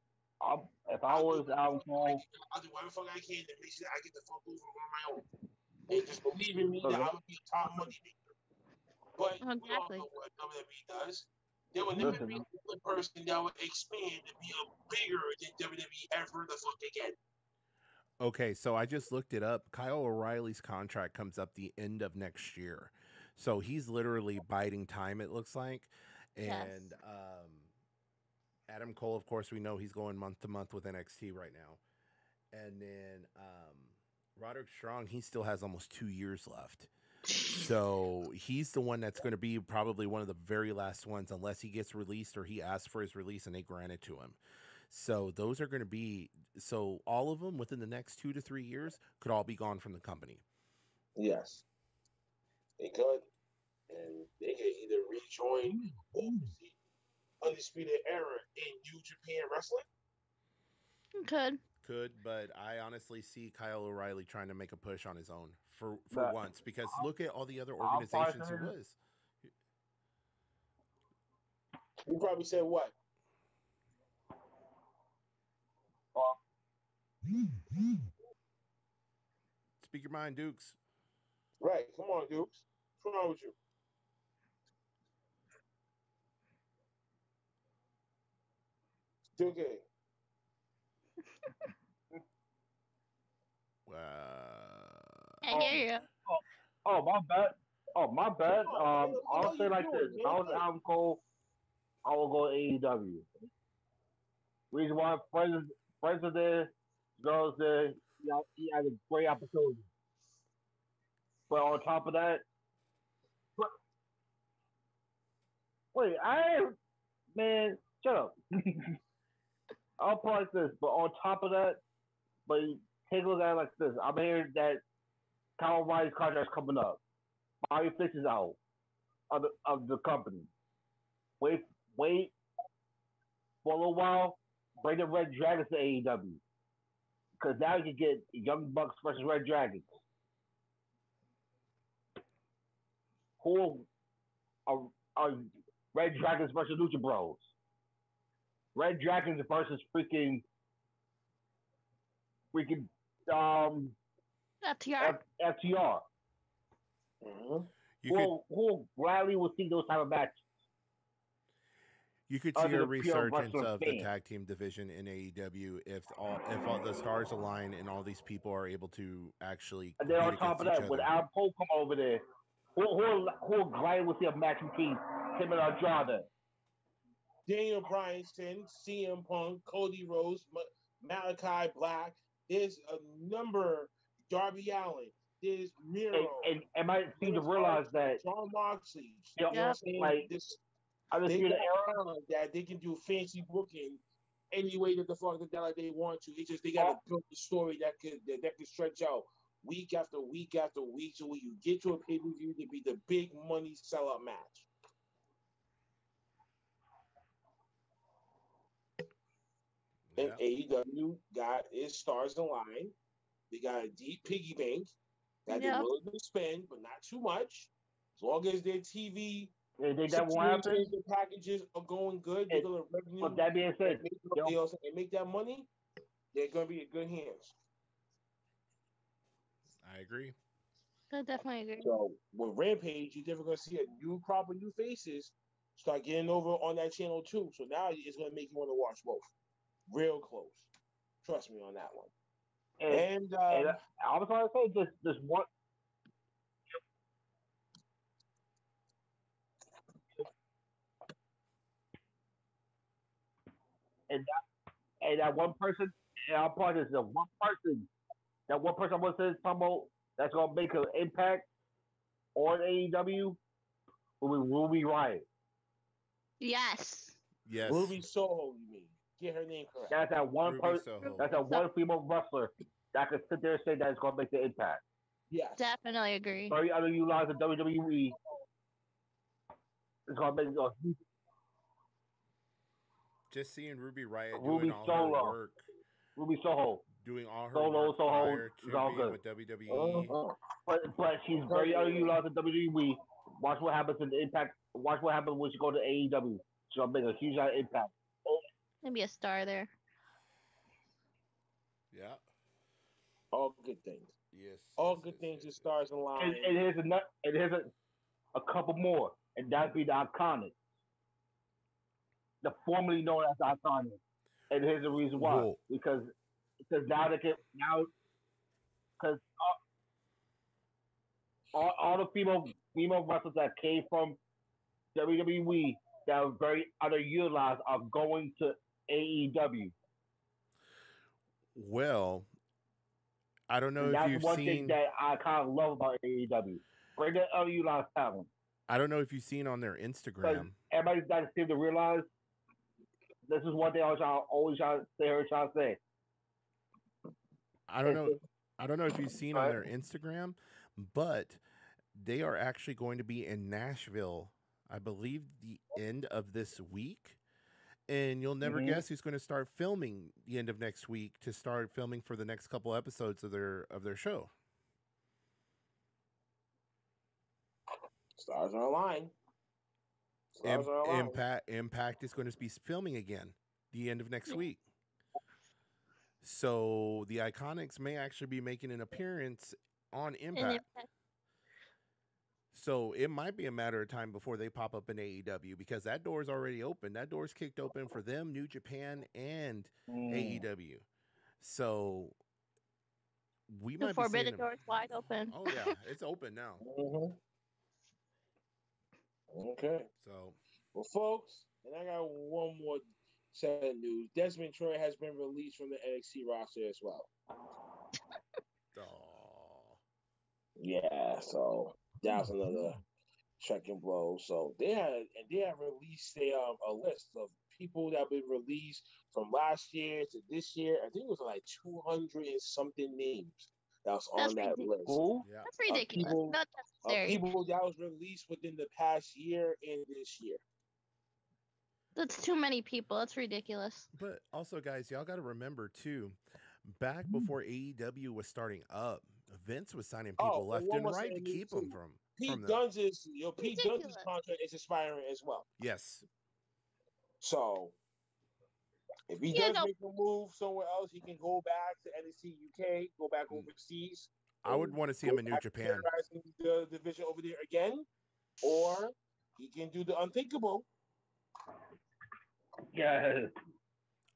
if I was Adam Cole, I'll do whatever fuck I can to make sure I get the fuck over on my own. And just believe in me that I would be a top money maker. But we all know what WWE does. There would never be one person that would expand to be a bigger than WWE ever the fuck again. Okay, so I just looked it up. Kyle O'Reilly's contract comes up the end of next year. So he's literally biding time, it looks like. And Adam Cole, of course, we know he's going month to month with NXT right now. And then Roderick Strong, he still has almost 2 years left. So he's the one that's going to be probably one of the very last ones, unless he gets released or he asks for his release and they grant it to him. So those are going to be, so all of them within the next 2 to 3 years could all be gone from the company. Yes, they could, and they could either rejoin or proceed Undisputed Era in New Japan Wrestling. Could, but I honestly see Kyle O'Reilly trying to make a push on his own for once, because look at all the other organizations he was. You probably said what? Speak your mind, Dukes. Right. Come on, Dukes. What's wrong with you? Duke. I hear you. Oh, my bad. Oh, my bad. I'll say like this. If I was Adam Cole, I will go AEW. Reason why friends are there, girls there, he has a great opportunity. But on top of that, man, shut up. I'll put it like this, but on top of that, but take a look at it like this. I'm hearing that Kyle O'Reilly's contract's coming up. Bobby Fish is out of the company. Wait for a little while. Bring the Red Dragons to AEW. Because now you can get Young Bucks versus Red Dragons. Who are Red Dragons versus Lucha Bros? Red Dragons versus freaking FTR. Mm-hmm. Who gladly will see those type of matches? You could see a resurgence of the tag team division in AEW if all the stars align and all these people are able to actually. And then on top of that, when Adam Cole come over there, who gladly will see a match between him and Andrade? Daniel Bryanson, CM Punk, Cody Rhodes, Malachi Black. There's a number. Darby Allin. There's Miro. And I seem to realize that John Moxley. You know what I'm saying? Like, they got talent that they can do fancy booking any way that the fuck that they want to. It's just they got to build a story that could stretch out week after week after week. So when you get to a pay per view, to be the big money sellout match. And AEW got its stars in line. They got a deep piggy bank that they're willing to spend, but not too much. As long as their TV and packages are going good, they're going to revenue. But that being said, and make that money, they're going to be in good hands. I agree. I definitely agree. So with Rampage, you're definitely going to see a new crop of new faces start getting over on that channel too. So now it's going to make you want to watch both. Real close. Trust me on that one. And I was going to say this one. And that one person, and I'll point this, that one person I was saying that's going to make an impact on AEW will be Ruby Riott. Yes. Ruby Soho, you mean? Get her name correct. That's that one person. That's that one female wrestler that could sit there and say that it's going to make the impact. Yes. Definitely agree. Very underutilized in WWE. It's going to make just seeing Ruby Riott doing all her work. Ruby Soho. Doing all her work prior to being with WWE. But she's very underutilized in WWE. Watch what happens in the Impact. Watch what happens when she goes to AEW. She's going to make a huge impact. Maybe a star there. Yeah. All good things. Yes. All good things and stars in line. And here's a couple more, and that'd be the Iconic. The formerly known as the Iconic. And here's the reason why. Whoa. Because now because all the female wrestlers that came from WWE that were very underutilized are going to AEW. Well, I don't know And if that's you've one thing seen. that I kind of love about AEW. Bring the underutilized talent. I don't know if you've seen on their Because Instagram. everybody's got to seem to realize this is one thing I was always trying to say. I don't know. I don't know if you've seen on their Instagram, but they are actually going to be in Nashville, I believe, the end of this week. And you'll never guess who's going to start filming the end of next week to start filming for the next couple episodes of their show. Stars are aligned. Impact is going to be filming again the end of next week. So the Iconics may actually be making an appearance on Impact. So it might be a matter of time before they pop up in AEW because that door is already open. That door's kicked open for them, New Japan, and AEW. So we might be seeing them. Forbidden door is wide open. Oh yeah, it's open now. Okay. So, well, folks, and I got one more set of news. Desmond Troy has been released from the NXT roster as well. Yeah, so that was another second blow. So they had released a list of people that have been released from last year to this year. I think it was like 200 and something names that was on that list. Yeah. That's ridiculous. Not necessary. People that was released within the past year and this year. That's too many people. That's ridiculous. But also, guys, y'all got to remember too, back before AEW was starting up, Vince was signing people left and right to keep them from. Pete Dunne's contract is expiring as well. Yes. So if he does make a move somewhere else, he can go back to NXT UK, go back overseas. I would want to see him in New Japan. The division over there again, or he can do the unthinkable. Yeah.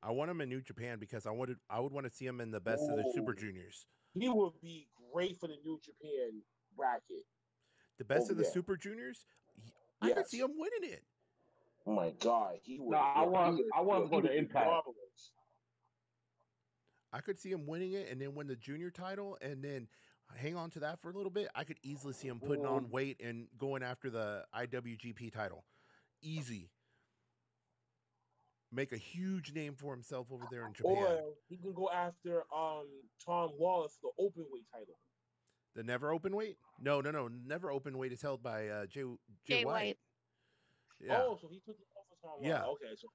I want him in New Japan because I would want to see him in the best of the Super Juniors. He would be great for the New Japan bracket. The best of the Super Juniors? I could see him winning it. Oh my God, he would. No, I want to go to Impact. I could see him winning it and then win the junior title and then hang on to that for a little bit. I could easily see him putting on weight and going after the IWGP title. Easy. Make a huge name for himself over there in Japan. Or he can go after Tom Lawler for the open weight title. The never open weight? No. Never open weight is held by Jay White. Yeah. Oh, so he took it off of Tom Lawler. Yeah. Okay, so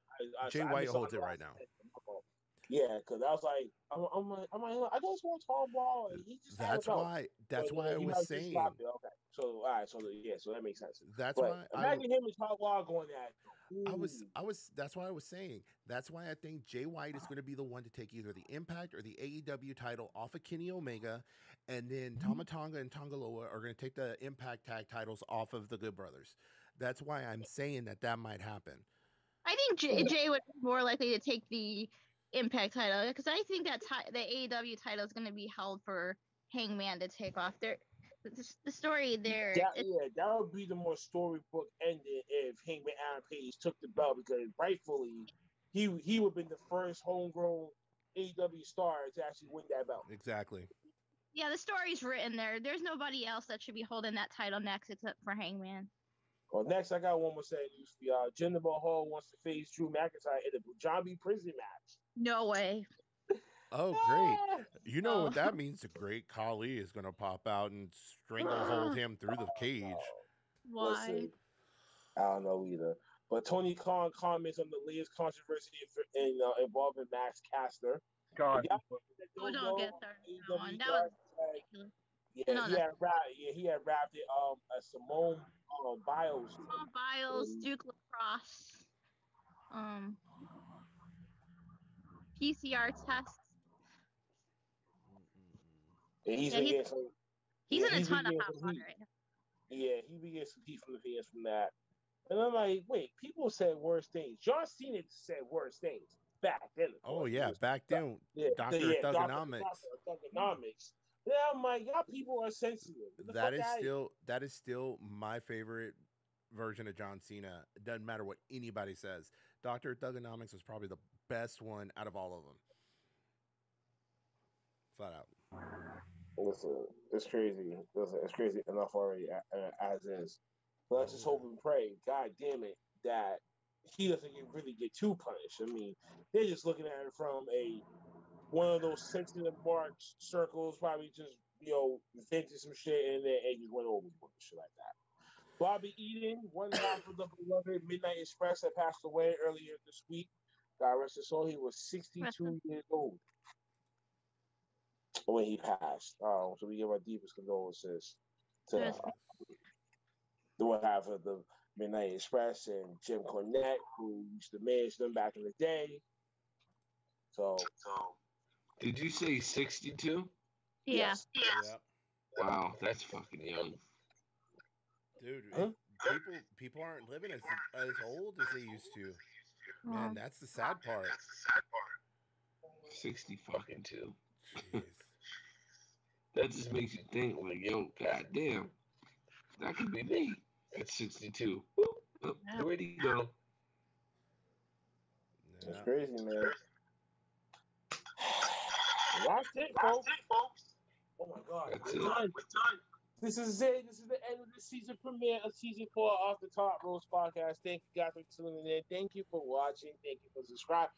Jay White holds it right now. Yeah, because I was like, I just want Tom Lawler. He just that's why I was saying. Okay, so all right, so that makes sense. That's but why imagine him and Tom Lawler going at. That's why I was saying. That's why I think Jay White is going to be the one to take either the Impact or the AEW title off of Kenny Omega, and then Tama Tonga and Tongaloa are going to take the Impact tag titles off of the Good Brothers. That's why I'm saying that might happen. I think Jay would be more likely to take the Impact title because I think that the AEW title is going to be held for Hangman to take off. The story there. That would be the more storybook ending if Hangman Adam Page took the belt because rightfully he would have been the first homegrown AEW star to actually win that belt. Exactly. Yeah, the story's written there. There's nobody else that should be holding that title next except for Hangman. Well, next I got one more set of news for y'all. Jinder Mahal wants to face Drew McIntyre in a Zombie prison match. No way. Oh, great. You know what that means? The great Khali is going to pop out and stranglehold him through the cage. Why? Listen, I don't know either. But Tony Khan comments on the latest controversy involving Max Caster. God. Don't get started on that. That was ridiculous. He had wrapped it a Simone Biles. Simone Biles, Duke Lacrosse, PCR tests. Yeah, he's in a ton of hot water right now. Yeah, he be getting some heat from the fans from that. And I'm like, wait, people said worse things. John Cena said worse things back then. Oh, yeah, back then. Yeah, Dr. Thugonomics. Thugonomics Yeah, I'm like, y'all people are sensitive. Get the That fuck is out of here. still my favorite version of John Cena. It doesn't matter what anybody says. Dr. Thugonomics was probably the best one out of all of them. Flat out. Listen, it's crazy. Listen, it's crazy enough already as is. But let's just hope and pray, God damn it, that he doesn't really get too punished. I mean, they're just looking at it from one of those sensitive marks circles, probably just vented some shit and then just went overboard and shit like that. Bobby Eaton, one half of the beloved Midnight Express, that passed away earlier this week. God rest his soul. He was 62 years old when he passed. So we give our deepest condolences to the one half of the Midnight Express and Jim Cornette, who used to manage them back in the day. So Did you say 62? Yeah. Yeah. Wow, that's fucking young. Dude, people aren't living as old as they used to. Man, that's the sad part. 60 fucking 2. That just makes you think, like, yo, goddamn, that could be me at 62. Oh, where'd he go? It's crazy, man. That's it, folks. Oh my God, That's we're done. This is it. This is the end of the season premiere of season 4 of the Top Roast Podcast. Thank you guys for tuning in. Thank you for watching. Thank you for subscribing.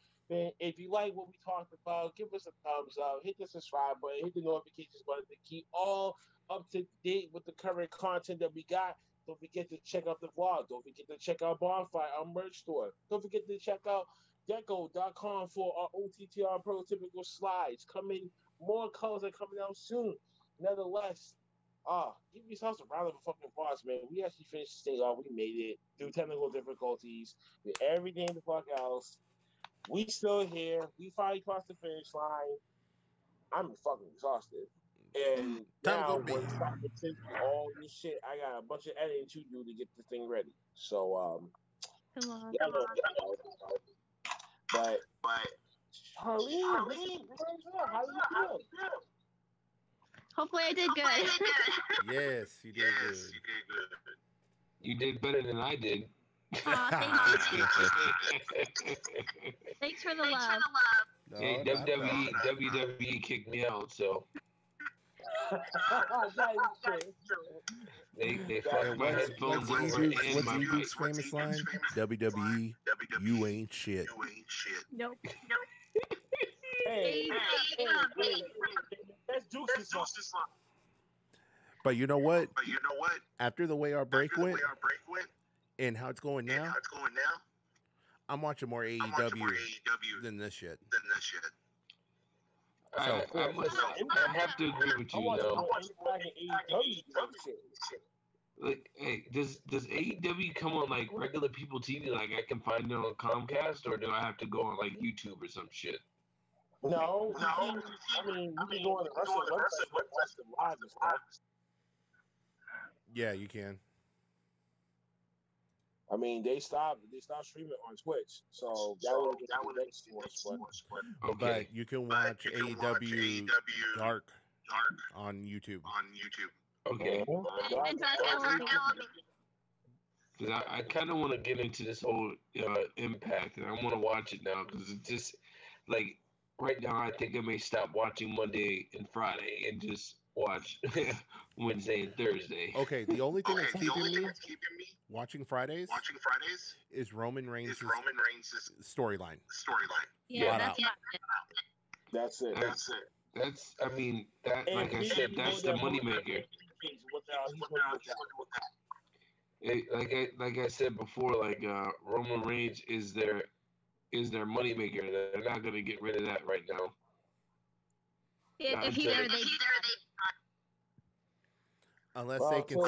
If you like what we talked about, give us a thumbs up. Hit the subscribe button. Hit the notifications button to keep all up to date with the current content that we got. Don't forget to check out the vlog. Don't forget to check out Bonfire, our merch store. Don't forget to check out Deco.com for our OTTR prototypical slides. More colors are coming out soon. Nevertheless, give yourselves a round of fucking applause, man. We actually finished this thing off. We made it through technical difficulties, with everything the fuck else. We still here. We finally crossed the finish line. I'm fucking exhausted. And now, when it's time to send you all this shit, I got a bunch of editing to do to get this thing ready. So, Come on. But Charlene, how do you feel? Hopefully I did good. Yes, you did good. You did better than I did. Thank you. Thanks for the love. Hey, WWE kicked me out, so they fucked my headphones over and my mic. Famous line? WWE, you ain't shit. Nope. Hey, that's Deuce's song. But you know what? After the way our break went, and how it's going now, I'm watching more AEW than this shit. I have to agree with you, though. Like, hey, does AEW come on like regular people TV? Like, I can find it on Comcast, or do I have to go on like YouTube or some shit? No. I mean, you can go on the wrestling website and watch them live and stuff. Yeah, you can. I mean, they stopped streaming on Twitch, so that would be next to us. But you can watch AEW Dark on YouTube. Okay. Because I kind of want to get into this whole Impact, and I want to watch it now because it's just like right now I think I may stop watching Monday and Friday and just watch Wednesday and Thursday. Okay, the only thing that's keeping me watching Fridays is Roman Reigns' storyline. Yeah, that's it. That's I mean, that like I said, that's the moneymaker. Like I said before, like Roman Reigns is their moneymaker. They're not gonna get rid of that right now. Unless they can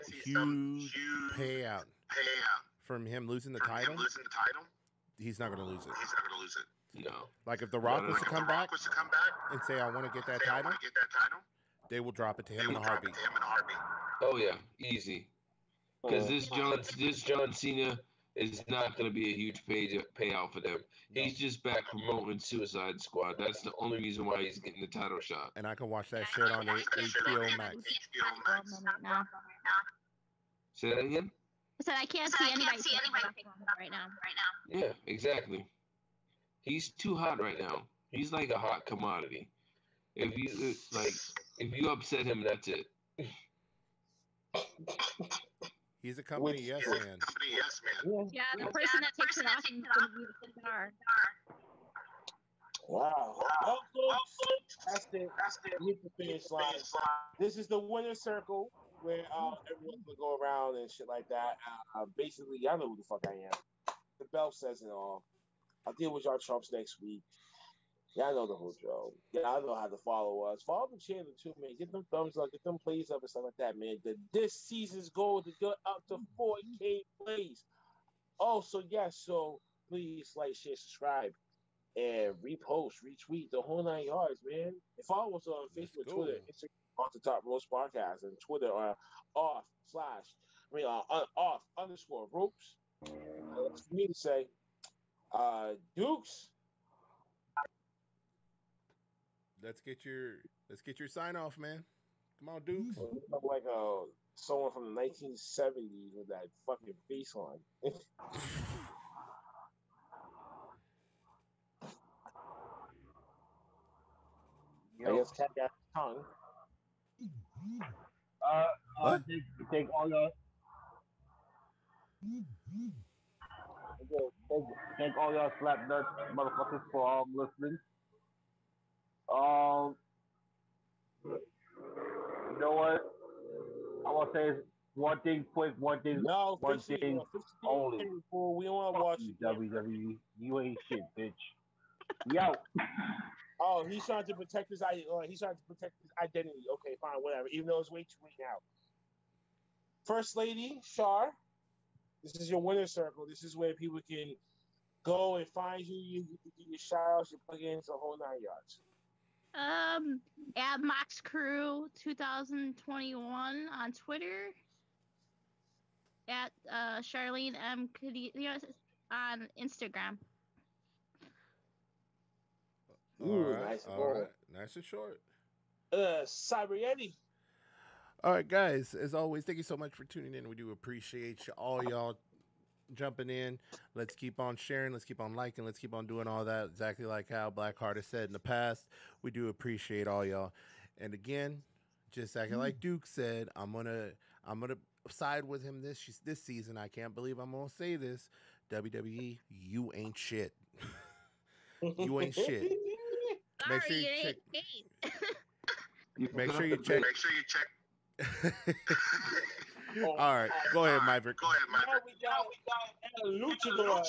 see some huge payout from him losing the title, he's not going to lose it. No. Like if The Rock was to come back and say, I want to get that title, they will drop it to him in a heartbeat. Oh yeah, easy. Because this John Cena is not going to be a huge payout for them. He's just back promoting Suicide Squad. That's the only reason why he's getting the title shot. And I can watch that shit on HBO Max. Say that again? I said I can't see anybody right now. Yeah, exactly. He's too hot right now. He's like a hot commodity. If you upset him, that's it. He's a company yes man. Yeah, the person that takes it off is going to be the star. Wow. Well, folks, that's it. Hit the finish line. This is the winner circle where everyone's gonna go around and shit like that. Basically, y'all know who the fuck I am. The belt says it all. I'll deal with y'all Trumps next week. Y'all know the whole drill. Y'all know how to follow us. Follow the channel too, man. Get them thumbs up, get them plays up and stuff like that, man. This season's goal to get up to 4K plays. Oh, so yes, so please like, share, subscribe, and repost, retweet the whole 9 yards, man. And follow us on Facebook, Twitter, Instagram, Off the Top Roast Podcast, and Twitter off underscore ropes. That's for me to say. Dukes. Let's get your sign off, man. Come on, Dukes. Like someone from the 1970s with that fucking face line. I guess Cat got his tongue. Take all your thank all y'all slap nuts motherfuckers for listening. You know what? I want to say one thing quick, one thing only. We don't want to watch you, WWE. You ain't shit, bitch. Yo. Oh, he's trying to protect his identity. Okay, fine, whatever. Even though it's way too late now. First Lady Shar, this is your winner circle. This is where people can go and find you. You can do your shout outs, your plugins, the whole 9 yards. At Max Crew 2021 on Twitter. At Charlene M. Cadillo on Instagram. All right. Nice and short. Cyber Yeti. All right, guys. As always, thank you so much for tuning in. We do appreciate all y'all jumping in. Let's keep on sharing. Let's keep on liking. Let's keep on doing all that. Exactly like how Blackheart has said in the past. We do appreciate all y'all. And again, just exactly like Duke said, I'm gonna side with him this season. I can't believe I'm gonna say this. WWE, you ain't shit. You ain't shit. Make sure you check. Make sure you check. All right, go ahead, Maverick. Now we got Luchador.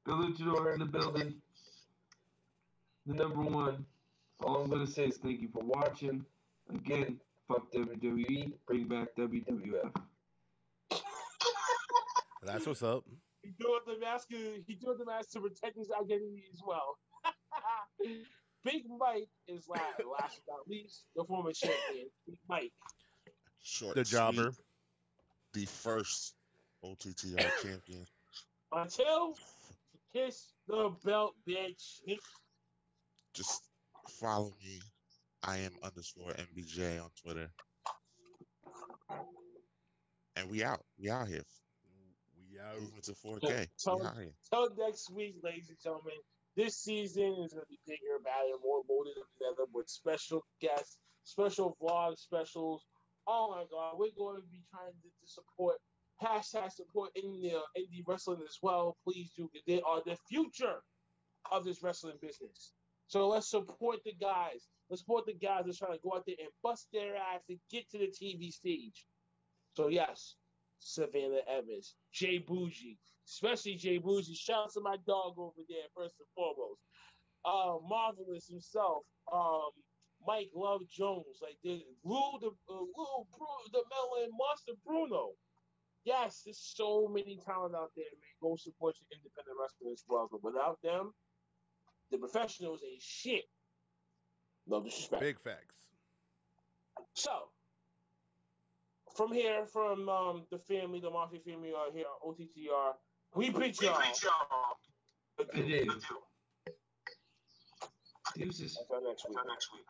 The Luchador in the building. The number one. All I'm going to say is thank you for watching. Again, fuck WWE. Bring back WWF. That's what's up. He doing the mask to protect his identity as well. Big Mike is last but not least, the former champion. Big Mike. Short, the jobber. Sweet, the first OTTR champion. Until kiss the belt, bitch. Just follow me. I am _MBJ on Twitter. And we out. We out here. We out. Moving to 4K. Till next week, ladies and gentlemen. This season is going to be bigger, badder, more molded together with special guests, special vlogs, specials. Oh my God, we're going to be trying to support, #support indie wrestling as well. Please do. They are the future of this wrestling business. So let's support the guys. Let's support the guys that's trying to go out there and bust their ass and get to the TV stage. So yes, Savannah Evans, Jay Bougie, especially Jay Bougie. Shout out to my dog over there, first and foremost. Marvelous himself, Mike Love Jones, like the Melon Monster Bruno. Yes, there's so many talent out there, man. Go support your independent wrestling as well. But without them, the professionals ain't shit. No disrespect. Big facts. So, from here, from the family, the Mafia family here at OTTR, we bid y'all. Good day. Deuces. Until next week.